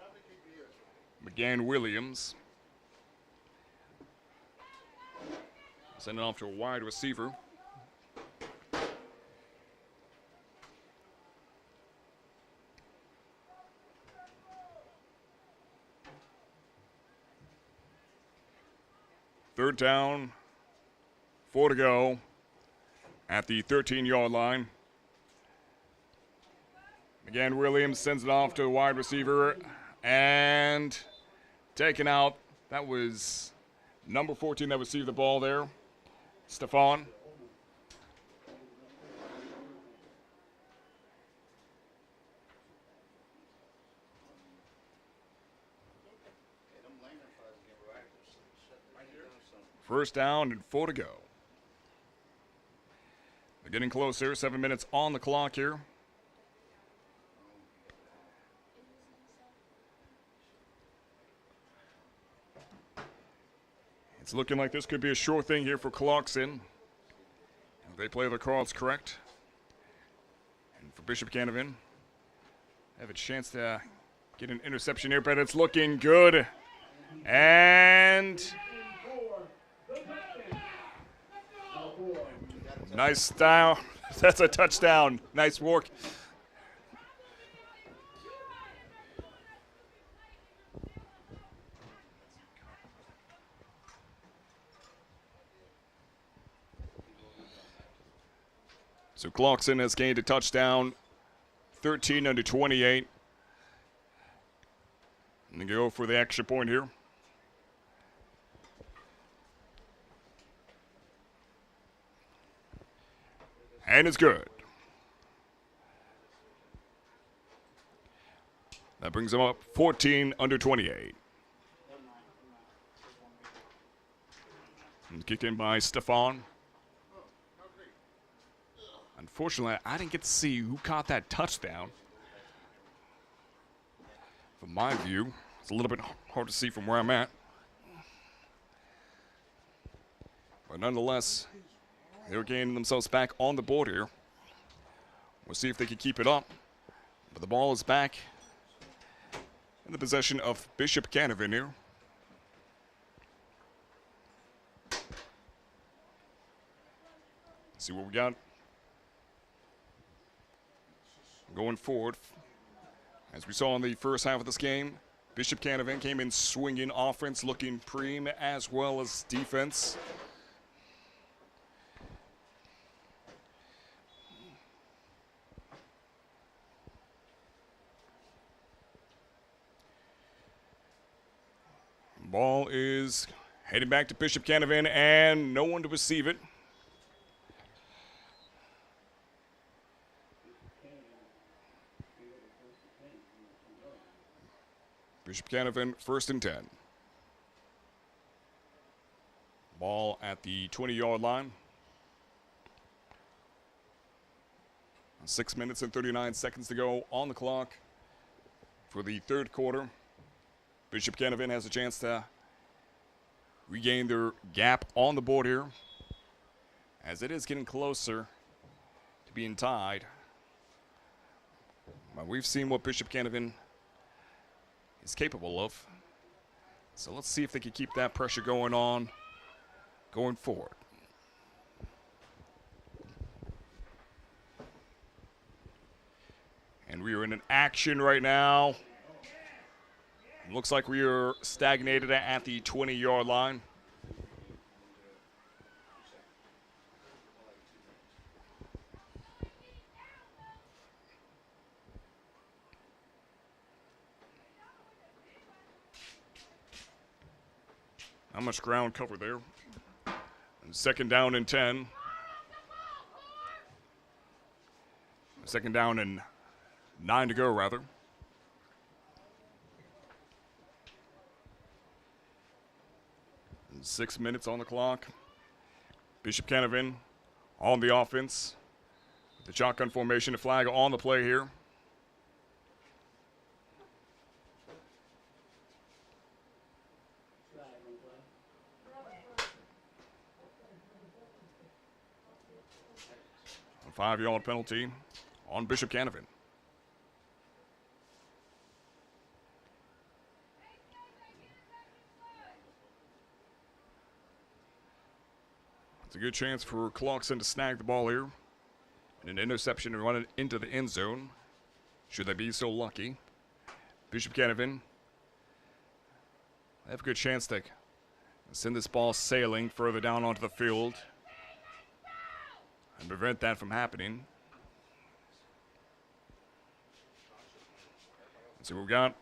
McGann Williams. Send it off to a wide receiver. Third down, 4 to go at the 13-yard line. McGann Williams sends it off to a wide receiver and taken out. That was number 14 that received the ball there, Stefan. First down and 4 to go. They're getting closer. 7 minutes on the clock here. It's looking like this could be a sure thing here for Clarkson. If they play their cards correct. And for Bishop Canevin, have a chance to get an interception here, but it's looking good. And nice style. That's a touchdown. Nice work. So Clarkson has gained a touchdown, 13 under 28. And they go for the extra point here. And it's good. That brings them up 14 under 28. And kicked in by Stefan. Unfortunately, I didn't get to see who caught that touchdown. From my view, it's a little bit hard to see from where I'm at. But nonetheless, they're gaining themselves back on the board here. We'll see if they can keep it up. But the ball is back in the possession of Bishop Canevin here. See what we got going forward. As we saw in the first half of this game, Bishop Canevin came in swinging, offense looking prime as well as defense. Ball is heading back to Bishop Canevin and no one to receive it. Bishop Canevin, 1st and 10. Ball at the 20-yard line. 6 minutes and 39 seconds to go on the clock for the third quarter. Bishop Canevin has a chance to regain their gap on the board here, as it is getting closer to being tied. But we've seen what Bishop Canevin is capable of. So let's see if they can keep that pressure going on going forward. And we are in an action right now. Looks like we are stagnated at the 20-yard line. Not much ground cover there. And 2nd down and 10. 2nd down and 9 to go, rather. And 6 minutes on the clock. Bishop Canevin on the offense. The shotgun formation, a flag on the play here. A 5-yard penalty on Bishop Canevin. It's a good chance for Clarkson to snag the ball here. And an interception and run it into the end zone, should they be so lucky. Bishop Canevin have a good chance to send this ball sailing further down onto the field and prevent that from happening. Let's see what we got.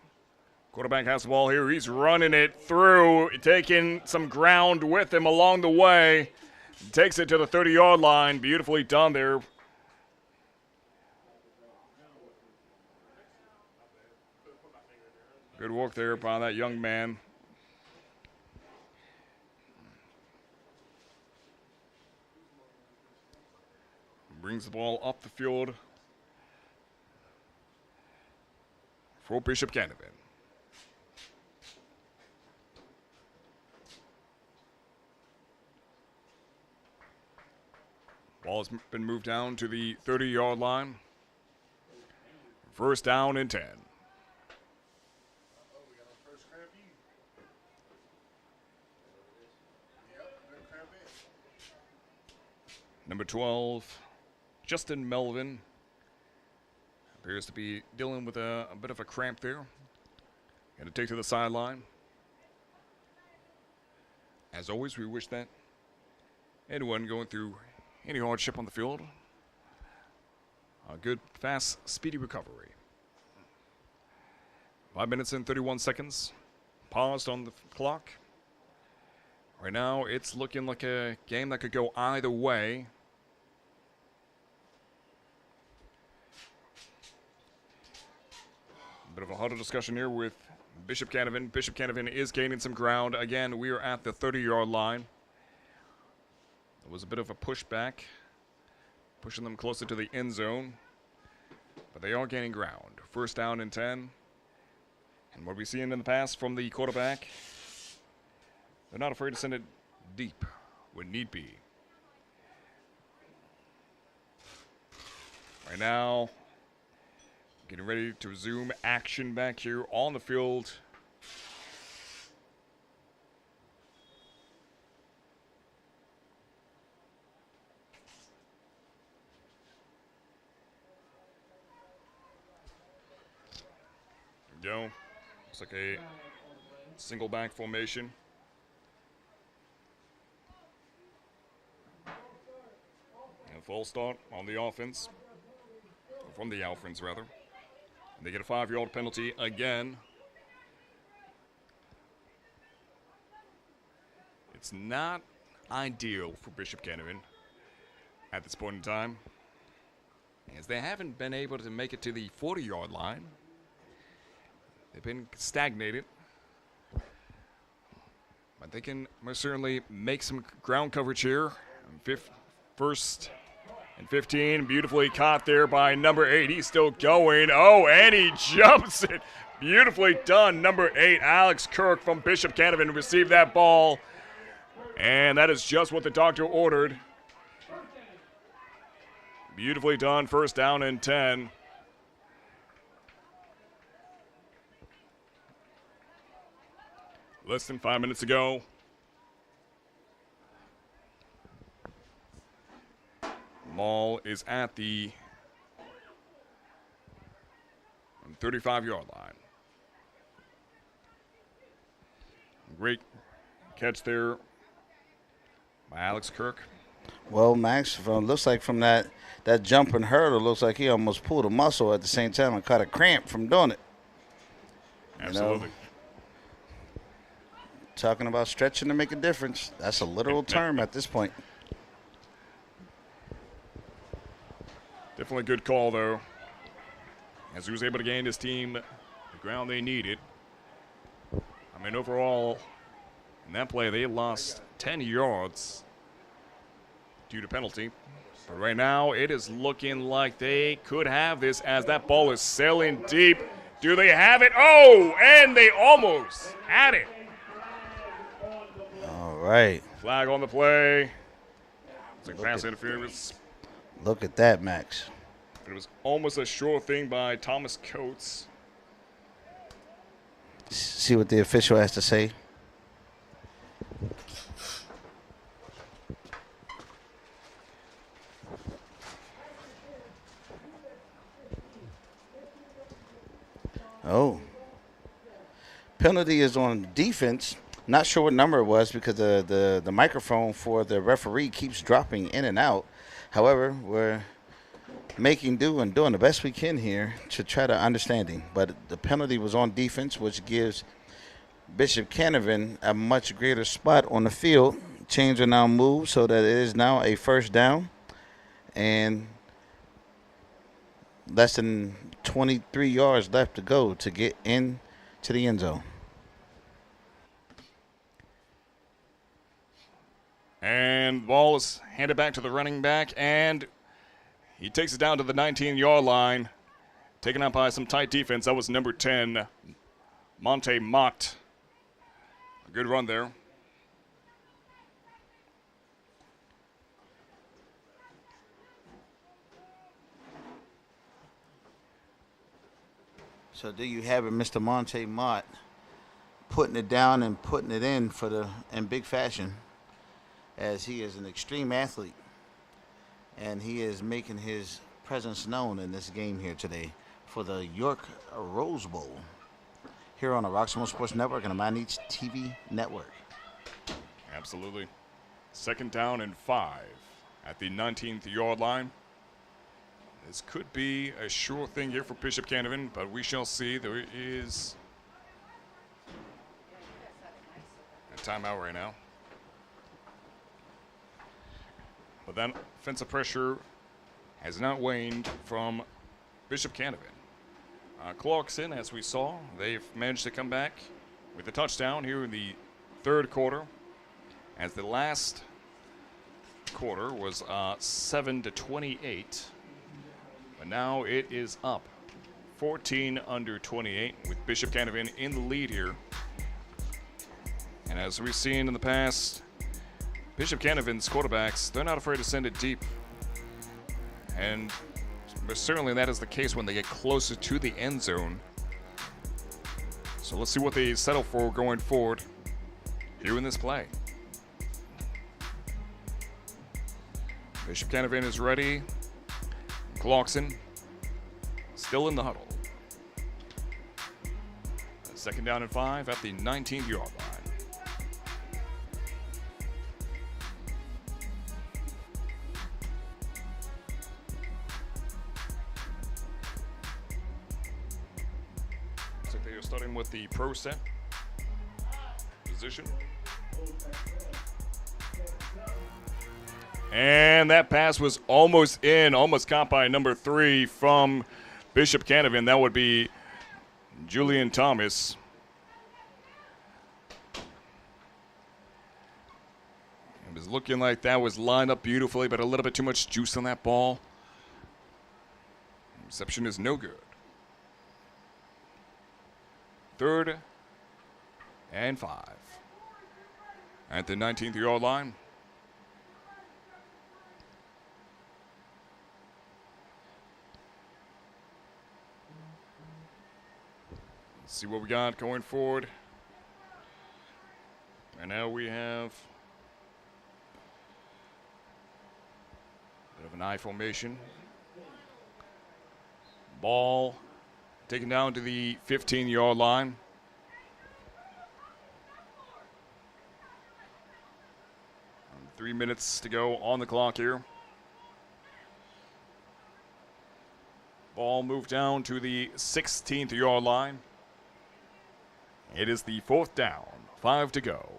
Quarterback has the ball here. He's running it through, taking some ground with him along the way. Takes it to the 30-yard line. Beautifully done there. Good work there by that young man. Brings the ball up the field for Bishop Canevin. Ball has been moved down to the 30-yard line. 1st down and 10. Number 12, Justin Melvin, appears to be dealing with a bit of a cramp there. Going to take to the sideline. As always, we wish that anyone going through any hardship on the field a good, fast, speedy recovery. 5 minutes and 31 seconds. Paused on the clock. Right now, it's looking like a game that could go either way. A bit of a huddle discussion here with Bishop Canevin. Bishop Canevin is gaining some ground. Again, we are at the 30-yard line. It was a bit of a pushback, pushing them closer to the end zone. But they are gaining ground. 1st down and 10. And what we've seen in the past from the quarterback, they're not afraid to send it deep when need be. Right now, getting ready to resume action back here on the field. There we go. Looks like a single back formation. And full start on the offense. From the offense, rather. And they get a 5-yard penalty again. It's not ideal for Bishop Canevin at this point in time, as they haven't been able to make it to the 40-yard line. They've been stagnated. But they can most certainly make some ground coverage here. First and 15, beautifully caught there by number 8. He's still going. Oh, and he jumps it. Beautifully done. Number 8, Alex Kirk from Bishop Canevin received that ball. And that is just what the doctor ordered. Beautifully done. First down and 10. Less than 5 minutes ago. Ball is at the 35-yard line. Great catch there by Alex Kirk. Well, Max, looks like from that jumping hurdle, looks like he almost pulled a muscle at the same time and caught a cramp from doing it. Absolutely. Talking about stretching to make a difference. That's a literal term at this point. Definitely a good call, though, as he was able to gain his team the ground they needed. I mean, overall, in that play, they lost 10 yards due to penalty. But right now, it is looking like they could have this as that ball is sailing deep. Do they have it? Oh, and they almost had it. All right. Flag on the play. It's like pass interference. Look at that, Max. It was almost a sure thing by Thomas Coates. See what the official has to say. Oh. Penalty is on defense. Not sure what number it was because the microphone for the referee keeps dropping in and out. However, we're making do and doing the best we can here to try to understanding. But the penalty was on defense, which gives Bishop Canevin a much greater spot on the field. Chains are now moved so that it is now a first down. And less than 23 yards left to go to get into the end zone. And the ball is handed back to the running back, and he takes it down to the 19-yard line. Taken out by some tight defense. That was number 10, Monte Mott. A good run there. So there you have it, Mr. Monte Mott putting it down and putting it in in big fashion, as he is an extreme athlete, and he is making his presence known in this game here today for the York Rosebowl here on the Roxamore Sports Network and the My Needs TV network. Absolutely. Second down and 5 at the 19th-yard line. This could be a sure thing here for Bishop Canevin, but we shall see. There is a timeout right now. But that offensive pressure has not waned from Bishop Canevin. Clarkson, as we saw, they've managed to come back with a touchdown here in the third quarter, as the last quarter was 7-28. But now it is up 14-28 with Bishop Canevin in the lead here. And as we've seen in the past, Bishop Canevin's quarterbacks, they're not afraid to send it deep. And certainly that is the case when they get closer to the end zone. So let's see what they settle for going forward here in this play. Bishop Canevin is ready. Clarkson still in the huddle. 2nd down and 5 at the 19th-yard line. Looks like they are starting with the pro set position. And that pass was almost in, almost caught by number 3 from Bishop Canevin. That would be Julian Thomas. It was looking like that was lined up beautifully, but a little bit too much juice on that ball. Reception is no good. 3rd and 5 at the 19th-yard line. Let's see what we got going forward. And now we have a bit of an I formation. Ball taken down to the 15-yard line. And 3 minutes to go on the clock here. Ball moved down to the 16th-yard line. It is the 4th down, 5 to go.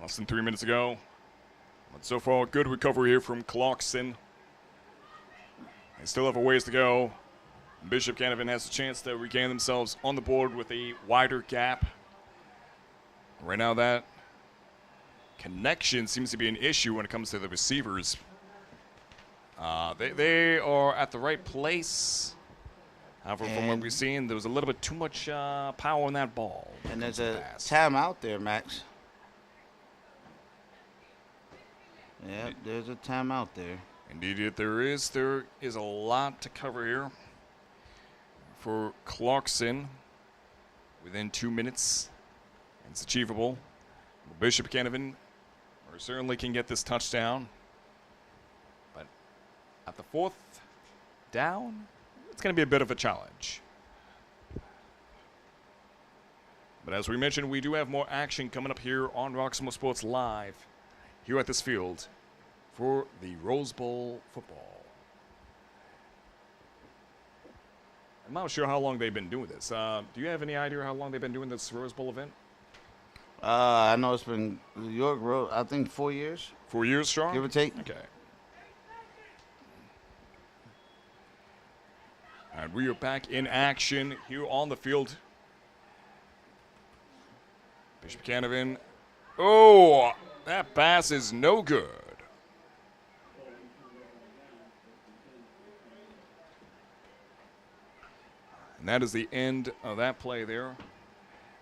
Less than 3 minutes ago. But so far, good recovery here from Clarkson. They still have a ways to go. Bishop Canevin has a chance to regain themselves on the board with a wider gap. Right now, that connection seems to be an issue when it comes to the receivers. They are at the right place. However, from what we've seen, there was a little bit too much power on that ball. And there's a timeout there, Max. Yeah, there's a timeout there. Indeed, there is. There is a lot to cover here for Clarkson within 2 minutes. It's achievable. Bishop Canevin certainly can get this touchdown. But at the 4th down, it's going to be a bit of a challenge. But as we mentioned, we do have more action coming up here on Roxamore Sports Live here at this field for the Rose Bowl football. I'm not sure how long they've been doing this. Do you have any idea how long they've been doing this Rose Bowl event? I know it's been York Road, I think 4 years. 4 years, Sean? Give or take. Okay. And we are back in action here on the field. Bishop Canevin. Oh, that pass is no good. And that is the end of that play there.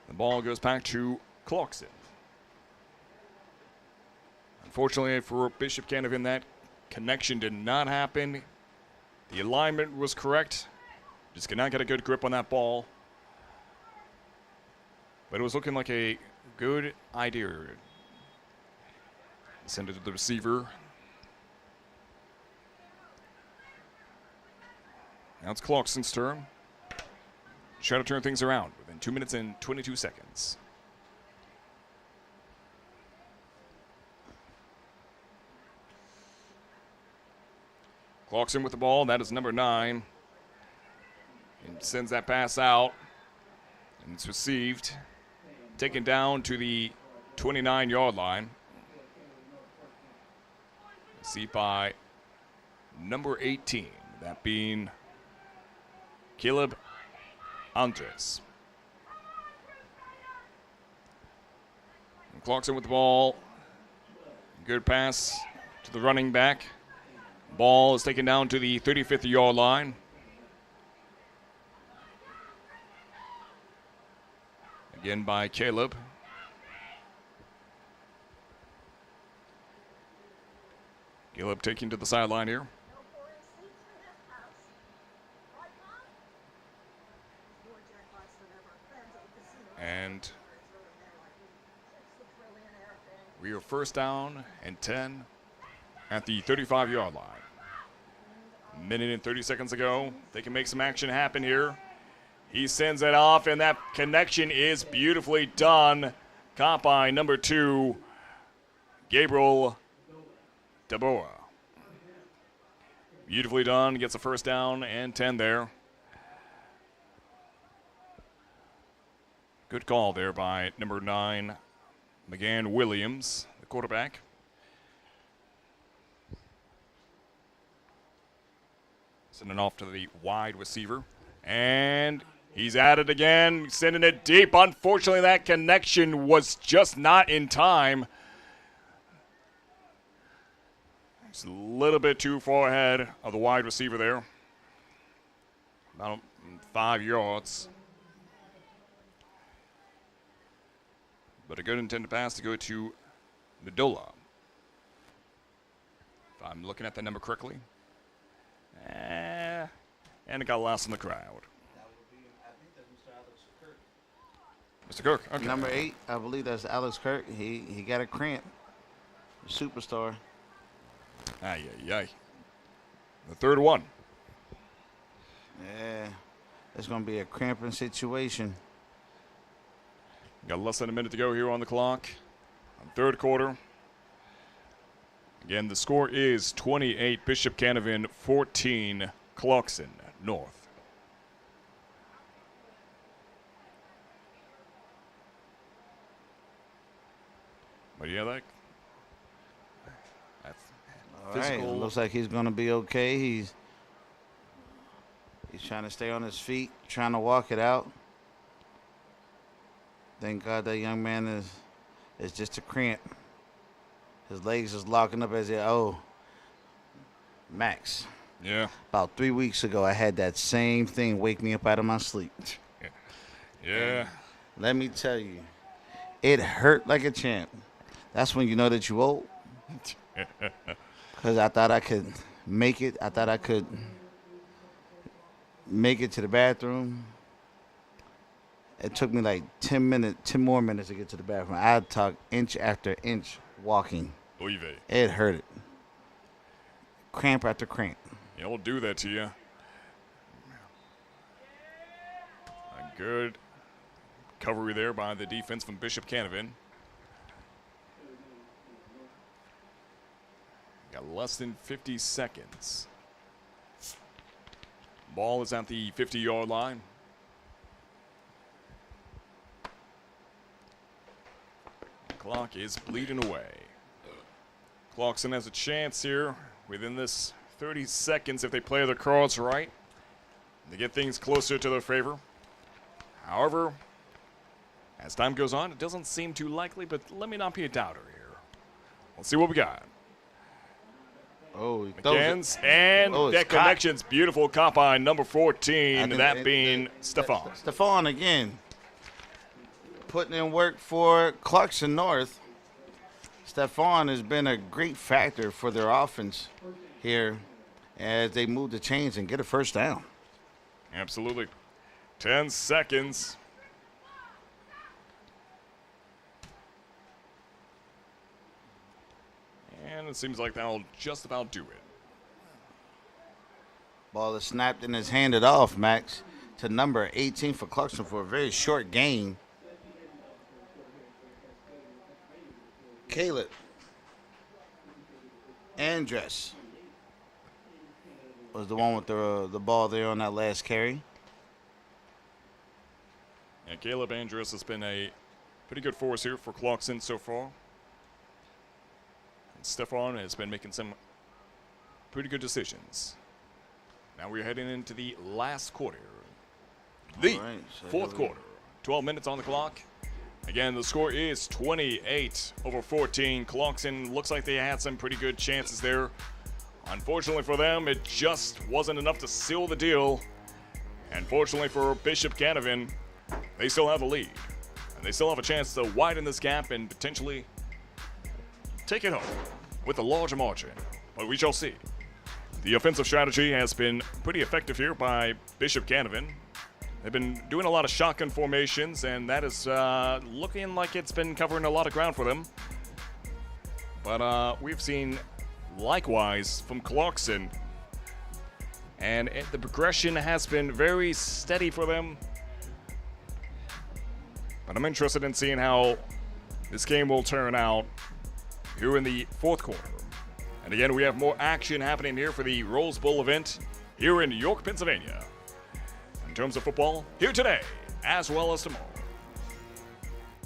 The ball goes back to Clarkson. Unfortunately for Bishop Canevin, that connection did not happen. The alignment was correct. Just could not get a good grip on that ball. But it was looking like a good idea. Send it to the receiver. Now it's Clarkson's turn. Try to turn things around within 2 minutes and 22 seconds. Clarkson with the ball. That is number 9. And sends that pass out. And it's received. Taken down to the 29-yard line. Received by number 18. That being Caleb Andres. And Clarkson with the ball. Good pass to the running back. Ball is taken down to the 35th-yard line. Again by Caleb. Caleb taking to the sideline here. And we are first down and 10 at the 35-yard line. Minute and 30 seconds ago. They can make some action happen here. He sends it off, and that connection is beautifully done. Caught by number 2, Gabriel DeBoer. Beautifully done. Gets a first down and 10 there. Good call there by number 9, McGann Williams, the quarterback. Sending off to the wide receiver. And he's at it again, sending it deep. Unfortunately, that connection was just not in time. It's a little bit too far ahead of the wide receiver there. About 5 yards. But a good intended pass to go to Medola. If I'm looking at the number correctly. And it got lost in the crowd. That would be, I think that's Mr. Kirk. Okay. Number 8, I believe that's Alex Kirk. He got a cramp. Superstar. Ay. The third one. Yeah, it's going to be a cramping situation. Got less than a minute to go here on the clock. Third quarter. Again, the score is 28 Bishop Canevin, 14 Clarkson North. But yeah, that's All physical. right, looks like he's going to be okay. He's trying to stay on his feet, trying to walk it out. Thank God that young man is just a cramp. His legs is locking up as Max. Yeah. About 3 weeks ago, I had that same thing wake me up out of my sleep. Yeah. Let me tell you, it hurt like a champ. That's when you know that you old. Because I thought I could make it. I thought I could make it to the bathroom. It took me like 10 more minutes to get to the bathroom. I talk inch after inch walking. Oy vey. It hurted. Cramp after cramp. It'll do that to you. A good recovery there by the defense from Bishop Canevin. Got less than 50 seconds. Ball is at the 50-yard line. Clock is bleeding away. Clarkson has a chance here within this 30 seconds if they play their cards right. They get things closer to their favor. However, as time goes on, it doesn't seem too likely, but let me not be a doubter here. Let's see what we got. Oh, McGann's, and that connection's beautiful. Caught by number 14, that being Stefan. Stefan again. Putting in work for Clarkson North. Stefan has been a great factor for their offense here as they move the chains and get a first down. Absolutely. 10 seconds. And it seems like that'll just about do it. Ball is snapped and is handed off, Max, to number 18 for Clarkson for a very short gain. Caleb Andress was the one with the ball there on that last carry. And Caleb Andrus has been a pretty good force here for Clarkson so far. And Stefan has been making some pretty good decisions. Now we're heading into the last quarter. The fourth quarter. 12 minutes on the clock. Again, the score is 28-14. Clarkson looks like they had some pretty good chances there. Unfortunately for them, it just wasn't enough to seal the deal. And fortunately for Bishop Canevin, they still have the lead. And They still have a chance to widen this gap and potentially take it home with a larger margin, but we shall see. The offensive strategy has been pretty effective here by Bishop Canevin. They've been doing a lot of shotgun formations, and that is looking like it's been covering a lot of ground for them. But we've seen likewise from Clarkson, and the progression has been very steady for them. But I'm interested in seeing how this game will turn out here in the fourth quarter. And again, we have more action happening here for the Rose Bowl event here in York, Pennsylvania. In terms of football, here today, as well as tomorrow.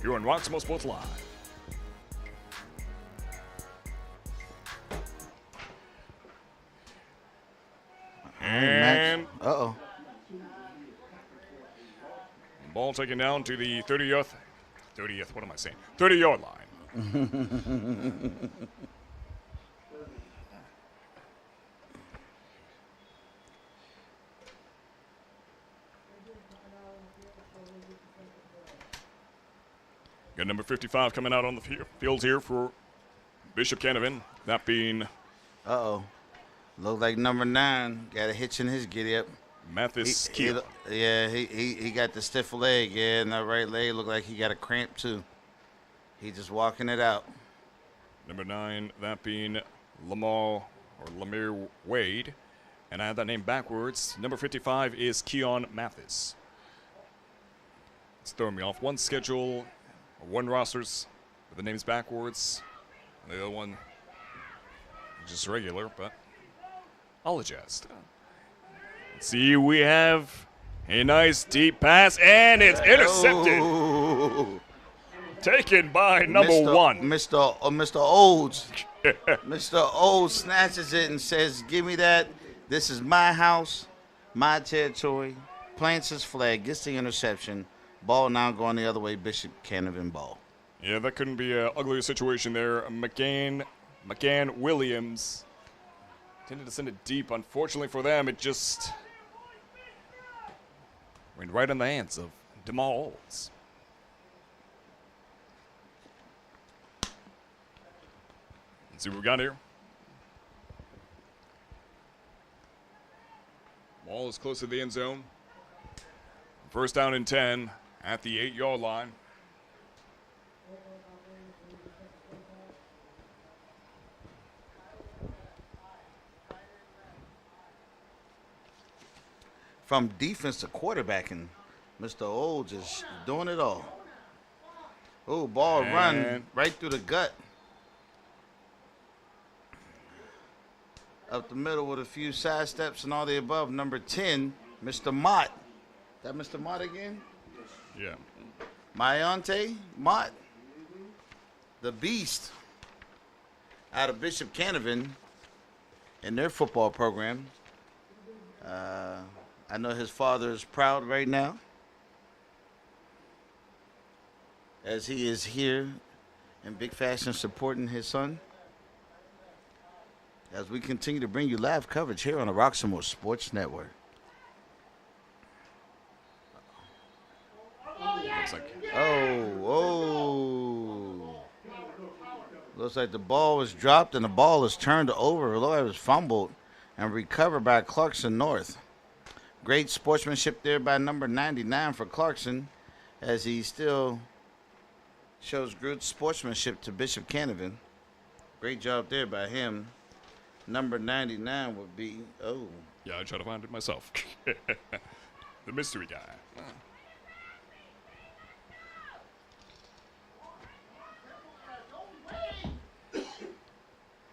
Here on Roxamore Sports Live. And uh-oh. Ball taken down to the 30-yard line. Got number 55 coming out on the field here for Bishop Canevin. That being... Uh-oh. Looked like number 9 got a hitch in his giddy-up. Mathis Keel. He got the stiff leg. Yeah, and that right leg looked like he got a cramp too. He just walking it out. Number 9, that being Lamar Wade. And I had that name backwards. Number 55 is Keon Mathis. It's throwing me off. One schedule, or one rosters with the names backwards. And the other one just regular, but I'll adjust. See, we have a nice deep pass, and it's intercepted. Oh. Taken by number 1. Mr. Olds. Mr. Olds snatches it and says, give me that. This is my house, my territory. Plants his flag, gets the interception. Ball now going the other way, Bishop Canevin ball. Yeah, that couldn't be an uglier situation there. McCann Williams tended to send it deep. Unfortunately for them, it just went right in the hands of DeMar Olds. Let's see what we got here. Ball is close to the end zone. First down and 10 at the 8-yard line. From defense to quarterbacking, Mr. Olds is doing it all. Oh, ball run right through the gut. Up the middle with a few side steps and all the above. Number 10, Mr. Mott. Is that Mr. Mott again? Yeah. Mayante Mott, the beast, out of Bishop Canevin in their football program. I know his father is proud right now as he is here in big fashion supporting his son. As we continue to bring you live coverage here on the Roxamore Sports Network. Looks like the ball was dropped and the ball is turned over. Although it was fumbled and recovered by Clarkson North. Great sportsmanship there by number 99 for Clarkson, as he still shows good sportsmanship to Bishop Canevin. Great job there by him. Number 99 would be, Yeah, I try to find it myself. The mystery guy.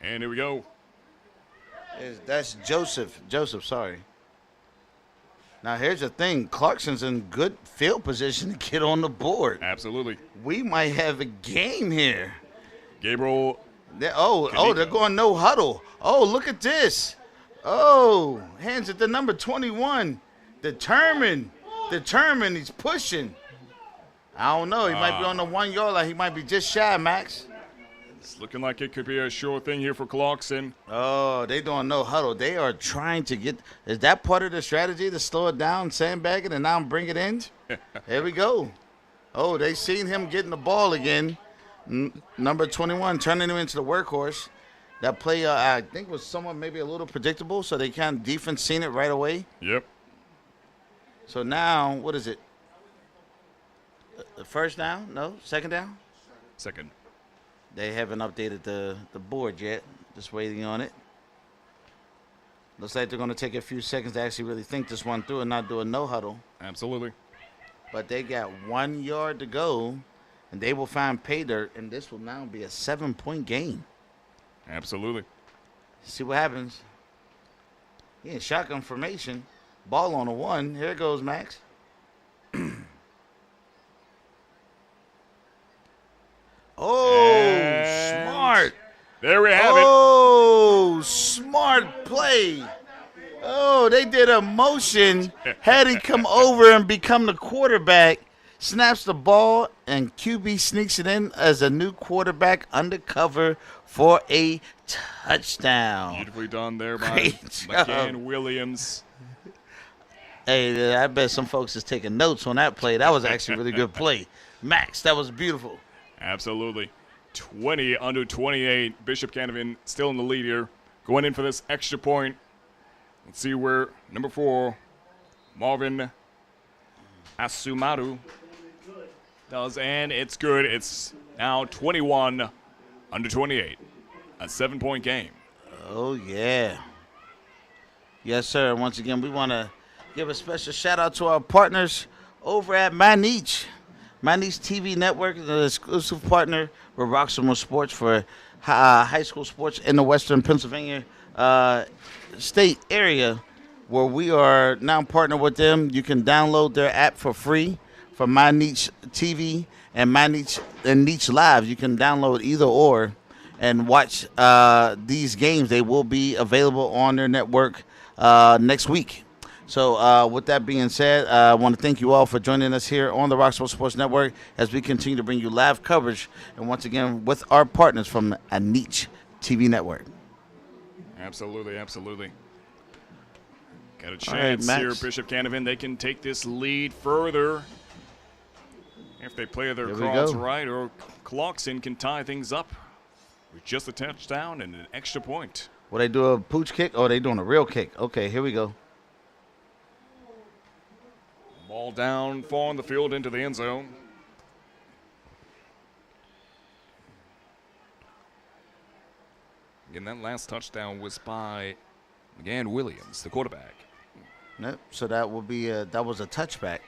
And here we go. That's Joseph. Sorry. Now, here's the thing. Clarkson's in good field position to get on the board. Absolutely. We might have a game here. Gabriel. They're going no huddle. Oh, look at this. Oh, hands at the number 21. Determined. He's pushing. I don't know. He might be on the 1 yard line. He might be just shy, Max. It's looking like it could be a sure thing here for Clarkson. Oh, they doing no huddle. They are trying to get. Is that part of the strategy to slow it down, sandbag it, and now bring it in? Here we go. Oh, they seen him getting the ball again. Number 21, turning him into the workhorse. That play, I think, was somewhat maybe a little predictable, so they kind of defense seen it right away. Yep. So now, what is it? First down? No? Second down? Second. They haven't updated the board yet. Just waiting on it. Looks like they're going to take a few seconds to actually really think this one through and not do a no huddle. Absolutely. But they got 1 yard to go, and they will find pay dirt, and this will now be a 7-point game. Absolutely. See what happens. He in shotgun formation. Ball on the 1. Here it goes, Max. Smart. There we have it. Oh, smart play. Oh, they did a motion. Had him come over and become the quarterback. Snaps the ball, and QB sneaks it in as a new quarterback undercover for a touchdown. Beautifully done there by Great job. McCann Williams. Hey, I bet some folks is taking notes on that play. That was actually a really good play. Max, that was beautiful. Absolutely. 20 under 28. Bishop Canevin still in the lead here. Going in for this extra point. Let's see where number 4, Marvin Asumaru does, and it's good. It's now 21 under 28. A 7-point game. Oh, yeah. Yes, sir. Once again, we want to give a special shout-out to our partners over at Manich. Manich TV Network is an exclusive partner with Roxamore Sports for high school sports in the western Pennsylvania state area, where we are now partnered with them. You can download their app for free for Manich TV and Manich and Niche Live. You can download either or and watch these games. They will be available on their network next week. So with that being said, I want to thank you all for joining us here on the Roxamore Sports Network as we continue to bring you live coverage, and once again with our partners from a Niche TV Network. Absolutely, absolutely. Got a All chance right, here, Max. Bishop Canevin. They can take this lead further if they play their Here we cards go. right, or Clarkson can tie things up with just a touchdown and an extra point. Will they do a pooch kick? Oh, they doing a real kick. Okay, here we go. Ball down, far on the field into the end zone. Again, that last touchdown was by McCann Williams, the quarterback. Nope. So that will be that was a touchback.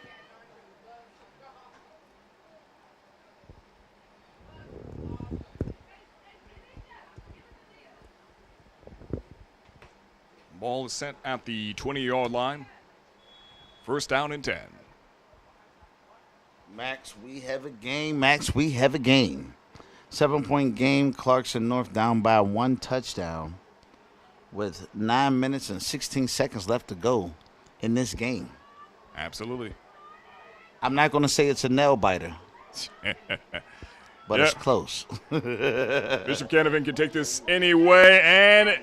Ball is set at the 20-yard line. First down and 10. Max, we have a game. Max, we have a game. 7-point game. Clarkson North down by 1 touchdown with 9 minutes and 16 seconds left to go in this game. Absolutely. I'm not going to say it's a nail biter, but it's close. Bishop Canevin can take this anyway, and a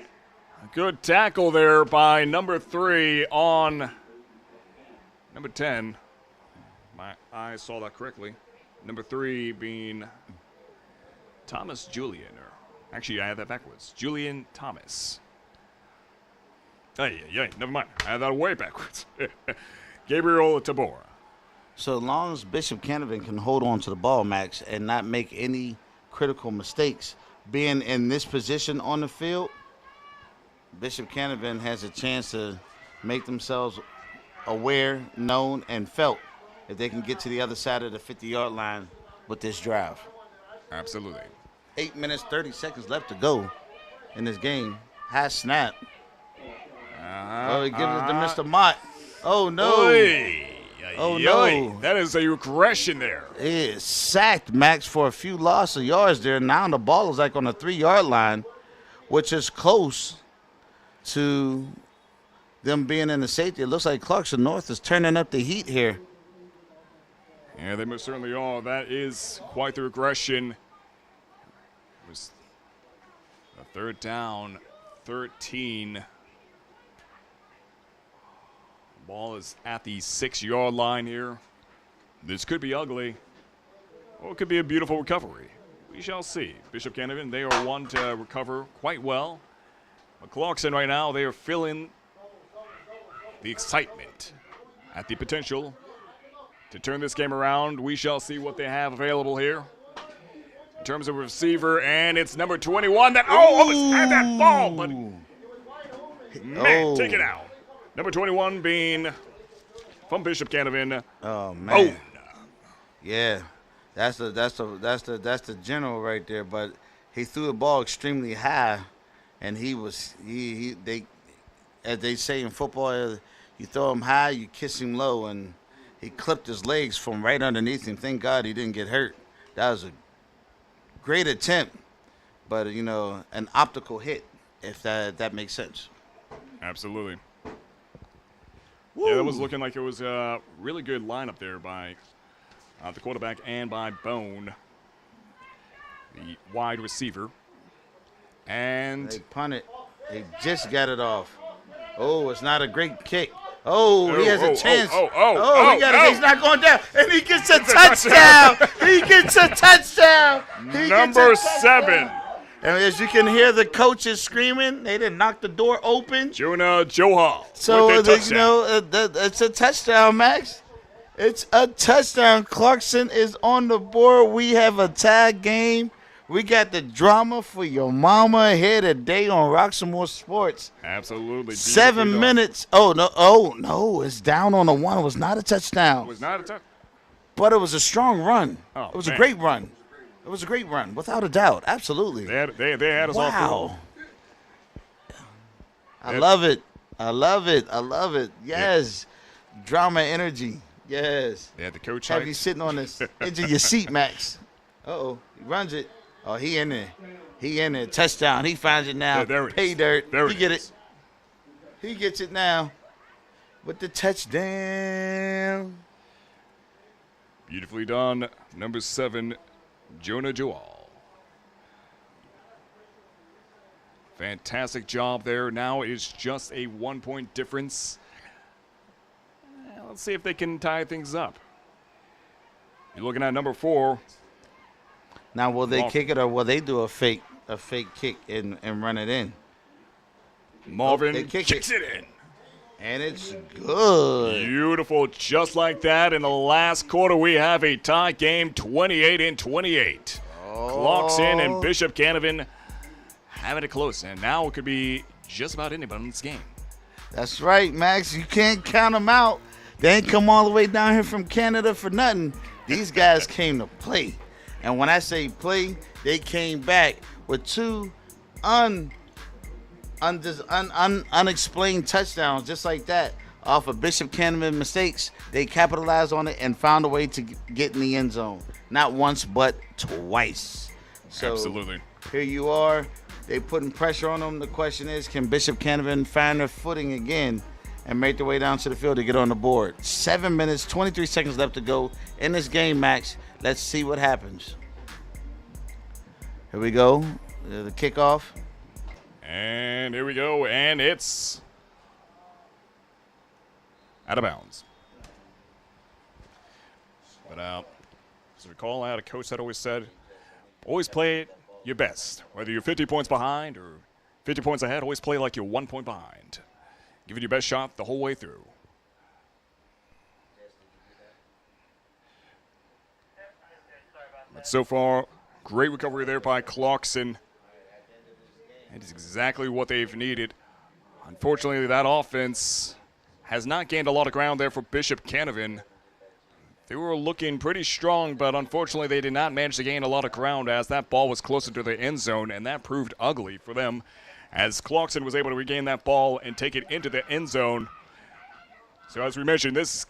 good tackle there by number 3 on number 10. My eyes saw that correctly. Number 3 being Thomas Julian. Or actually, I had that backwards. Julian Thomas. Hey, never mind. I had that way backwards. Gabriel Tabora. So as long as Bishop Canevin can hold on to the ball, Max, and not make any critical mistakes, being in this position on the field, Bishop Canevin has a chance to make themselves aware, known, and felt if they can get to the other side of the 50-yard line with this drive. Absolutely. 8 minutes, 30 seconds left to go in this game. High snap. Oh, he gives it to Mr. Mott. Oh, no. Oh, no. That is a regression there. He is sacked, Max, for a few loss of yards there. Now the ball is like on the 3-yard line, which is close to them being in the safety. It looks like Clarkson North is turning up the heat here. Yeah, they most certainly are. That is quite the regression. It was a 3rd down, 13. Ball is at the 6-yard line here. This could be ugly. or it could be a beautiful recovery. We shall see. Bishop Canevin, they are one to recover quite well. But Clarkson right now, they are feeling the excitement at the potential to turn this game around. We shall see what they have available here in terms of receiver, and it's number 21 that almost had that ball, but man, take it out. Number 21 being from Bishop Canevin. Oh man. Yeah. That's the general right there, but he threw the ball extremely high, and they as they say in football, you throw him high, you kiss him low, and he clipped his legs from right underneath him. Thank God he didn't get hurt. That was a great attempt, but an optical hit, if that makes sense. Absolutely. Woo. Yeah, that was looking like it was a really good lineup there by the quarterback and by Bone, the wide receiver. And they punt it. They just got it off. Oh, it's not a great kick. Oh, he has a chance. He's not going down. And he gets a touchdown. He gets a touchdown. Number 7. And as you can hear the coaches screaming, they didn't knock the door open. Jonah Johal. So, it's a touchdown, Max. It's a touchdown. Clarkson is on the board. We have a tie game. We got the drama for your mama here today on Roxamore Sports. Absolutely. 7 minutes. Oh, no. It's down on the 1. It was not a touchdown. It was not a touchdown. But it was a strong run. Oh, it was a great run. It was a great run, without a doubt. Absolutely. They had us all wow. I love it. I love it. Yes. Yeah. Drama energy. Yes. Yeah, the coach have you sitting on this edge of your seat, Max. Uh-oh. He runs it. Oh, he in there. Touchdown. He finds it now. Yeah, there it Pay is. dirt. There he get it. He gets it now with the touchdown. Beautifully done. Number 7, Jonah Joel. Fantastic job there. Now it's just a 1-point difference. Let's see if they can tie things up. You're looking at number 4. Now, will they kick it or will they do a fake kick and run it in? Marvin kicks it in. And it's good. Beautiful. Just like that. In the last quarter, we have a tie game, 28-28. Clarkson and Bishop Canevin having it close. And now it could be just about anybody in this game. That's right, Max. You can't count them out. They ain't come all the way down here from Canada for nothing. These guys came to play. And when I say play, they came back with 2 unexplained touchdowns just like that off of Bishop Canevin mistakes. They capitalized on it and found a way to get in the end zone. Not once, but twice. So absolutely. Here you are. They putting pressure on them. The question is, can Bishop Canevin find their footing again and make their way down to the field to get on the board? 7 minutes, 23 seconds left to go in this game, Max. Let's see what happens. Here we go. The kickoff. And here we go. And it's out of bounds. But as we recall, I had a coach that always said, always play it your best. Whether you're 50 points behind or 50 points ahead, always play like you're 1 point behind. Give it your best shot the whole way through. But so far, great recovery there by Clarkson. It is exactly what they've needed. Unfortunately, that offense has not gained a lot of ground there for Bishop Canevin. They were looking pretty strong, but unfortunately they did not manage to gain a lot of ground as that ball was closer to the end zone, and that proved ugly for them as Clarkson was able to regain that ball and take it into the end zone. So as we mentioned, this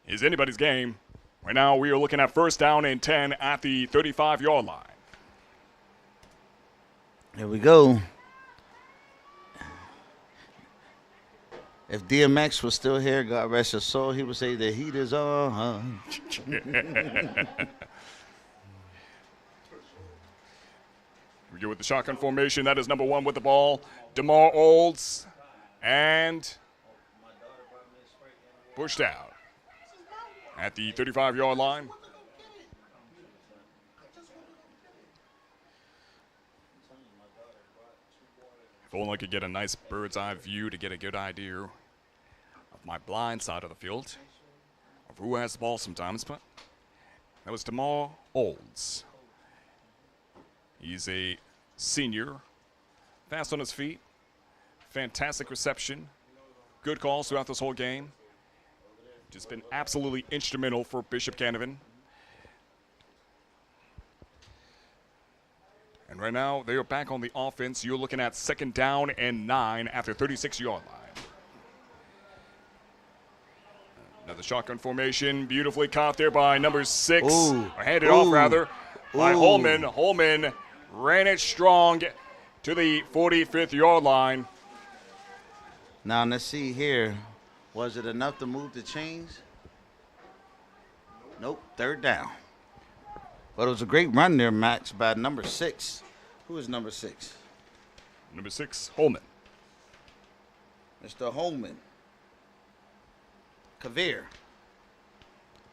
is anybody's game. Right now we are looking at 1st down and 10 at the 35-yard line. Here we go. If DMX was still here, God rest his soul, he would say the heat is on. We go with the shotgun formation. That is number 1 with the ball. DeMar Olds and pushed out at the 35-yard line. If only I could get a nice bird's eye view to get a good idea of my blind side of the field, of who has the ball sometimes, but that was Jamal Olds. He's a senior, fast on his feet, fantastic reception, good calls throughout this whole game. Just been absolutely instrumental for Bishop Canevin. And right now, they are back on the offense. You're looking at 2nd down and 9 after 36-yard line. Another shotgun formation, beautifully caught there by number 6. Ooh. Or handed off, rather, by Ooh. Holman. Holman ran it strong to the 45th-yard line. Now, let's see here. Was it enough to move the chains? Nope, 3rd down. But it was a great run there, Max, by number 6. Who is number 6? Number 6, Holman. Mr. Holman. Kavir.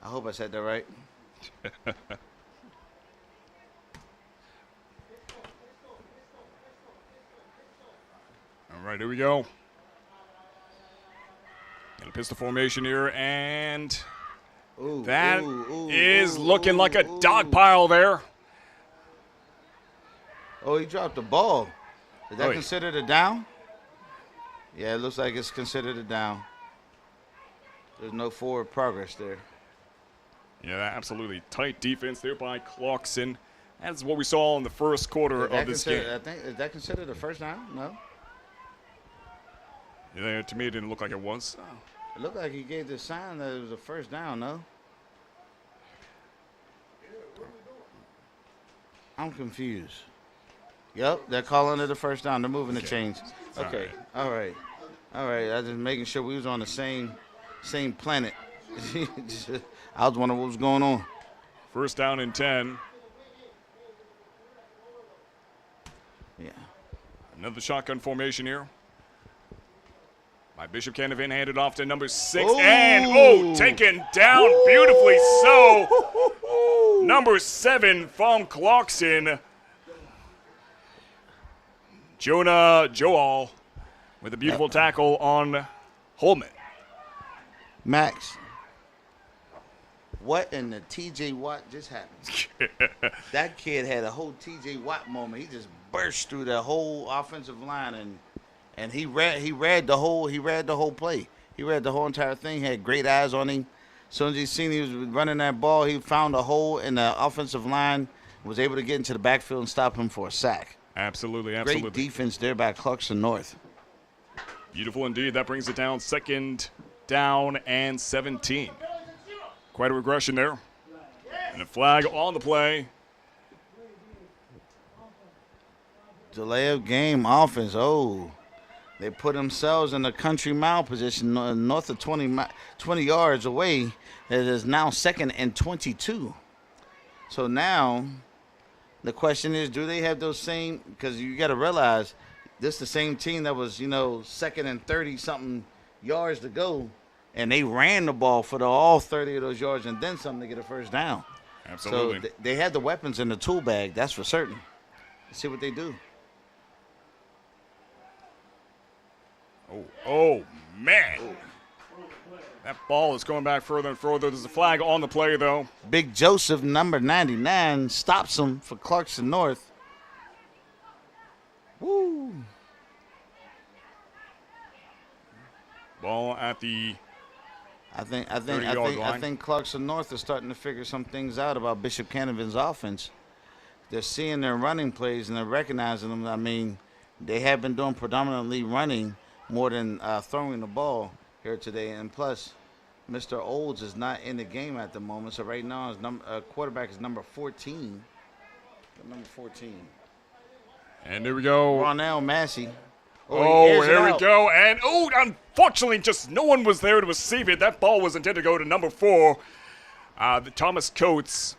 I hope I said that right. All right, here we go. And a pistol formation here, and Ooh, that ooh, is ooh, looking ooh, like a ooh. dog pile there. Oh, he dropped the ball. Is that Oh, yeah. considered a down? Yeah, it looks like it's considered a down. There's no forward progress there. Yeah, absolutely tight defense there by Clarkson. That's what we saw in the first quarter of this game. I think, is that considered a first down? No. Yeah, to me, it didn't look like it was. It looked like he gave the sign that it was a first down, no? I'm confused. Yep, they're calling it a first down. They're moving the chains. Okay, all right. I was just making sure we was on the same planet. I was wondering what was going on. 1st down and 10. Yeah. Another shotgun formation here. By Bishop Canevin, handed off to number 6. Ooh. And, taken down beautifully so. Number 7 from Clarkson. Jonah Joel with a beautiful tackle on Holman. Max, what in the TJ Watt just happened? That kid had a whole TJ Watt moment. He just burst through the whole offensive line and he read the whole play. He read the whole entire thing. He had great eyes on him. As soon as he seen he was running that ball, he found a hole in the offensive line, was able to get into the backfield and stop him for a sack. Absolutely. Great defense there by Clarkson North. Beautiful indeed. That brings it down 2nd down and 17. Quite a regression there. And a flag on the play. Delay of game offense. Oh, they put themselves in a country mile position north of 20 yards away. It is now 2nd and 22. So now the question is, do they have those same, because you got to realize this is the same team that was, 2nd and 30-something yards to go, and they ran the ball for all 30 of those yards and then something to get a first down. Absolutely. So they had the weapons in the tool bag, that's for certain. Let's see what they do. Oh, man. That ball is going back further and further. There's a flag on the play, though. Big Joseph, number 99, stops him for Clarkson North. Woo. Ball at the I line. think Clarkson North is starting to figure some things out about Bishop Canevin's offense. They're seeing their running plays and they're recognizing them. I mean, they have been doing predominantly running more than throwing the ball here today. And plus, Mr. Olds is not in the game at the moment. So right now, his quarterback is number 14. Number 14. And here we go. Ronell Massey. Here we go. And, unfortunately, just no one was there to receive it. That ball was intended to go to number 4, Thomas Coates.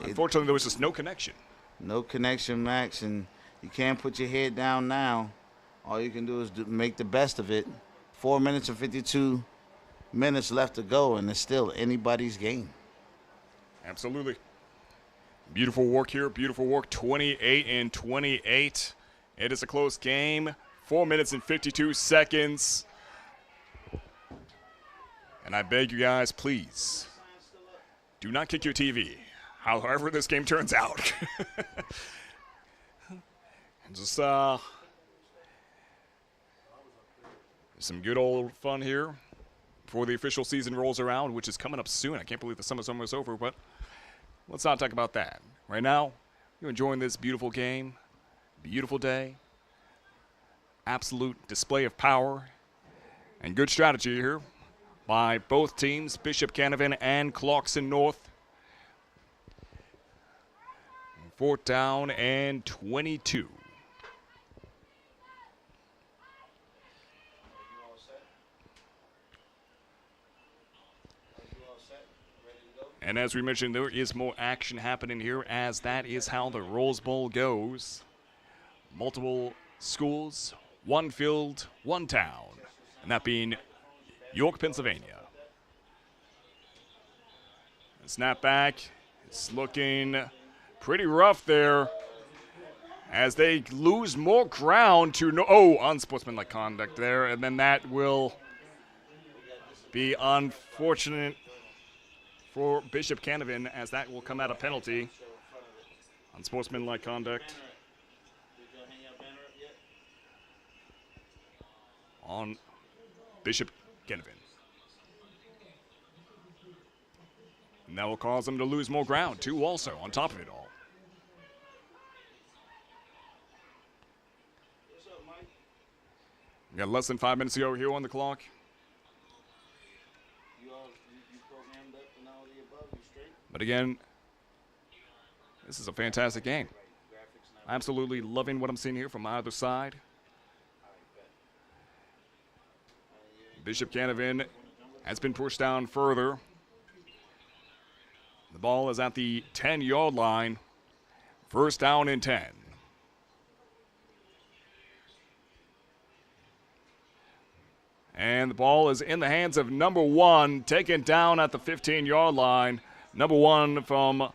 Unfortunately, there was just no connection. No connection, Max, and you can't put your head down now. All you can do is make the best of it. 4 minutes and 52 minutes left to go, and it's still anybody's game. Absolutely. Beautiful work here. Beautiful work. 28 and 28. It is a close game. 4 minutes and 52 seconds. And I beg you guys, please, do not kick your TV, however this game turns out. Just some good old fun here before the official season rolls around, which is coming up soon. I can't believe the summer's almost over, but let's not talk about that. Right now, you're enjoying this beautiful game, beautiful day, absolute display of power, and good strategy here by both teams, Bishop Canevin and Clarkson North. 4th down and 22. And as we mentioned, there is more action happening here, as that is how the Rose Bowl goes. Multiple schools, one field, one town, and that being York, Pennsylvania. The snap back, it's looking pretty rough there as they lose more ground to unsportsmanlike conduct there, and then that will be unfortunate for Bishop Canevin, as that will come out a penalty. Unsportsmanlike conduct on Bishop Canevin. And that will cause them to lose more ground, too, also, on top of it all. We got less than 5 minutes to go here on the clock. But again, this is a fantastic game. Absolutely loving what I'm seeing here from either side. Bishop Canevin has been pushed down further. The ball is at the 10-yard line. 1st down and 10. And the ball is in the hands of number 1, taken down at the 15-yard line. Number 1 from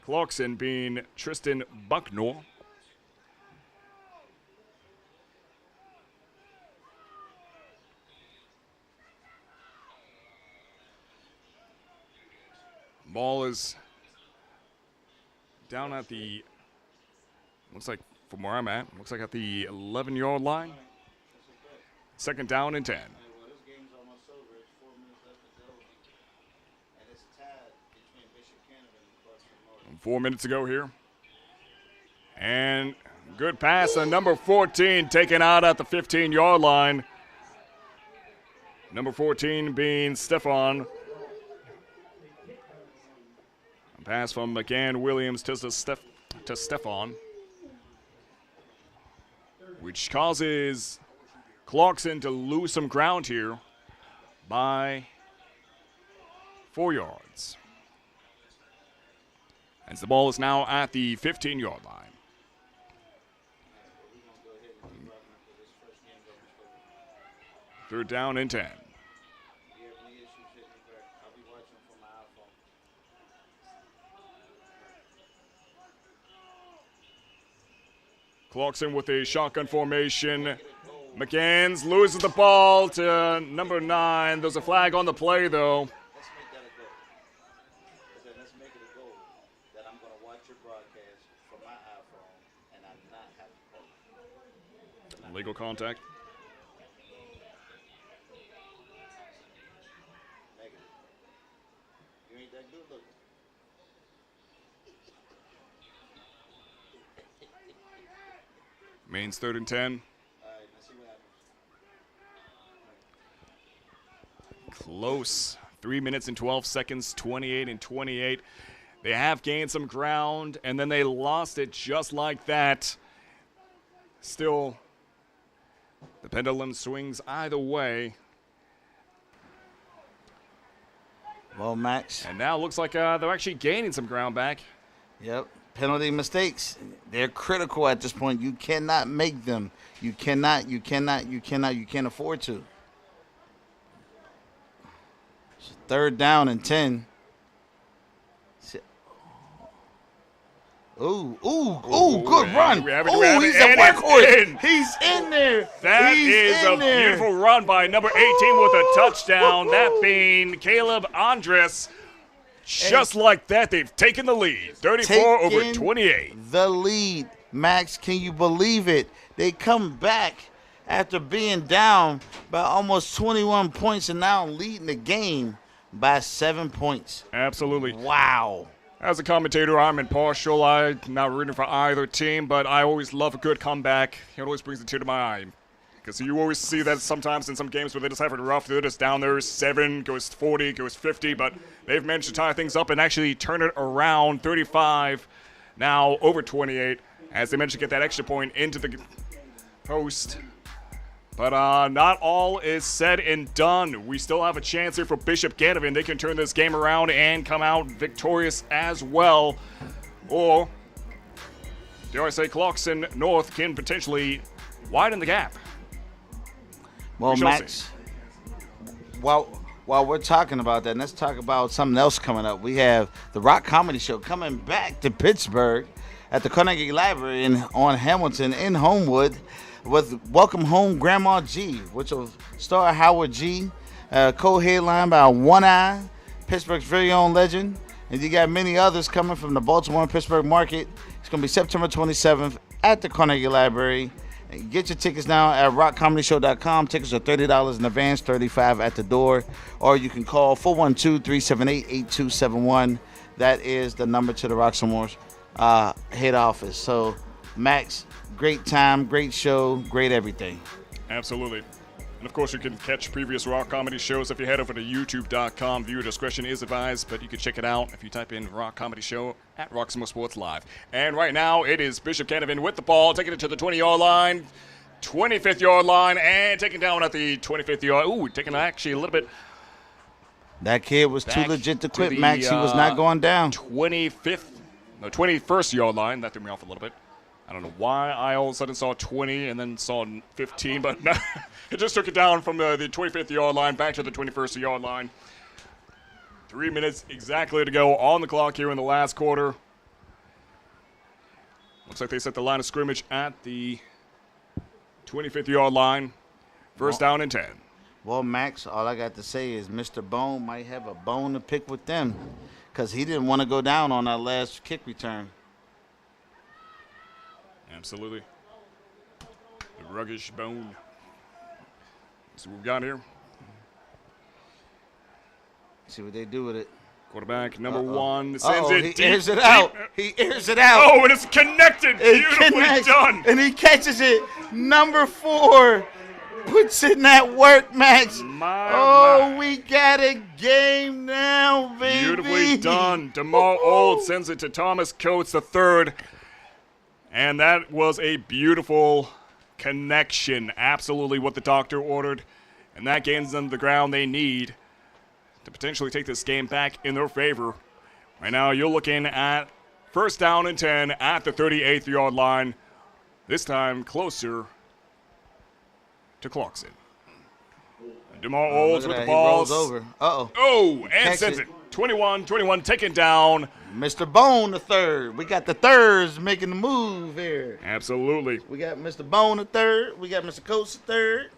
Clarkson being Tristan Bucknor. Ball is down at the, looks like from where I'm at, looks like at the 11-yard line. 2nd down and 10. 4 minutes to go here. And good pass on number 14, taken out at the 15-yard line. Number 14 being Stefan. A pass from McCann Williams to Stefan, which causes Clarkson to lose some ground here by 4 yards. As the ball is now at the 15-yard line. Third down and 10. Clarkson with a shotgun formation. McCanns loses the ball to number 9. There's a flag on the play, though. Legal contact. Means 3rd and 10. Close. 3 minutes and 12 seconds, 28 and 28. They have gained some ground, and then they lost it just like that. Still, the pendulum swings either way. Well, Max. And now it looks like they're actually gaining some ground back. Yep. Penalty mistakes. They're critical at this point. You cannot make them. You can't afford to. It's 3rd down and 10. Good run. He's a and workhorse. He's in there. That He's is in a there. beautiful run by number 18 with a touchdown. That being Caleb Andres. Just like that, they've taken the lead. 34 over 28. The lead. Max, can you believe it? They come back after being down by almost 21 points and now leading the game by 7 points. Absolutely. Wow. As a commentator, I'm impartial. I'm not rooting for either team, but I always love a good comeback. It always brings a tear to my eye. Because you always see that sometimes in some games where they just have it rough, they're just down there, 7, goes 40, goes 50, but they've managed to tie things up and actually turn it around, 35, now over 28, as they managed to get that extra point into the post. But not all is said and done. We still have a chance here for Bishop Canevin. They can turn this game around and come out victorious as well. Or, dare I say, Clarkson North can potentially widen the gap. Well, Max, while we're talking about that, let's talk about something else coming up. We have the Rock Comedy Show coming back to Pittsburgh at the Carnegie Library on Hamilton in Homewood with Welcome Home Grandma G, which will star Howard G, co-headlined by One Eye, Pittsburgh's very own legend. And you got many others coming from the Baltimore and Pittsburgh market. It's going to be September 27th at the Carnegie Library. Get your tickets now at rockcomedyshow.com. Tickets are $30 in advance, $35 at the door. Or you can call 412-378-8271. That is the number to the Roxamore head office. So, Max, great time, great show, great everything. Absolutely. And, of course, you can catch previous Rock Comedy shows if you head over to youtube.com. Viewer discretion is advised, but you can check it out if you type in Rock Comedy Show at Roxamore Sports Live. And right now, it is Bishop Canevin with the ball, taking it to the 20-yard line, 25th-yard line, and taking down at the 25th yard. Ooh, taking actually a little bit. That kid was too legit to quit, Max. He was not going down. 21st yard line. That threw me off a little bit. I don't know why I all of a sudden saw 20 and then saw 15, but no, it just took it down from the 25th yard line back to the 21st yard line. 3 minutes exactly to go on the clock here in the last quarter. Looks like they set the line of scrimmage at the 25th yard line. First down and 10. Well, Max, all I got to say is Mr. Bone might have a bone to pick with them because he didn't want to go down on that last kick return. Absolutely. The ruggish bone. See what we've got here. See what they do with it. Quarterback number one sends he it deep. airs it out. He airs it out. Oh, and it's connected. Beautifully done. And he catches it. Number 4 puts in that work, Max. We got a game now, baby. Beautifully done. DeMar Old sends it to Thomas Coates, the third. And that was a beautiful connection. Absolutely what the doctor ordered. And that gains them the ground they need to potentially take this game back in their favor. Right now, you're looking at first down and 10 at the 38th yard line. This time closer to Clarkson. DeMar Olds with the ball. He rolls over. Oh, and sends it. 21, taken down. Mr. Bone the third. We got the thirds making the move here. Absolutely. We got Mr. Bone the third. We got Mr. Coates the third.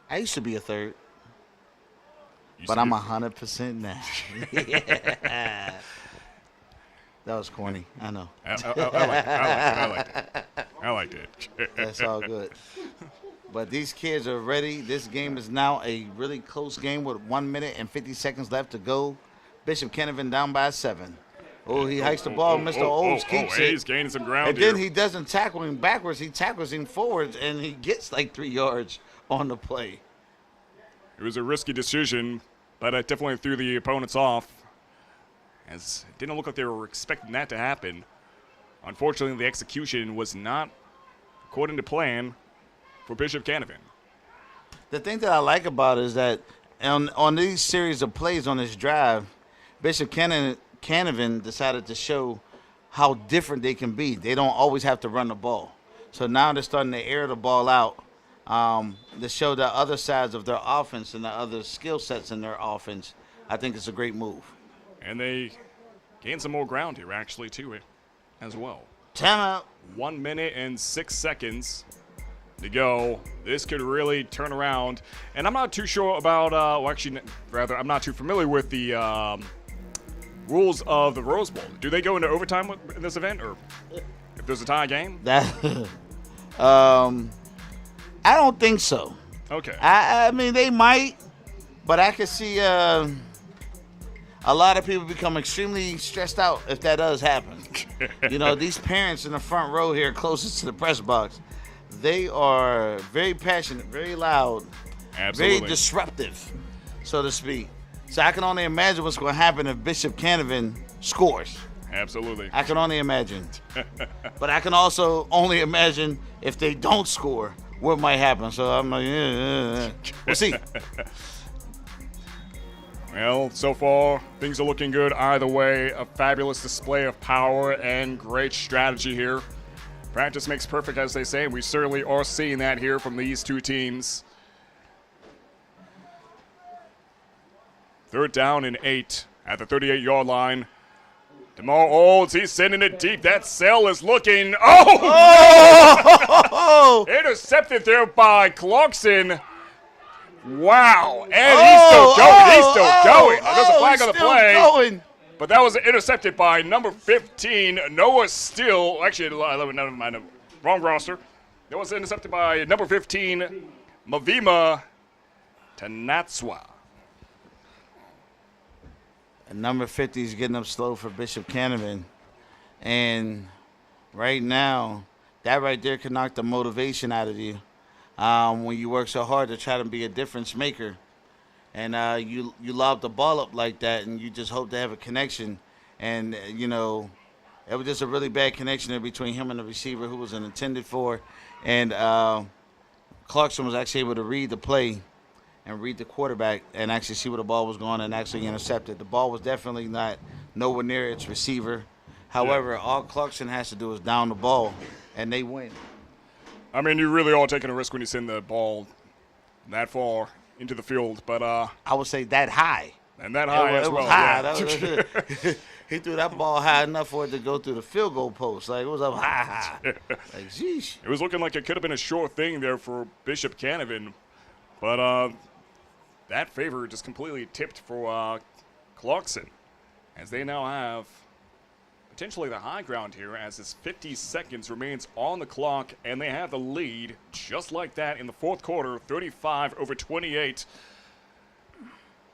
I used to be a third. But I'm 100% now. Yeah. That was corny. I know. I liked it. That's all good. But these kids are ready. This game is now a really close game with 1 minute and 50 seconds left to go. Bishop Canevin down by 7. Oh, he hikes the ball. Mr. Olds keeps it. He's gaining some ground and then he doesn't tackle him backwards. He tackles him forwards, and he gets like 3 yards on the play. It was a risky decision, but it definitely threw the opponents off, as it didn't look like they were expecting that to happen. Unfortunately, the execution was not according to plan for Bishop Canevin. The thing that I like about it is that on these series of plays on this drive, Bishop Canevin decided to show how different they can be. They don't always have to run the ball. So now they're starting to air the ball out to show the other sides of their offense and the other skill sets in their offense. I think it's a great move. And they gain some more ground here, actually, too, as well. Timeout. 1 minute and 6 seconds to go. This could really turn around. And I'm not too sure about, I'm not too familiar with the rules of the Rose Bowl. Do they go into overtime in this event, or if there's a tie game? I don't think so. Okay. I mean, they might, but I could see a lot of people become extremely stressed out if that does happen. You know, these parents in the front row here closest to the press box, they are very passionate, very loud, Absolutely. very disruptive, so to speak. So I can only imagine what's going to happen if Bishop Canevin scores. Absolutely. I can only imagine. But I can also only imagine if they don't score, what might happen. So I'm like, we'll see. Well, so far, things are looking good either way. A fabulous display of power and great strategy here. Practice makes perfect, as they say. We certainly are seeing that here from these two teams. 3rd down and 8 at the 38-yard line. DeMar Olds, he's sending it deep. That cell is looking. Oh! Intercepted there by Clarkson. Wow. And he's still going. He's still going. There's a flag on the play. Going. But that was intercepted by number 15, Noah Steele. Actually, never mind, wrong roster. That was intercepted by number 15, Mavima Tanatswa. And number 50 is getting up slow for Bishop Canevin. And right now, that right there can knock the motivation out of you when you work so hard to try to be a difference maker. And you lob the ball up like that, and you just hope to have a connection. And, you know, it was just a really bad connection there between him and the receiver who was intended for. And Clarkson was actually able to read the play and read the quarterback and actually see where the ball was going and actually intercept it. The ball was definitely not nowhere near its receiver. However, all Clarkson has to do is down the ball, and they win. I mean, you really are taking a risk when you send the ball that far into the field, but I would say that high. And that high as well. High. Yeah. He threw that ball high enough for it to go through the field goal post. Like, it was up high. Like, sheesh. It was looking like it could have been a sure thing there for Bishop Canevin, but that favor just completely tipped for Clarkson, as they now have potentially the high ground here, as his 50 seconds remains on the clock, and they have the lead just like that in the 4th quarter, 35-28.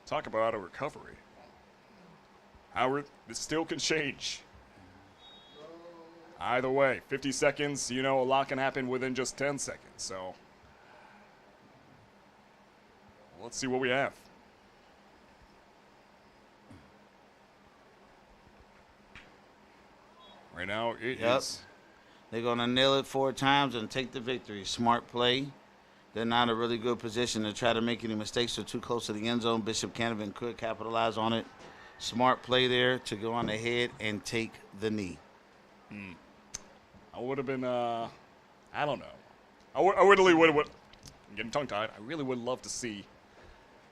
Talk about a recovery. Howard, this still can change. Either way, 50 seconds, you know, a lot can happen within just 10 seconds, so let's see what we have. Right now, it is. They're going to nail it 4 times and take the victory. Smart play. They're not in a really good position to try to make any mistakes. They're too close to the end zone. Bishop Canevin could capitalize on it. Smart play there to go on ahead and take the knee. I would have been, I don't know. I really would have, I'm getting tongue-tied. I really would love to see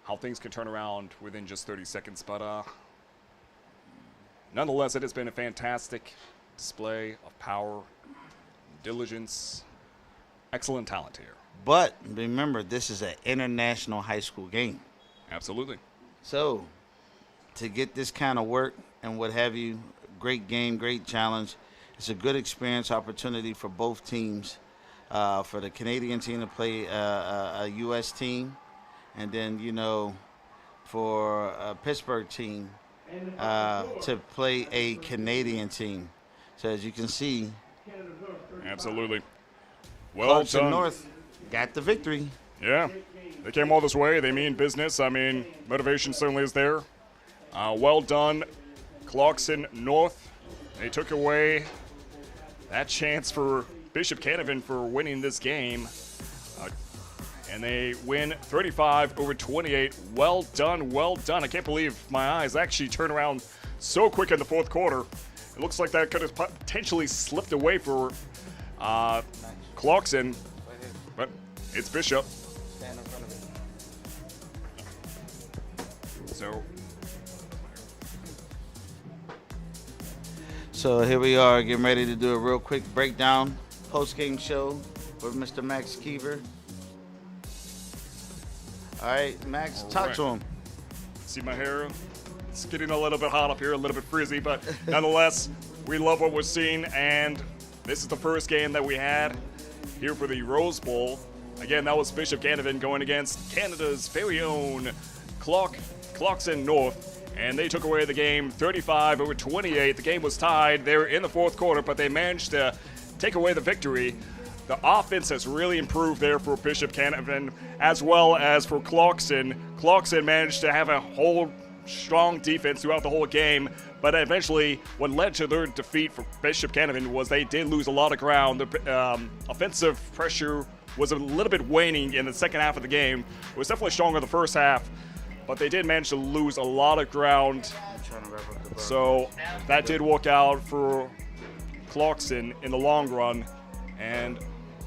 how things can turn around within just 30 seconds. But nonetheless, it has been a fantastic display of power, diligence, excellent talent here. But remember, this is an international high school game. Absolutely. So to get this kind of work and what have you, great game, great challenge. It's a good experience opportunity for both teams, for the Canadian team to play a U.S. team, and then, you know, for a Pittsburgh team to play a Canadian team. So as you can see, absolutely. Well Clarkson done. North got the victory. Yeah, they came all this way. They mean business. I mean, motivation certainly is there. Well done, Clarkson North. They took away that chance for Bishop Canevin for winning this game. And they win 35-28. Well done, well done. I can't believe my eyes actually turned around so quick in the 4th quarter. It looks like that could have potentially slipped away for Clarkson, but it's Bishop. Stand in front of it. So So here we are getting ready to do a real quick breakdown, post-game show with Mr. Max Keever. All right, Max, talk to him. See my hair? It's getting a little bit hot up here, a little bit frizzy, but nonetheless, we love what we're seeing, and this is the first game that we had here for the Rose Bowl. Again, that was Bishop Canevin going against Canada's very own Clarkson North. And they took away the game 35-28. The game was tied. They were in the fourth quarter, but they managed to take away the victory. The offense has really improved there for Bishop Canevin, as well as for Clarkson. Clarkson managed to have a whole strong defense throughout the whole game, but eventually what led to their defeat for Bishop Canevin was they did lose a lot of ground. The offensive pressure was a little bit waning in the second half of the game. It was definitely stronger the first half, but they did manage to lose a lot of ground. So that did work out for Clarkson in the long run. And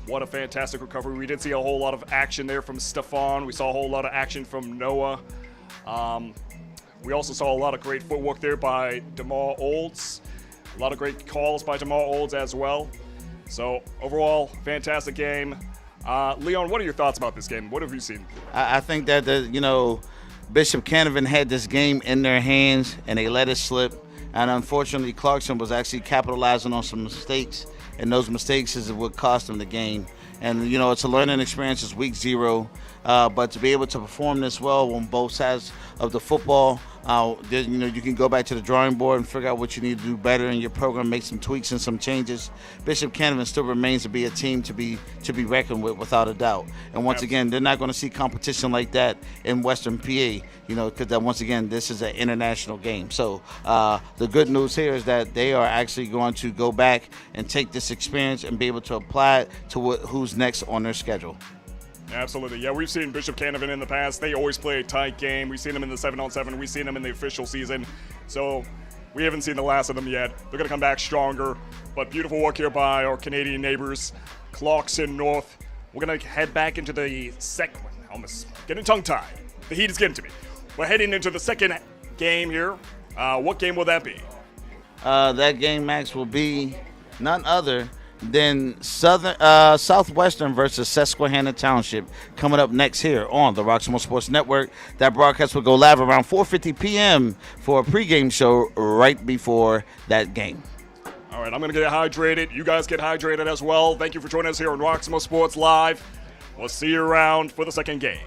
what a fantastic recovery. We did see a whole lot of action there from Stefan. We saw a whole lot of action from Noah. We also saw a lot of great footwork there by DeMar Olds. A lot of great calls by DeMar Olds as well. So overall, fantastic game. Leon, what are your thoughts about this game? What have you seen? I think that, Bishop Canevin had this game in their hands, and they let it slip. And unfortunately, Clarkson was actually capitalizing on some mistakes, and those mistakes is what cost them the game. And, it's a learning experience. It's week 0. But to be able to perform this well on both sides of the football, you can go back to the drawing board and figure out what you need to do better in your program, make some tweaks and some changes. Bishop Canevin still remains to be a team to be reckoned with, without a doubt. And once again, they're not going to see competition like that in Western PA, because once again, this is an international game. So the good news here is that they are actually going to go back and take this experience and be able to apply it to who's next on their schedule. Absolutely. Yeah, we've seen Bishop Canevin in the past. They always play a tight game. We've seen them in the 7-on-7. We've seen them in the official season. So we haven't seen the last of them yet. They're going to come back stronger. But beautiful work here by our Canadian neighbors, Clarkson North. We're going to head back into the second one. Almost getting tongue-tied. The heat is getting to me. We're heading into the second game here. What game will that be? That game, Max, will be none other than Southwestern versus Susquehanna Township, coming up next here on the Roxamore Sports Network. That broadcast will go live around 4:50 p.m. for a pregame show right before that game. All right, I'm going to get hydrated. You guys get hydrated as well. Thank you for joining us here on Roxamore Sports Live. We'll see you around for the second game.